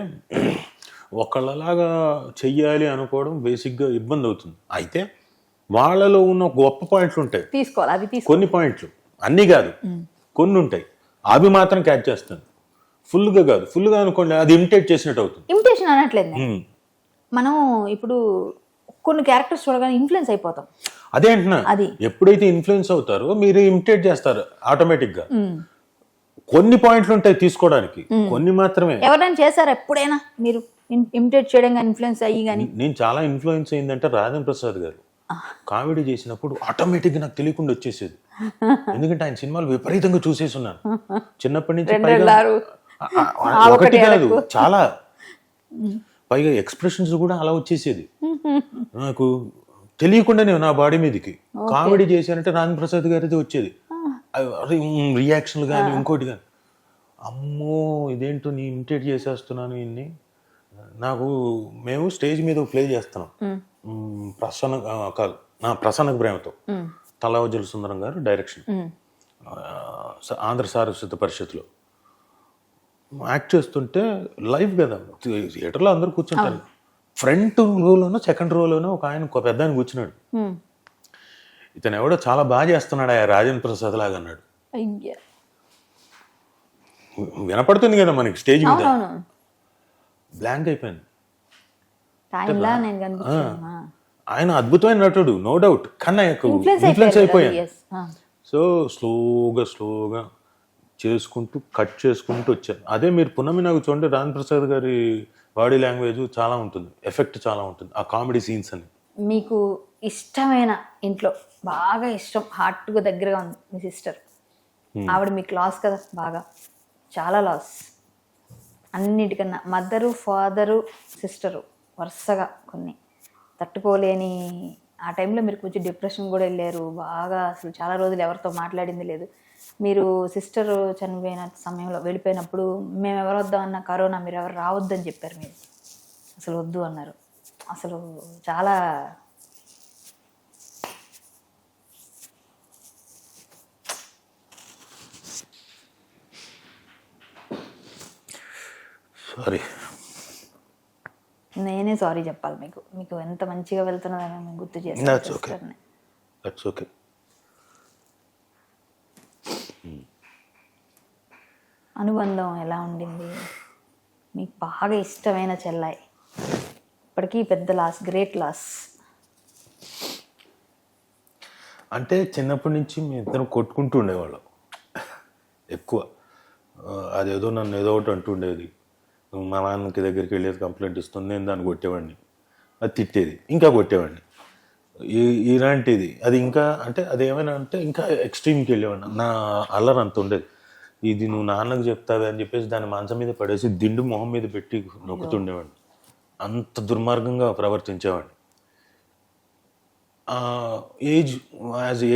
ఒకళ్ళలాగా చెయ్యాలి అనుకోవడం బేసిక్గా ఇబ్బంది అవుతుంది. అయితే వాళ్ళలో ఉన్న గొప్ప పాయింట్లు ఉంటాయి, తీసుకోవాలి. అవి కొన్ని పాయింట్లు, అన్నీ కాదు, కొన్ని ఉంటాయి, అవి మాత్రం క్యాచ్ చేస్తాను. ఫుల్గా కాదు, ఫుల్గా అనుకోండి అది ఇమిటేట్ చేసినట్టు అవుతుంది. ఇమిటేషన్ అనట్లేదు, మనం ఇప్పుడు కొన్ని క్యారెక్టర్స్ చూడగానే ఇన్ఫ్లుయెన్స్ అయిపోతాం. అదే అంటున్నా, ఎప్పుడైతే ఇన్ఫ్లుయెన్స్ అవుతారో మీరు ఇమిటేట్ చేస్తారు ఆటోమేటిక్గా. కొన్ని పాయింట్లు ఉంటాయి తీసుకోవడానికి, కొన్ని మాత్రమే. ఎవరైనా చేశారా ఎప్పుడైనా మీరు ఇమిటేట్ చేయడం కానీ ఇన్ఫ్లుయెన్స్ అయ్యి? కానీ నేను చాలా ఇన్ఫ్లుయెన్స్ అయిందంటే రాజేంద్ర ప్రసాద్ గారు కామెడీ చేసినప్పుడు ఆటోమేటిక్గా నాకు తెలియకుండా వచ్చేసేది. ఎందుకంటే ఆయన సినిమాలు విపరీతంగా చూసేసి ఉన్నాను చిన్నప్పటి నుంచి. ఒకటి కాదు, చాలా. పైగా ఎక్స్ప్రెషన్స్ కూడా అలా వచ్చేసేది నాకు తెలియకుండానే నా బాడీ మీదకి. కామెడీ చేశానంటే రాజేంద్ర ప్రసాద్ గారిది వచ్చేది, రియాక్షన్లు కానీ ఇంకోటి కానీ. అమ్మో ఇదేంటో నీ ఇమిటేట్ చేసేస్తున్నాను ఇన్ని. మేము స్టేజ్ మీద ప్లే చేస్తున్నాం, ప్రసన్న ప్రేమతో, తలవజల సుందరం గారు డైరెక్షన్, ఆంధ్ర సారస్వత పరిషత్లో యాక్ట్ చేస్తుంటే లైవ్ కదా, థియేటర్లో అందరూ కూర్చుంటారు. ఫ్రంట్ రోలోనో సెకండ్ రోలోనో ఒక పెద్ద ఆయన కూర్చున్నాడు. ఇతను ఎవడో చాలా బాగా చేస్తున్నాడు ఆ రాజేంద్ర ప్రసాద్ లాగా అన్నాడు. వినపడుతుంది కదా మనకి స్టేజ్ మీద. బ్లాంక్ అయిపోయింది. ఆయన అద్భుతమైన నటుడు, నో డౌట్, కానీ ఇన్ఫ్లుయెన్స్ అయిపోయాను. సో స్లోగా చేసుకుంటూ కట్ చేసుకుంటూ వచ్చాను. అదే మీరు పున్నమి నాకు చూడండి, రాజేంద్ర ప్రసాద్ గారి బాడీ లాంగ్వేజ్ చాలా ఉంటుంది, ఎఫెక్ట్ చాలా ఉంటుంది ఆ కామెడీ సీన్స్ అని. మీకు ఇష్టమైన ఇంట్లో బాగా ఇష్టం, హార్ట్గా దగ్గరగా ఉంది మీ సిస్టర్. ఆవిడ మీకు లాస్ కదా, బాగా చాలా లాస్. అన్నిటికన్నా మదరు, ఫాదరు, సిస్టరు వరుసగా కొన్ని తట్టుకోలేని ఆ టైంలో మీరు కొంచెం డిప్రెషన్ కూడా వెళ్ళారు బాగా. అసలు చాలా రోజులు ఎవరితో మాట్లాడింది లేదు. మీరు సిస్టర్ చనిపోయిన సమయంలో వెళ్ళిపోయినప్పుడు మేము ఎవరు వద్దామన్నా కరోనా, మీరు ఎవరు రావద్దని చెప్పారు. మీరు అసలు వద్దు అన్నారు. అసలు చాలా సారీ. నేనే సారీ చెప్పాలి మీకు. మీకు ఎంత మంచిగా వెళ్తున్నదని నేను గుర్తు That's okay. చేస్తాను. That's okay. అనుబంధం ఎలా ఉండింది? మీకు బాగా ఇష్టమైన చెల్లాయి, ఇప్పటికీ పెద్ద లాస్, గ్రేట్ లాస్. అంటే చిన్నప్పటి నుంచి మీ ఇద్దరం కొట్టుకుంటూ ఉండేవాళ్ళం ఎక్కువ. అదేదో నన్ను ఏదో ఒకటి అంటుండేది. నువ్వు మా నాన్నకి దగ్గరికి వెళ్ళేది కంప్లైంట్ ఇస్తుంది, నేను దాన్ని కొట్టేవాడిని. అది తిట్టేది, ఇంకా కొట్టేవాడిని. ఇలాంటిది అది ఇంకా అంటే అది ఏమైనా అంటే ఇంకా ఎక్స్ట్రీమ్కి వెళ్ళేవాడిని. నా అల్లరి అంత ఉండేది. ఇది నువ్వు నాన్నకు చెప్తావే అని చెప్పేసి దాన్ని మంచం మీద పడేసి దిండు మొహం మీద పెట్టి నొక్కుతుండేవాడిని. అంత దుర్మార్గంగా ప్రవర్తించేవాడిని.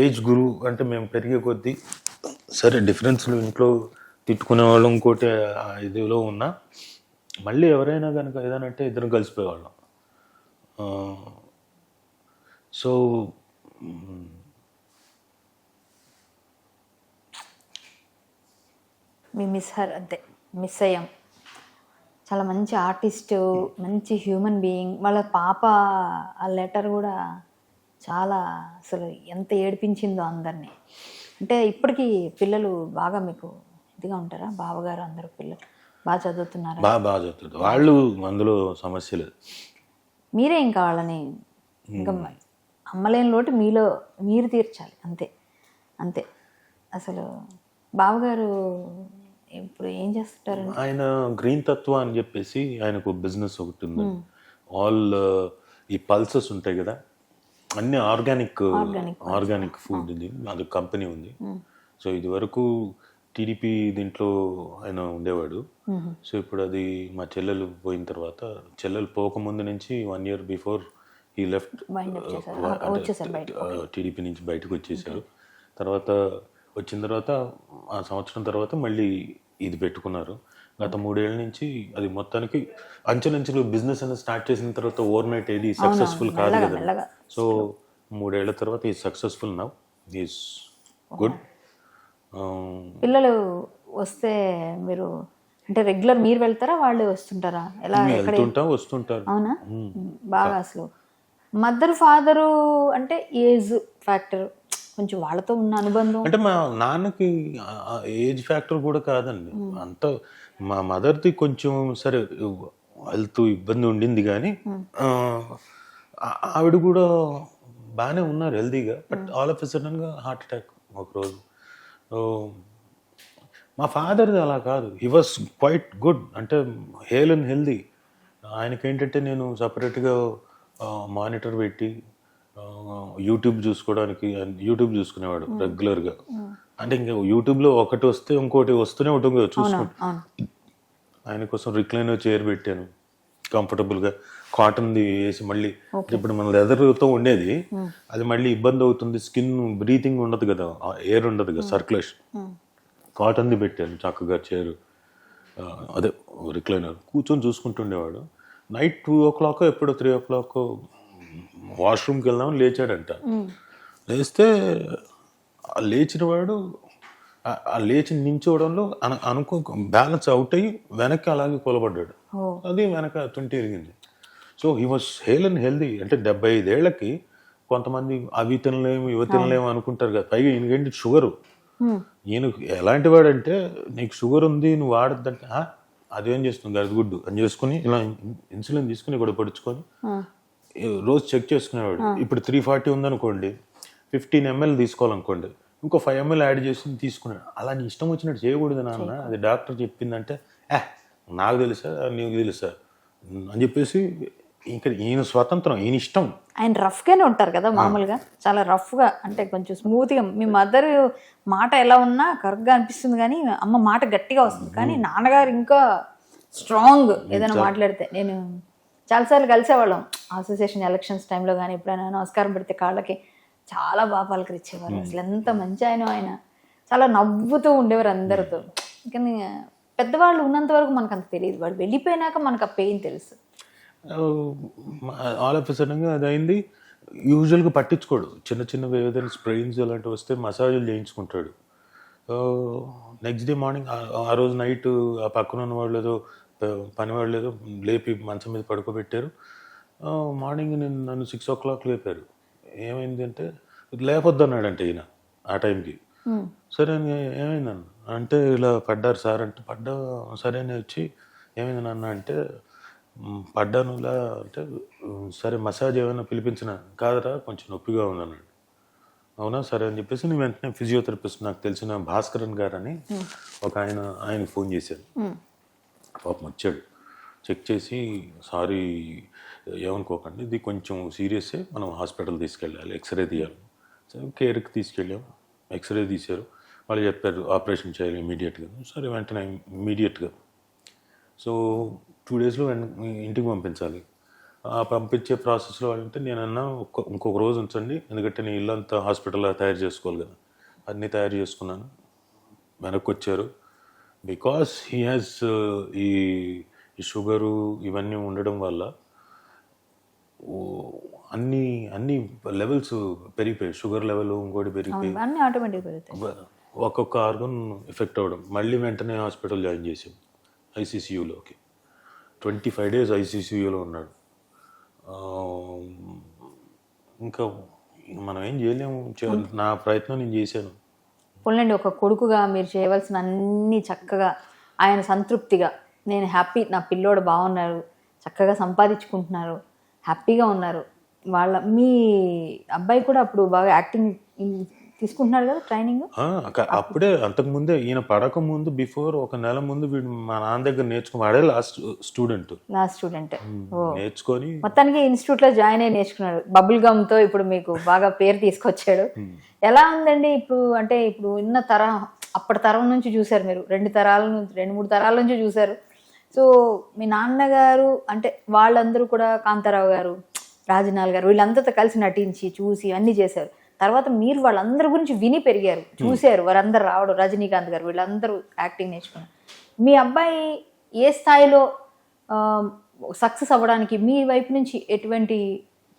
ఏజ్ గురు అంటే మేము పెరిగే కొద్దీ సరే డిఫరెన్స్లు ఇంట్లో తిట్టుకునే వాళ్ళం, ఇంకోటి ఇదిలో ఉన్నా మళ్ళీ ఎవరైనా కనుక ఏదైనా అంటే ఇద్దరం కలిసిపోయేవాళ్ళం. సో మీ అంతే మిస్ అయ్యాం. చాలా మంచి ఆర్టిస్టు, మంచి హ్యూమన్ బీయింగ్. వాళ్ళ పాప ఆ లెటర్ కూడా చాలా అసలు ఎంత ఏడిపించిందో అందరినీ. అంటే ఇప్పటికీ పిల్లలు బాగా మీకు ఇదిగా ఉంటారా? బావగారు అందరూ పిల్లలు బాగా చదువుతున్నారా? బాగా చదువుతుంది వాళ్ళు, అందులో సమస్య లేదు. మీరే ఇంకా వాళ్ళని ఇంకా అమ్మలేని లోటు మీలో మీరు తీర్చాలి, అంతే అంతే. అసలు బావగారు ఇప్పుడు ఏం చేస్తుంటారు? ఆయన గ్రీన్ తత్వ అని చెప్పేసి ఆయనకు బిజినెస్ ఒకటి ఉంది. ఆల్ ఈ పల్సెస్ ఉంటాయి కదా, అన్ని ఆర్గానిక్ ఫుడ్. ఇది అది కంపెనీ ఉంది. సో ఇది వరకు టీడీపీ దీంట్లో ఆయన ఉండేవాడు. సో ఇప్పుడు అది మా చెల్లెలు పోయిన తర్వాత, చెల్లెలు పోకముందు నుంచి 1 year బిఫోర్ ఈ లెఫ్ట్ టీడీపీ నుంచి బయటకు వచ్చేసారు. తర్వాత వచ్చిన తర్వాత ఆ సంవత్సరం తర్వాత మళ్ళీ ఇది పెట్టుకున్నారు. గత 3 ఏళ్ళ నుంచి అది మొత్తానికి అంచెలంచెలు బిజినెస్ అనేది స్టార్ట్ చేసిన తర్వాత ఓవర్ నైట్ ఏది సక్సెస్ఫుల్ కాదు కదా. సో 3 ఏళ్ల తర్వాత ఈ సక్సెస్ఫుల్ నౌ ఈస్ గుడ్. పిల్లలు వస్తే మీరు అంటే రెగ్యులర్ మీరు వెళ్తారా, వాళ్ళు వస్తుంటారా? ఎలా వస్తుంటారు. అవునా? బాగా అసలు మదర్ ఫాదరు అంటే ఏజ్ ఫ్యాక్టర్ కొంచెం వాళ్ళతో ఉన్న అనుబంధం. అంటే మా నాన్నకి ఏజ్ ఫ్యాక్టర్ కూడా కాదండి. అంత మా మదర్ది కొంచెం సరే హెల్త్ ఇబ్బంది ఉండింది, కానీ ఆవిడ కూడా బాగానే ఉన్నారు హెల్తీగా. బట్ ఆల్ ఆఫ్ ఎ సడన్గా హార్ట్ అటాక్ ఒకరోజు. మా ఫాదర్ది అలా కాదు. హీ వాజ్ క్వైట్ గుడ్, అంటే హేల్ అండ్ హెల్దీ. ఆయనకి ఏంటంటే నేను సపరేట్గా మానిటర్ పెట్టి యూట్యూబ్ చూసుకునేవాడు రెగ్యులర్గా. అంటే ఇంకా యూట్యూబ్లో ఒకటి వస్తే ఇంకోటి వస్తూనే ఉంటుంది కదా, చూసుకుంటా. ఆయన కోసం రిక్లైనర్ చైర్ పెట్టాను కంఫర్టబుల్గా, కాటన్ది వేసి. మళ్ళీ ఇప్పుడు మన లెదర్తో ఉండేది, అది మళ్ళీ ఇబ్బంది అవుతుంది, స్కిన్ బ్రీతింగ్ ఉండదు కదా, ఎయిర్ ఉండదు కదా, సర్క్యులేషన్. కాటన్ది పెట్టాను చక్కగా చైర్, అదే రిక్లైనర్. కూర్చొని చూసుకుంటుండేవాడు. నైట్ 2 o'clock ఎప్పుడో 3 o'clock వాష్రూమ్కి వెళ్దామని లేచాడంట. లేస్తే లేచిన వాడు ఆ లేచి నించోవడంలో అనుకో బ్యాలెన్స్ అవుట్ అయ్యి వెనక్కి అలాగే కొలబడ్డాడు. అది వెనక 20 ఇరిగింది. So he was hale and healthy. అంటే 75 ఏళ్ళకి కొంతమంది అవి తినలేము ఇవి తినలేము అనుకుంటారు కదా. పైగా ఈయనకేంటి షుగరు. ఈయన ఎలాంటి వాడంటే, నీకు షుగర్ ఉంది నువ్వు వాడద్దంటే అదేం చేస్తుంది గరిగుడ్డు అని చేసుకుని ఇలా ఇన్సులిన్ తీసుకుని కూడా పడుచుకొని రోజు చెక్ చేసుకునేవాడు. ఇప్పుడు 340 ఉందనుకోండి, 15 ml తీసుకోవాలనుకోండి, ఇంకో 5 ml యాడ్ చేసి తీసుకున్నాడు. అలా నీ ఇష్టం వచ్చినట్టు చేయకూడదు నాన్న, అది డాక్టర్ చెప్పిందంటే నాకు తెలుసా నీకు తెలుసా అని చెప్పేసి ఇంకా ఈయన స్వతంత్రం, ఈయన ఇష్టం. ఆయన రఫ్గానే ఉంటారు కదా మామూలుగా, చాలా రఫ్గా, అంటే కొంచెం స్మూత్గా. మీ మదర్ మాట ఎలా ఉన్నా కరెక్ట్గా అనిపిస్తుంది, కానీ అమ్మ మాట గట్టిగా వస్తుంది. కానీ నాన్నగారు ఇంకా స్ట్రాంగ్. ఏదైనా మాట్లాడితే నేను చాలాసార్లు కలిసేవాళ్ళం అసోసియేషన్ ఎలక్షన్స్ టైంలో, కానీ ఎప్పుడైనా నమస్కారం పెడితే కాళ్ళకి చాలా బాగా పలకరించేవారు. అసలు ఎంత మంచి ఆయన చాలా నవ్వుతూ ఉండేవారు అందరితో. కానీ పెద్దవాళ్ళు ఉన్నంత వరకు మనకు అంత తెలియదు, వాడు వెళ్ళిపోయినాక మనకు ఆ పెయిన్ తెలుసు. ఆల్ ఆఫ్ సడన్గా అది అయింది. యూజువల్గా పట్టించుకోడు. చిన్న చిన్న ఏదైనా స్ప్రెయిన్స్ అలాంటివి వస్తే మసాజులు చేయించుకుంటాడు. నెక్స్ట్ డే మార్నింగ్, ఆ రోజు నైట్ ఆ పక్కన ఉన్న వాళ్ళు ఏదో పనివాళ్ళు లేదో లేపి మంచం మీద పడుకోబెట్టారు. మార్నింగ్ నన్ను 6 o'clock లేపారు. ఏమైంది అంటే లేపొద్దు అన్నాడంటే ఈయన ఆ టైంకి. సరే ఏమైందన్న అంటే ఇలా పడ్డారు సార్ అంటే సరే అని వచ్చి ఏమైంది నాన్న అంటే పడ్డాను ఇలా అంటే సరే మసాజ్ ఏమైనా పిలిపించిన కాదరా కొంచెం నొప్పిగా ఉందన్నాడు. అవునా సరే అని చెప్పేసి నేను వెంటనే ఫిజియోథెరపిస్ట్ నాకు తెలిసిన భాస్కరన్ గారు అని ఒక ఆయనకు ఫోన్ చేశాను. పాపం వచ్చాడు, చెక్ చేసి సారీ ఏమనుకోకండి ఇది కొంచెం సీరియసే, మనం హాస్పిటల్ తీసుకెళ్ళాలి, ఎక్స్రే తీయాలి. సరే కేర్కి తీసుకెళ్ళాము, ఎక్స్రే తీశారు, వాళ్ళు చెప్పారు ఆపరేషన్ చేయాలి ఇమీడియట్గా. సరే వెంటనే ఇమీడియట్గా సో 2 daysలో ఇంటికి పంపించాలి. ఆ పంపించే ప్రాసెస్లో అంటే నేనన్నా ఇంకొక రోజు ఉంచండి, ఎందుకంటే నేను ఇల్లు అంతా హాస్పిటల్లో తయారు చేసుకోవాలి కదా. అన్నీ తయారు చేసుకున్నాను, వెనక్కి వచ్చారు. బికాస్ హీ హ్యాస్ ఈ షుగరు ఇవన్నీ ఉండడం వల్ల అన్ని లెవెల్స్ పెరిగిపోయాయి. షుగర్ లెవెల్ ఇంకోటి పెరిగిపోయి అన్నీ ఆటోమేటిక్ పెరుగుతాయి, ఒక్కొక్క ఆర్గన్ ఎఫెక్ట్ అవ్వడం. మళ్ళీ వెంటనే హాస్పిటల్ జాయిన్ చేసాం ఐసీసీయూలోకి. 25 days ఐసీసీయూలో ఉన్నాడు. ఇంకా మనం ఏం చేయలేము, నా ప్రయత్నం నేను చేశాను. పోన్లేండి, ఒక కొడుకుగా మీరు చేయవలసిన అన్ని చక్కగా ఆయన సంతృప్తిగా నేను హ్యాపీ, నా పిల్లోడు బాగున్నారు, చక్కగా సంపాదించుకుంటున్నారు, హ్యాపీగా ఉన్నారు. మీ అబ్బాయి కూడా అప్పుడు బాగా యాక్టింగ్ తీసుకుంటున్నాడు కదా ట్రైనింగ్. అప్పుడే అంతకుముందే ఈయన పడక ముందు బిఫోర్ 1 నెల ముందు వీడు మా నాన్న దగ్గర వాడే లాస్ట్ స్టూడెంట్ నేర్చుకొని మొత్తానికి ఇన్స్టిట్యూట్ లో జాయిన్ అయ్యి నేర్చుకున్నాడు. బబుల్ గమ్ తో ఇప్పుడు మీకు బాగా పేరు తీసుకొచ్చాడు. ఎలా ఉందండి ఇప్పుడు? అంటే ఇప్పుడు ఉన్న తరం, అప్పటి తరం నుంచి చూసారు మీరు, 2-3 తరాల నుంచి చూసారు. సో మీ నాన్నగారు అంటే వాళ్ళందరూ కూడా కాంతారావు గారు, రాజనాల్ గారు వీళ్ళందరితో కలిసి నటించి చూసి అన్నీ చేశారు. తర్వాత మీరు వాళ్ళందరి గురించి విని పెరిగారు, చూశారు, వారందరూ రావడం, రజనీకాంత్ గారు వీళ్ళందరూ యాక్టింగ్ నేర్చుకున్నారు. మీ అబ్బాయి ఏ స్థాయిలో సక్సెస్ అవ్వడానికి మీ వైపు నుంచి ఎటువంటి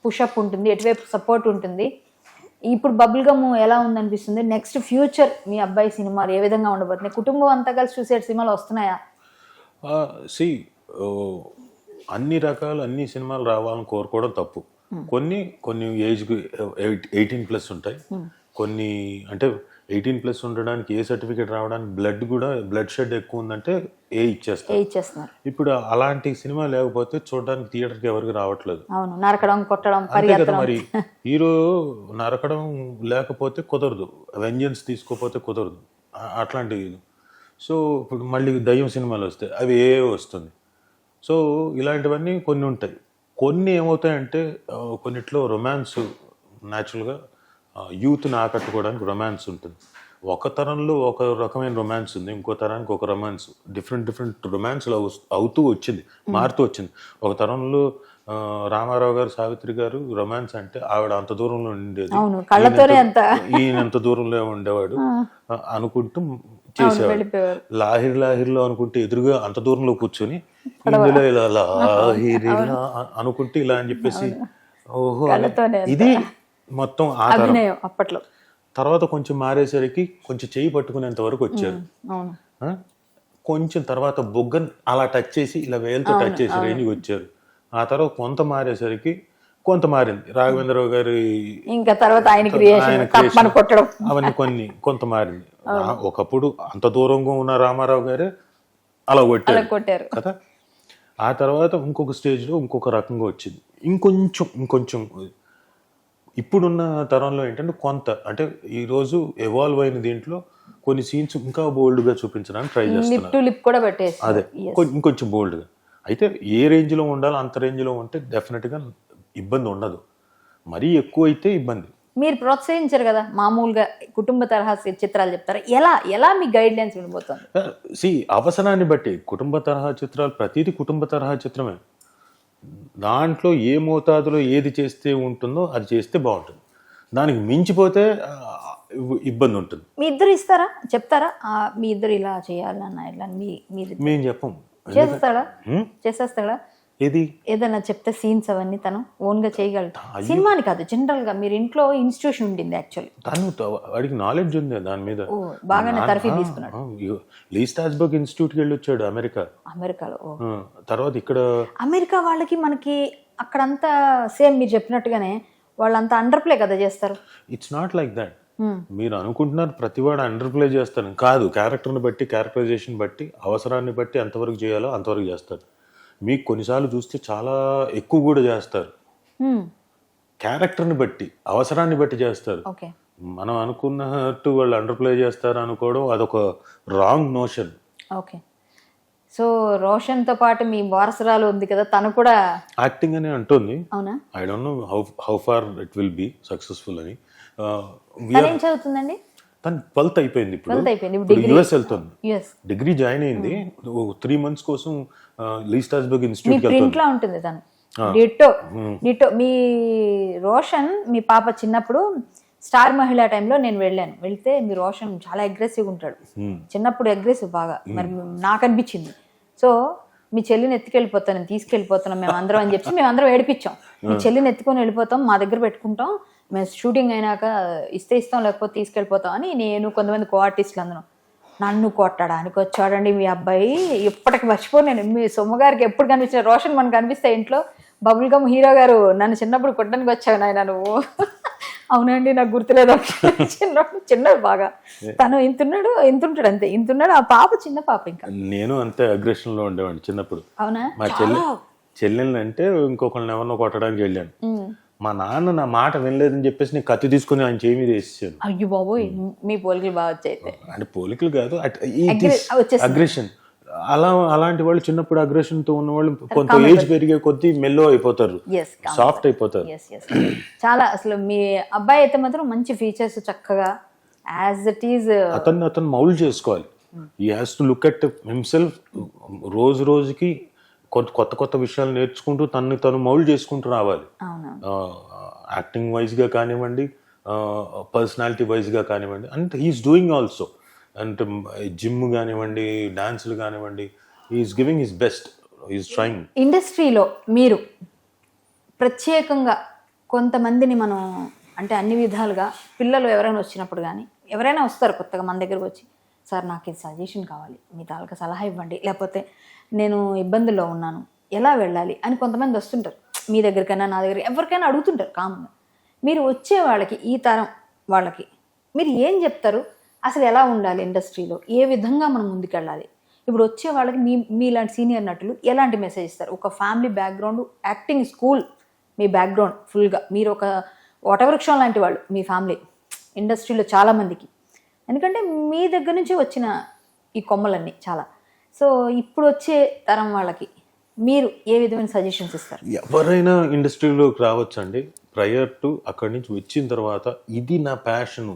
పుషప్ ఉంటుంది, ఎటువైపు సపోర్ట్ ఉంటుంది? ఇప్పుడు బబుల్ గమ్ ఎలా ఉందనిపిస్తుంది? నెక్స్ట్ ఫ్యూచర్ మీ అబ్బాయి సినిమాలు ఏ విధంగా ఉండబోతున్నాయి? కుటుంబం అంతా కలిసి చూసే సినిమాలు వస్తున్నాయా? అన్ని సినిమాలు రావాలని కోరుకోవడం తప్పు. కొన్ని ఏజ్కి 18+ ఉంటాయి, కొన్ని అంటే 18+ ఉండడానికి ఏ సర్టిఫికేట్ రావడానికి బ్లడ్ షెడ్ ఎక్కువ ఉందంటే ఇచ్చేస్తారు. ఇప్పుడు అలాంటి సినిమా లేకపోతే చూడడానికి థియేటర్కి ఎవరికి రావట్లేదు. నరకడం, కొట్టడం, మరి హీరో నరకడం లేకపోతే కుదరదు, వెంజన్స్ తీసుకోపోతే కుదరదు, అట్లాంటివి. సో ఇప్పుడు మళ్ళీ దయ్యం సినిమాలు వస్తాయి, అవి వస్తుంది. సో ఇలాంటివన్నీ కొన్ని ఉంటాయి. కొన్ని ఏమవుతాయంటే కొన్నిట్లో రొమాన్స్, న్యాచురల్గా యూత్ని ఆకట్టుకోవడానికి రొమాన్స్ ఉంటుంది. ఒక తరంలో ఒక రకమైన రొమాన్స్ ఉంది, ఇంకో తరానికి ఒక రొమాన్స్, డిఫరెంట్ రొమాన్స్లు అవుతూ వచ్చింది, మారుతూ వచ్చింది. ఒక తరంలో రామారావు గారు, సావిత్రి గారు రొమాన్స్ అంటే ఆవిడ అంత దూరంలో ఉండేది, ఈయన ఎంత దూరంలో ఉండేవాడు అనుకుంటూ చేసేవాడు. లాహిరిలో అనుకుంటే ఎదురుగా అంత దూరంలో కూర్చొని ఇందులో ఇలా లాహిరిలా అనుకుంటే ఇలా అని చెప్పేసి ఓహో ఇది మొత్తం ఆ అప్పట్లో. తర్వాత కొంచెం మారేసరికి కొంచెం చేయి పట్టుకునేంత వరకు వచ్చారు. కొంచెం తర్వాత బొగ్గన్ అలా టచ్ చేసి ఇలా వేలతో టచ్ చేసి రేంజ్కి వచ్చారు. ఆ తర్వాత కొంత మారేసరికి కొంత మారింది. రాఘవేంద్రరావు గారి ఇంకా తర్వాత అవన్నీ కొంత మారింది. ఒకప్పుడు అంత దూరంగా ఉన్న రామారావు గారే అలా కొట్టారు కదా. ఆ తర్వాత ఇంకొక స్టేజ్లో ఇంకొక రకంగా వచ్చింది, ఇంకొంచెం ఇప్పుడున్న తరంలో ఏంటంటే కొంత అంటే ఈరోజు ఎవాల్వ్ అయిన దీంట్లో కొన్ని సీన్స్ ఇంకా బోల్డ్గా చూపించడానికి ట్రై చేస్తున్నారు. అదే ఇంకొంచెం బోల్డ్గా. అయితే ఏ రేంజ్లో ఉండాలో అంత రేంజ్లో ఉంటే డెఫినెట్గా ఇబ్బంది ఉండదు, మరీ ఎక్కువ అయితే ఇబ్బంది. మీరు ప్రోత్సహించారు కదా, మామూలుగా కుటుంబ తరహా చిత్రాలు చెప్తారా? ఎలా మీ గైడ్ లైన్స్ ఉండిపోతుంది? అవసరాన్ని బట్టి కుటుంబ తరహా చిత్రాలు, ప్రతిదీ కుటుంబ తరహా చిత్రమే. దాంట్లో ఏ మోతాదులో ఏది చేస్తే ఉంటుందో అది చేస్తే బాగుంటుంది, దానికి మించిపోతే ఇబ్బంది ఉంటుంది. మీ ఇద్దరు ఇస్తారా, చెప్తారా మీ ఇద్దరు ఇలా చేయాలన్నా? ఇలా మేము చెప్పం. చేసేస్తాడా? ఏది ఏదైనా చెప్తే సీన్స్ అవన్నీ తను ఓన్ గా చేయగలడు. సినిమాని కాదు, జనరల్ గా మీరు ఇంట్లో ఇన్స్టిట్యూషన్ ఉండింది యాక్చువల్లీ. వాడికి నాలెడ్జ్ ఉంది దాని మీద. బాగానే తర్ఫీ తీసుకున్నాడు. లీ స్ట్రాస్బర్గ్ ఇన్స్టిట్యూట్కి వెళ్ళి వచ్చాడు అమెరికాలో. తర్వాత ఇక్కడ అమెరికా వాళ్ళకి మనకి అక్కడంతా సేమ్ మీరు చెప్పినట్టుగానే వాళ్ళంతా అండర్ ప్లే కదా చేస్తారు. It's not like that. మీరు అనుకుంటున్నారు ప్రతివాడు అండర్ ప్లే చేస్తాను కాదు. క్యారెక్టర్ని బట్టి, క్యారెక్టరైజేషన్ బట్టి, అవసరాన్ని బట్టి ఎంతవరకు చేయాలో అంతవరకు చేస్తారు. మీకు కొన్నిసార్లు చూస్తే చాలా ఎక్కువ కూడా చేస్తారు. క్యారెక్టర్ని బట్టి, అవసరాన్ని బట్టి చేస్తారు. ఓకే, మనం అనుకున్నట్టు వాళ్ళు అండర్ ప్లే చేస్తారు అనుకోవడం అదొక wrong notion. Okay. So Roshan తో పాటు మీ వారసురాలు ఉంది కదా, తను కూడా యాక్టింగ్ అని అంటుంది. అవునా? I don't know how far it will be successful అని. తను ఏం చదువుతుందండి? తను 12th అయిపోయింది. ఇప్పుడు యుఎస్ వెళ్తుంది. డిగ్రీ జాయిన్ అయింది. 3 months కోసం లీ స్ట్రాస్బర్గ్ ఇన్స్టిట్యూట్ ప్రింట్ లా ఉంటుంది తను. Ditto ditto. మీ రోషన్, మీ పాప చిన్నప్పుడు స్టార్ మహిళా టైంలో నేను వెళ్తే మీ రోషన్ చాలా అగ్రెసివ్ ఉంటాడు. చిన్నప్పుడు అగ్రెసివ్ బాగా. మరి నాకు అనిపించింది. సో మీ చెల్లిని ఎత్తుకెళ్ళిపోతాను, తీసుకెళ్ళిపోతున్నాం మేము అందరం అని చెప్పి మేము అందరం ఏడిపించాం. మీ చెల్లిని ఎత్తుకొని వెళ్ళిపోతాం, మా దగ్గర పెట్టుకుంటాం, మేము షూటింగ్ అయినాక ఇస్తాం, లేకపోతే తీసుకెళ్ళిపోతాం అని నేను, కొంతమంది కో ఆర్టిస్టులు అందరం. నన్ను కొట్టడానికి వచ్చాడండి మీ అబ్బాయి. ఇప్పటికి మర్చిపోను నేను. మీ సొమ్మగారికి ఎప్పుడు కనిపించిన రోషన్ మనకు కనిపిస్తే ఇంట్లో బబుల్ గమ్ హీరో గారు నన్ను చిన్నప్పుడు కొట్టడానికి వచ్చావు నాయన నువ్వు. అవునండి నాకు గుర్తులేదు. చిన్నది బాగా. తను ఇంతుంటాడు అంతే, ఇంతున్నాడు. ఆ పాప చిన్న పాప. ఇంకా నేను అంతే అగ్రెషన్ లో ఉండేవాడిని చిన్నప్పుడు. అవునా? మా చెల్లెల్ని అంటే ఇంకొకళ్ళని ఎవరినో కొట్టడానికి వెళ్ళాను. మా నాన్న నా మాట వినలేదని చెప్పేసి నేను కత్తి తీసుకుని ఆయన చేయి మీద వేసేసాను. అయ్యో బాబోయ్, మీ పోలికలు బాగా వచ్చాయి. అంటే పోలికలు కాదు, అగ్రెషన్. అలాంటి వాళ్ళు చిన్నప్పుడు అగ్రెషన్ తో ఉన్న వాళ్ళు కొంత ఏజ్ పెరిగే కొద్దీ మెల్లో అయిపోతారు, సాఫ్ట్ అయిపోతారు. చాలా. అసలు మీ అబ్బాయి అయితే మాత్రం మంచి ఫీచర్స్, చక్కగా యాజ్ ఇట్ ఈజ్ అతను మౌల్డ్ చేసుకోవాలి. He has to look at himself. రోజుకి కొత్త విషయాలు నేర్చుకుంటూ తను మౌల్డ్ చేసుకుంటూ రావాలి. యాక్టింగ్ వైజ్గా కానివ్వండి, పర్సనాలిటీ వైజ్గా కానివ్వండి. And he is doing also. అంటే జిమ్ కానివ్వండి, డాన్సులు కానివ్వండి, he is giving his best, he is trying. ఇండస్ట్రీలో మీరు ప్రత్యేకంగా కొంతమందిని మనం అంటే అన్ని విధాలుగా పిల్లలు ఎవరైనా వచ్చినప్పుడు కానీ, ఎవరైనా వస్తారు కొత్తగా మన దగ్గరకు వచ్చి, సార్ నాకు ఇది సజెషన్ కావాలి, మీ తాలూకా సలహా ఇవ్వండి, లేకపోతే నేను ఇబ్బందుల్లో ఉన్నాను, ఎలా వెళ్ళాలి అని కొంతమంది వస్తుంటారు. మీ దగ్గరికైనా నా దగ్గర ఎవరికైనా అడుగుతుంటారు కామన్గా. మీరు వచ్చే వాళ్ళకి, ఈ తరం వాళ్ళకి మీరు ఏం చెప్తారు? అసలు ఎలా ఉండాలి ఇండస్ట్రీలో, ఏ విధంగా మనం ముందుకెళ్ళాలి? ఇప్పుడు వచ్చే వాళ్ళకి మీలాంటి సీనియర్ నటులు ఎలాంటి మెసేజ్ ఇస్తారు? ఒక ఫ్యామిలీ బ్యాక్గ్రౌండ్, యాక్టింగ్ స్కూల్ మీ బ్యాక్గ్రౌండ్ ఫుల్గా, మీరు ఒక వటవృక్షం లాంటి వాళ్ళు మీ ఫ్యామిలీ ఇండస్ట్రీలో చాలామందికి. ఎందుకంటే మీ దగ్గర నుంచి వచ్చిన ఈ కొమ్మలన్నీ చాలా. సో ఇప్పుడు వచ్చే తరం వాళ్ళకి మీరు ఏ విధమైన సజెషన్స్ ఇస్తారు? ఎవరైనా ఇండస్ట్రీలోకి రావచ్చు అండి. ప్రయర్ టు అక్కడి నుంచి వచ్చిన తర్వాత ఇది నా ప్యాషను,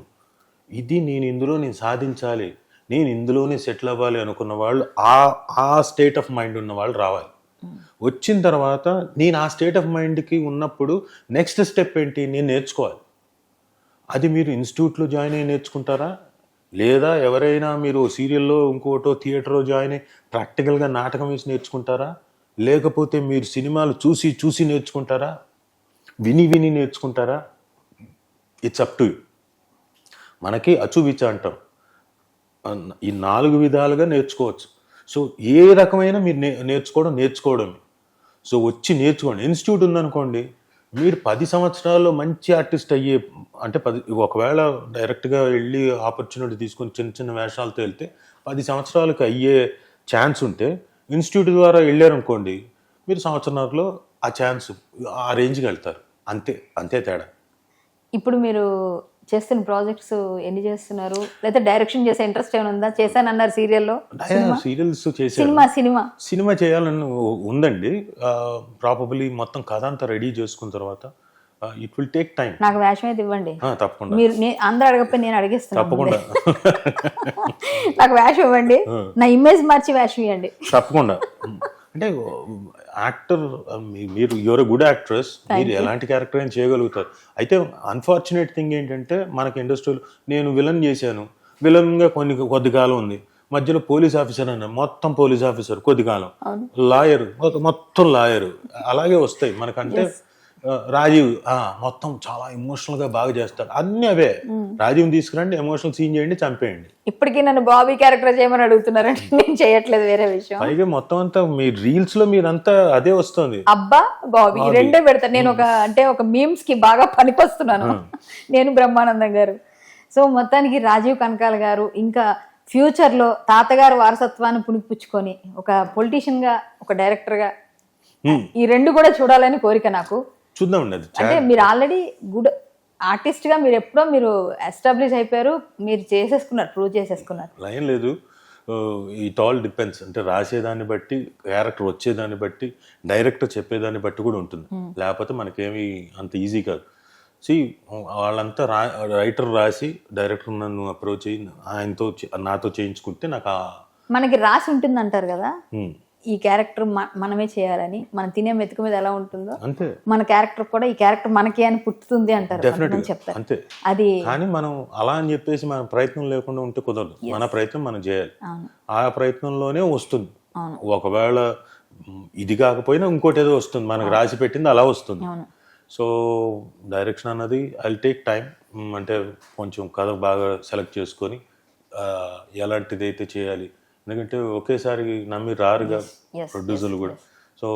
ఇది నేను సాధించాలి, నేను ఇందులోనే సెటిల్ అవ్వాలి అనుకున్న వాళ్ళు, ఆ స్టేట్ ఆఫ్ మైండ్ ఉన్న వాళ్ళు రావాలి. వచ్చిన తర్వాత నేను ఆ స్టేట్ ఆఫ్ మైండ్కి ఉన్నప్పుడు నెక్స్ట్ స్టెప్ ఏంటి, నేను నేర్చుకోవాలి. అది మీరు ఇన్స్టిట్యూట్లో జాయిన్ అయ్యి నేర్చుకుంటారా, లేదా ఎవరైనా మీరు సీరియల్లో ఇంకోటో థియేటర్లో జాయిన్ అయ్యి ప్రాక్టికల్గా నాటకం వేసి నేర్చుకుంటారా, లేకపోతే మీరు సినిమాలు చూసి నేర్చుకుంటారా, విని నేర్చుకుంటారా? It's up to you. మనకి అచువిచ అంటాం. ఈ 4 విధాలుగా నేర్చుకోవచ్చు. సో ఏ రకమైన మీరు నేర్చుకోవడం. సో వచ్చి నేర్చుకోండి. ఇన్స్టిట్యూట్ ఉందనుకోండి, మీరు 10 సంవత్సరాల్లో మంచి ఆర్టిస్ట్ అయ్యే, అంటే ఒకవేళ డైరెక్ట్గా వెళ్ళి ఆపర్చునిటీ తీసుకొని చిన్న వేషాలతో వెళ్తే 10 సంవత్సరాలకు అయ్యే ఛాన్స్ ఉంటే, ఇన్స్టిట్యూట్ ద్వారా వెళ్ళారనుకోండి, మీరు సంవత్సరంలో ఆ ఛాన్స్, ఆ రేంజ్కి వెళ్తారు. అంతే తేడా. ఇప్పుడు మీరు చేస్తున్న ప్రాజెక్ట్స్ ఎన్ని చేస్తున్నారు? లేదా డైరెక్షన్ చేసే ఇంట్రెస్ట్ ఏమైనా ఉందా? చేశానన్నారు సీరియల్లో. సీరియల్స్ సినిమా చేయాలని ఉందండి. ప్రాబబ్లీ మొత్తం కథ అంతా రెడీ చేసుకున్న తర్వాత ఇట్ విల్ టేక్ టైం. నాకు వేషం అయితే ఇవ్వండి. తప్పకుండా. మీరు అందరూ అడగకపోతే నేను అడిగేస్తాను. తప్పకుండా. నాకు వేషం ఇవ్వండి, నా ఇమేజ్ మార్చి వేషం ఇవ్వండి. తప్పకుండా. అంటే యాక్టర్, మీరు యువర్ గుడ్ యాక్ట్రెస్, మీరు ఎలాంటి క్యారెక్టర్ అయినా చేయగలుగుతారు. అయితే అన్ఫార్చునేట్ థింగ్ ఏంటంటే, మనకి ఇండస్ట్రీలో నేను విలన్ చేశాను, విలన్గా కొద్ది కాలం ఉంది, మధ్యలో పోలీస్ ఆఫీసర్ అన్న మొత్తం పోలీస్ ఆఫీసర్ కొద్ది కాలం, అవును. లాయర్ మొత్తం లాయరు, అలాగే వస్తాయి మనకంటే. రాజీవ్ మొత్తం చాలా ఎమోషనల్ గా బాగా చేస్తాడు, అన్ని అవే. రాజీవ్ తీసుకురండి, ఎమోషనల్ సీన్ చేయండి, చంపేయండి. ఇప్పటికీ నన్ను బాబీ క్యారెక్టర్ చేయమని అడుగుతున్నారంటే నేను చేయట్లేదు, వేరే విషయం. పైగా మొత్తం అంతా మీ రీల్స్ లో మీరంతా అదే వస్తుంది. అబ్బా బాబీ ఈ రెండే పెడతాను నేను. ఒక మీమ్స్ కి బాగా పనికొస్తున్నాను నేను, బ్రహ్మానందం గారు. సో మొత్తానికి రాజీవ్ కనకాల గారు ఇంకా ఫ్యూచర్ లో తాతగారు వారసత్వాన్ని పుణికిపుచ్చుకొని ఒక పొలిటీషియన్ గా, ఒక డైరెక్టర్ గా, ఈ రెండు కూడా చూడాలని కోరిక నాకు. చూద్దామండి. అది అంటే మీరు ఆల్రెడీ గుడ్ ఆర్టిస్ట్ గా మీరు ఎప్పుడో మీరు ఎస్టాబ్లిష్ అయిపోయారు, మీరు చేసేసుకున్నారు, ప్రూవ్ చేసేసుకున్నారు. లైన్ లేదు, ఇట్ ఆల్ డిపెండ్స్. అంటే రాసేదాన్ని బట్టి, క్యారెక్టర్ వచ్చేదాన్ని బట్టి, డైరెక్టర్ చెప్పేదాన్ని బట్టి కూడా ఉంటుంది. లేకపోతే మనకేమి అంత ఈజీ కాదు. వాళ్ళంతా రైటర్ రాసి డైరెక్టర్ నన్ను అప్రోచ్ అయ్యి నాతో చేయించుకుంటే నాకు మనకి రాసి ఉంటుంది అంటారు కదా, ఈ క్యారెక్టర్ మనమే చేయాలని. మనం తినే మెతుకు మీద ఎలా ఉంటుందో అంతే మన క్యారెక్టర్ కూడా, ఈ క్యారెక్టర్ మనకి అని పుట్టుతుంది అంటారు, చెప్తారు. అంతే. అది కానీ మనం అలా అని చెప్పేసి మన ప్రయత్నం లేకుండా ఉంటే కుదరదు. మన ప్రయత్నం మనం చేయాలి, ఆ ప్రయత్నంలోనే వస్తుంది. ఒకవేళ ఇది కాకపోయినా ఇంకోటి ఏదో వస్తుంది, మనకు రాసి పెట్టింది అలా వస్తుంది. సో డైరెక్షన్ అన్నది ఐ టేక్ టైం. అంటే కొంచెం కథ బాగా సెలెక్ట్ చేసుకొని ఎలాంటిది అయితే చేయాలి, ఎందుకంటే ఒకేసారి నమ్మి రారుగా ప్రొడ్యూసర్లు కూడా. సో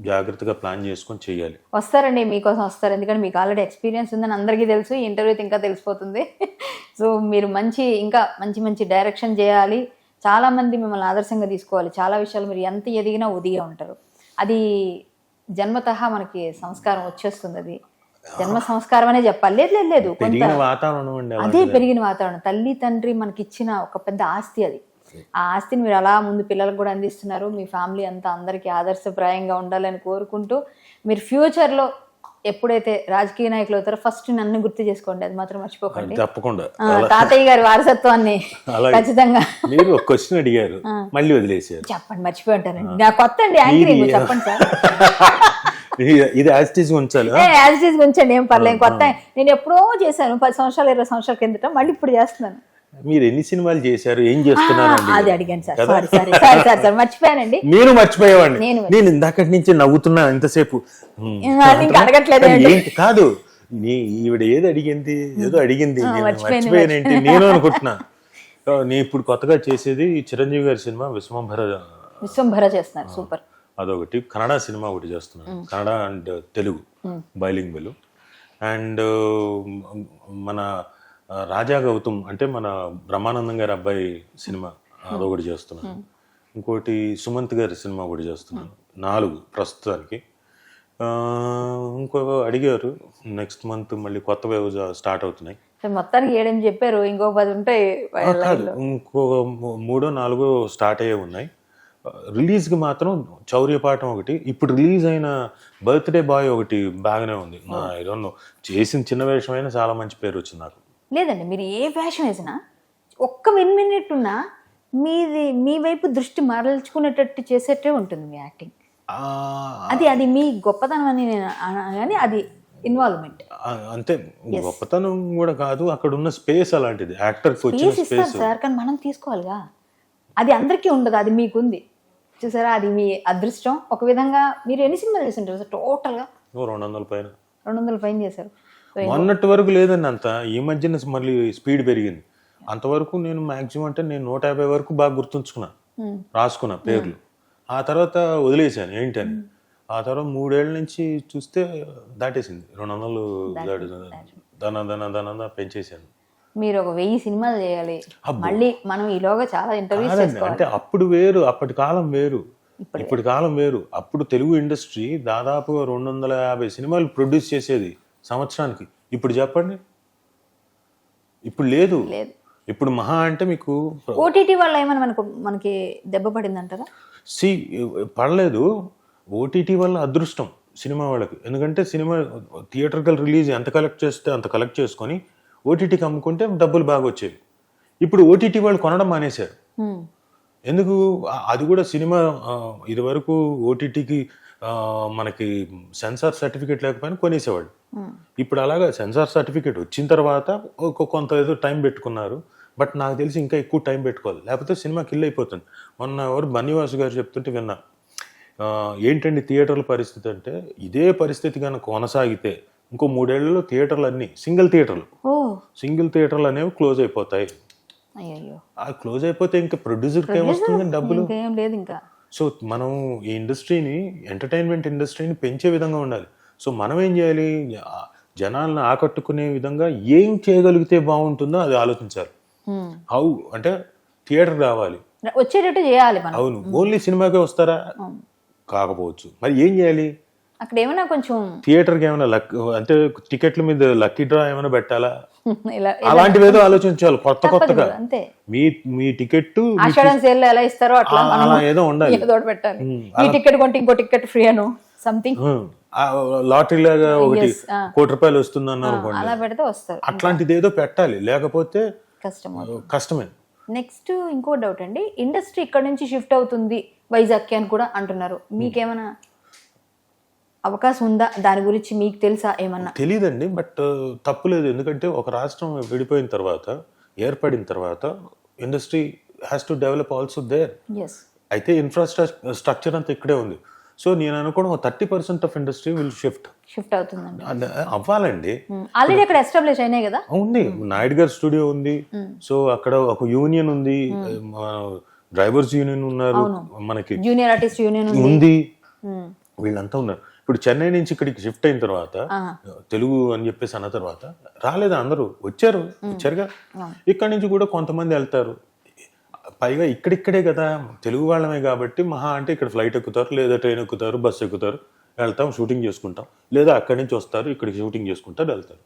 జాగ్రత్తగా ప్లాన్ చేసుకొని చేయాలి. వస్తారండి, మీకోసం వస్తారు. ఎందుకంటే మీకు ఆల్రెడీ ఎక్స్పీరియన్స్ ఉందని అందరికీ తెలుసు, ఈ ఇంటర్వ్యూతో ఇంకా తెలిసిపోతుంది. సో మీరు ఇంకా మంచి డైరెక్షన్ చేయాలి. చాలా మంది మిమ్మల్ని ఆదర్శంగా తీసుకోవాలి. చాలా విషయాలు మీరు ఎంత ఎదిగినా ఒదిగా ఉంటారు. అది జన్మతః మనకి సంస్కారం వచ్చేస్తుంది. అది జన్మ సంస్కారం అనే చెప్పాలి. లేదు కొంత వాతావరణం, అదే పెరిగిన వాతావరణం. తల్లి తండ్రి మనకి ఇచ్చిన ఒక పెద్ద ఆస్తి అది. ఆ ఆస్తిని మీరు అలా ముందు పిల్లలకు కూడా అందిస్తున్నారు. మీ ఫ్యామిలీ అంతా అందరికీ ఆదర్శప్రాయంగా ఉండాలని కోరుకుంటూ, మీరు ఫ్యూచర్లో ఎప్పుడైతే రాజకీయ నాయకులు అవుతారో ఫస్ట్ నన్ను గుర్తు చేసుకోండి, అది మాత్రం మర్చిపోకండి. తప్పకుండా. తాతయ్య గారి వారసత్వాన్ని ఖచ్చితంగా. మీరు ఒక క్వశ్చన్ అడిగారు, మళ్ళీ వదిలేసారు. చెప్పండి, మర్చిపోయి ఉంటారండి. నాకు కొత్త అండి యాంకరింగ్, చెప్పండి సార్. ఇది యాజిటీజ్ ఉంచాలి, యాజిటీజ్ ఉంచండి, ఏం పర్లేదు. కొత్త నేను ఎప్పుడో చేశాను, 10 సంవత్సరాలు 20 సంవత్సరాల కిందట, మళ్ళీ ఇప్పుడు చేస్తున్నాను. మీరు ఎన్ని సినిమాలు చేశారు, ఏం చేస్తున్నారు? అది అడిగాను సార్, సారీ మర్చిపోయానండి. నేను మర్చిపోయేవాడిని. నేను ఇందాకటి నుంచి నవ్వుతున్నా ఇంతసేపు. అడగట్లేదు కాదు, ఈవిడ ఏదో అడిగింది మర్చిపోయానేంటి నేను అనుకుంటున్నా. నేను ఇప్పుడు కొత్తగా చేసేది చిరంజీవి గారి సినిమా విశ్వంభర చేస్తున్నారు. సూపర్. అదొకటి. కన్నడ సినిమా ఒకటి చేస్తున్నాను, Kannada and Telugu bilingual. And మన రాజా గౌతమ్ అంటే మన బ్రహ్మానందం గారి అబ్బాయి సినిమా అదొకటి చేస్తున్నాను. ఇంకోటి సుమంత్ గారి సినిమా ఒకటి చేస్తున్నాను. 4 ప్రస్తుతానికి. ఇంకో అడిగారు, నెక్స్ట్ మంత్ మళ్ళీ కొత్త వేవ్ స్టార్ట్ అవుతున్నాయి. మొత్తానికి 7 చెప్పారు, ఇంకో 10 ఉంటాయి. ఇంకో 3, 4 స్టార్ట్ అయ్యే ఉన్నాయి. రిలీజ్కి మాత్రం చౌర్యపాఠం ఒకటి, ఇప్పుడు రిలీజ్ అయిన బర్త్డే బాయ్ ఒకటి బాగానే ఉంది. ఐ డోంట్ నో, చేసిన చిన్న వేషం అయినా చాలా మంచి పేరు వచ్చింది నాకు. లేదండి, మీరు ఏ వేషం వేసినా ఒక్క మినిట్ ఉన్నా మీ వైపు దృష్టి మరల్చుకునేటట్టు చేసేట్టే ఉంటుంది మీ యాక్టింగ్. అది మీ గొప్పతనం అని నేను కానీ అది ఇన్వాల్వ్మెంట్ అంతే. గొప్పతనం కూడా కాదు, అక్కడ ఉన్న స్పేస్ అలాంటిది. యాక్టర్కి వచ్చిన స్పేస్ సార్, కానీ మనం తీసుకోవాలిగా. అది అందరికీ ఉండదు, అది మీకుంది. చూసారా, అది మీ అదృష్టం. ఒక విధంగా మీరు ఎన్ని సినిమాలు చేస్తుంటారు సార్ టోటల్గా? 200 పైన చేశారు. మొన్నటి వరకు లేదండి అంత. ఈ మధ్యన మళ్ళీ స్పీడ్ పెరిగింది. అంతవరకు నేను మాక్సిమం అంటే నేను 150 వరకు బాగా గుర్తుంచుకున్నా, రాసుకున్నా పేర్లు. ఆ తర్వాత వదిలేసాను ఏంటని. ఆ తర్వాత 3 ఏళ్ల నుంచి చూస్తే దాటేసింది 200 దన పెంచేసాను. మీరు ఒక 1000 సినిమాలు చేయాలి మళ్ళీ. మనం ఈలోగా చాలా ఇంటర్వ్యూస్ చేసుకోవాలి. అంటే అప్పుడు వేరు, అప్పటి కాలం వేరు, ఇప్పటి కాలం వేరు. అప్పుడు తెలుగు ఇండస్ట్రీ దాదాపుగా 250 సినిమాలు ప్రొడ్యూస్ చేసేది సంవత్సరానికి. ఇప్పుడు చెప్పండి, ఇప్పుడు లేదు. ఇప్పుడు మహా అంటే మీకు ఓటీటీ వల్ల ఏమైనా మనకి దెబ్బ పడింది అంటారా? పడలేదు. ఓటీటీ వల్ల అదృష్టం సినిమా వాళ్ళకి. ఎందుకంటే సినిమా థియేటర్కల్ రిలీజ్ ఎంత కలెక్ట్ చేస్తే అంత కలెక్ట్ చేసుకొని ఓటీటీకి అమ్ముకుంటే డబ్బులు బాగా వచ్చేవి. ఇప్పుడు ఓటీటీ వాళ్ళు కొనడం మానేశారు. ఎందుకు? అది కూడా సినిమా ఇది వరకు ఓటీటీకి మనకి సెన్సార్ సర్టిఫికేట్ లేకపోయినా కొనేసేవాళ్ళు. ఇప్పుడు అలాగా సెన్సార్ సర్టిఫికేట్ వచ్చిన తర్వాత కొంత ఏదో టైం పెట్టుకున్నారు. బట్ నాకు తెలిసి ఇంకా ఎక్కువ టైం పెట్టుకోవాలి, లేకపోతే సినిమా కిల్ అయిపోతుంది. మొన్న ఎవరు బన్నీవాసు గారు చెప్తుంటే విన్నా, ఏంటండి థియేటర్ల పరిస్థితి అంటే, ఇదే పరిస్థితి కనుక కొనసాగితే ఇంకో 3 ఏళ్లలో థియేటర్లు అన్నీ సింగిల్ థియేటర్లు అనేవి క్లోజ్ అయిపోతాయి. అయ్యో, ఆ క్లోజ్ అయిపోతే ఇంకా ప్రొడ్యూసర్కి ఏమొస్తుంది డబ్బులు? ఇంకేం లేదు ఇంకా. సో మనం ఈ ఇండస్ట్రీని, ఎంటర్టైన్మెంట్ ఇండస్ట్రీని పెంచే విధంగా ఉండాలి. సో మనం ఏం చేయాలి, జనాలను ఆకట్టుకునే విధంగా ఏం చేయగలిగితే బాగుంటుందో అది ఆలోచించాలి. హౌ అంటే థియేటర్ రావాలి, వచ్చేటట్టు చేయాలి మనం. అవును, ఓన్లీ సినిమాకే వస్తారా? కాకపోవచ్చు. మరి ఏం చేయాలి? అక్కడ ఏమైనా కొంచెం థియేటర్కి ఏమైనా అంటే టికెట్ల మీద లక్కీ డ్రా ఏమైనా పెట్టాలా? ఇలా అలాంటివి ఏదో ఆలోచించాలి కొత్తగా. అంతే, మీ టికెట్ ఆషాఢం సేల్ లో ఎలా ఇస్తారో అట్లా అలా ఏదో ఉండాలి, ఏదో ఒకటి పెట్టాలి. ఈ టికెట్ కొంటే ఇంకో టికెట్ ఫ్రీ అను సంథింగ్. లాటరీ లాగా ఒకటి ₹1,00,00,000 వస్తుంది అన్నారు, అలా పెడితే వస్తారు. అట్లాంటిది ఏదో పెట్టాలి, లేకపోతే కష్టమే. నెక్స్ట్ ఇంకో డౌట్ అండి, ఇండస్ట్రీ ఇక్కడ నుంచి షిఫ్ట్ అవుతుంది వైజాగ్ అని కూడా అంటున్నారు. మీకేమైనా అవకాశం ఉందా? దాని గురించి మీకు తెలుసా ఏమన్నా? తెలియదండి, బట్ తప్పులేదు. ఎందుకంటే ఒక రాష్ట్రం విడిపోయిన తర్వాత, ఏర్పడిన తర్వాత industry has to develop also there. అయితే ఇన్ఫ్రాస్ట్రక్చర్ అంతా ఇక్కడే ఉంది. సో నేను అనుకోవడం 30% ఆఫ్ ఇండస్ట్రీ విల్ షిఫ్ట్ అవుతుందండి. అవ్వాలండి. ఆల్రెడీ అక్కడ ఎస్టాబ్లిష్ అయినాయి కదా. ఉంది, నాయుడు గారి స్టూడియో ఉంది. సో అక్కడ ఒక యూనియన్ ఉంది, డ్రైవర్స్ యూనియన్ ఉన్నారు, మనకి జూనియర్ ఆర్టిస్ట్ యూనియన్ ఉంది, వీళ్ళంతా ఉన్నారు. ఇప్పుడు చెన్నై నుంచి ఇక్కడికి షిఫ్ట్ అయిన తర్వాత, తెలుగు అని చెప్పేసి అన్న తర్వాత రాలేదా? అందరూ వచ్చారుగా. ఇక్కడ నుంచి కూడా కొంతమంది వెళ్తారు. పైగా ఇక్కడిక్కడే కదా, తెలుగు వాళ్ళమే కాబట్టి మహా అంటే ఇక్కడ ఫ్లైట్ ఎక్కుతారు, లేదా ట్రైన్ ఎక్కుతారు, బస్సు ఎక్కుతారు, వెళ్తాం, షూటింగ్ చేసుకుంటాం, లేదా అక్కడి నుంచి వస్తారు, ఇక్కడికి షూటింగ్ చేసుకుంటారు, వెళ్తారు.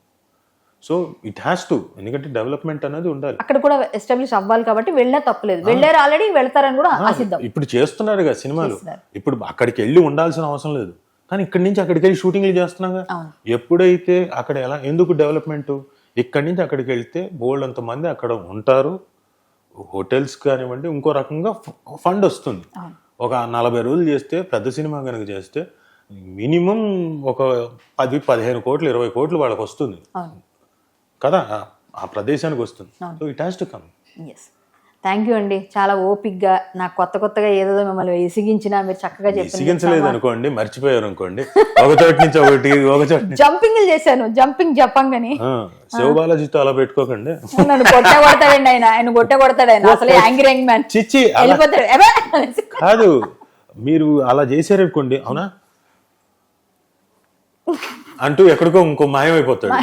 సో ఇట్ హ్యాస్ టు, ఎందుకంటే డెవలప్మెంట్ అనేది ఉండాలి. అక్కడ కూడా ఎస్టాబ్లిష్ అవ్వాలి కాబట్టి వెళ్ళా తప్పలేదు. వెళ్ళారు, ఆల్రెడీ వెళ్తారని కూడా ఆశిద్దాం. ఇప్పుడు చేస్తున్నారు కదా సినిమాలు, ఇప్పుడు అక్కడికి వెళ్ళి ఉండాల్సిన అవసరం లేదు, కానీ ఇక్కడి నుంచి అక్కడికి వెళ్ళి షూటింగ్లు చేస్తున్నాగా. ఎప్పుడైతే అక్కడ ఎందుకు డెవలప్మెంట్, ఇక్కడి నుంచి అక్కడికి వెళ్తే బోల్డ్ అంతమంది అక్కడ ఉంటారు, హోటల్స్ కానివ్వండి, ఇంకో రకంగా ఫండ్ వస్తుంది. ఒక 40 రోజులు చేస్తే, పెద్ద సినిమా కనుక చేస్తే మినిమం ఒక 10-15 కోట్లు 20 కోట్లు వాళ్ళకి వస్తుంది కదా, ఆ ప్రదేశానికి వస్తుంది. So it has to come. Thank you అండి, చాలా ఓపిక్గా నాకు కొత్తగా ఏదో మిమ్మల్ని విసిగించినా మీరు చక్కగా చెప్పారు. విసిగించలేదు అనుకోండి, మర్చిపోయారు అనుకోండి, ఒక చోటు నుంచి ఒకటి జంపింగ్ చేశాను, జంపంగని. శివబాలాజీతో అలా పెట్టుకోకండి, నన్ను కొడతాడండి ఆయన కొడతాడు ఆయన, అసలు యాంగ్రీ మ్యాన్. చిచ్చి కాదు, మీరు అలా చేశారనుకోండి, అవునా అంటూ ఎక్కడికో ఇంకో మాయమైపోతాడు.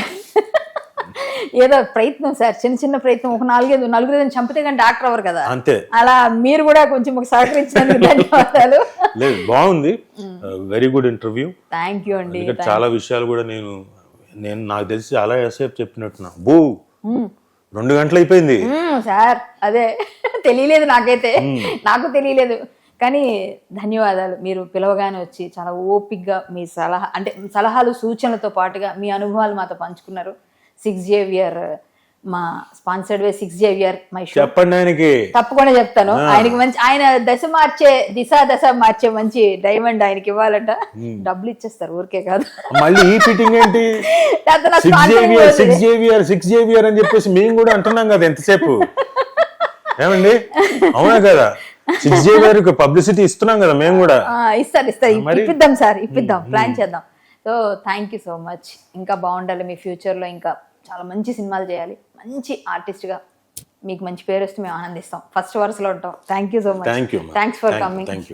ఏదో ప్రయత్నం సార్, చిన్న ప్రయత్నం, ఒక 4-5 చంపితే కానీ డాక్టర్ అవ్వరు కదా, అంతే. అలా మీరు కూడా కొంచెం సహకరించినందుకు ధన్యవాదాలు. లేదు, బాగుంది, very good interview. Thank you అండి. చాలా విషయాలు కూడా నేను నాకు తెలిసి అలా ఎసేపు చెప్పినట్టున్నా. 2 గంటలు అయిపోయింది సార్, అదే తెలియలేదు నాకైతే, నాకు తెలియలేదు. కానీ ధన్యవాదాలు, మీరు పిలవగానే వచ్చి చాలా ఓపిక్గా మీ సలహాలు సూచనలతో పాటుగా మీ అనుభవాలు మాతో పంచుకున్నారు. 6 Xavier మా sponsored by 6 Xavier my show. చెప్పండి ఆయనకి, తప్పకుండా చెప్తాను. ఆయనకి మంచి, ఆయన దశ మార్చే మంచి డైమండ్ ఆయనకి ఇవ్వాలంట. డబ్బులు ఇచ్చేస్తారు, ఊరికే కాదు. మళ్ళీ ఈ ఫిట్టింగ్ ఏంటి? 6 Xavier అని చెప్పేసి మేము కూడా అంటున్నాం కదా ఎంతసేపు, ఏమండి? అవునా కదా, 6 Xavier పబ్లిసిటీ ఇస్తున్నాం కదా మేము కూడా. ఇస్తారు, ఇప్పిద్దాం సార్, ఇప్పిద్దాం, ప్లాన్ చేద్దాం. So thank you so much. ఇంకా బాగుండాలి మీ ఫ్యూచర్లో, ఇంకా చాలా మంచి సినిమాలు చేయాలి, మంచి ఆర్టిస్ట్గా మీకు మంచి పేరు వస్తే మేము ఆనందిస్తాం, ఫస్ట్ వరుసలో ఉంటాం. Thank you so much. Thanks for coming.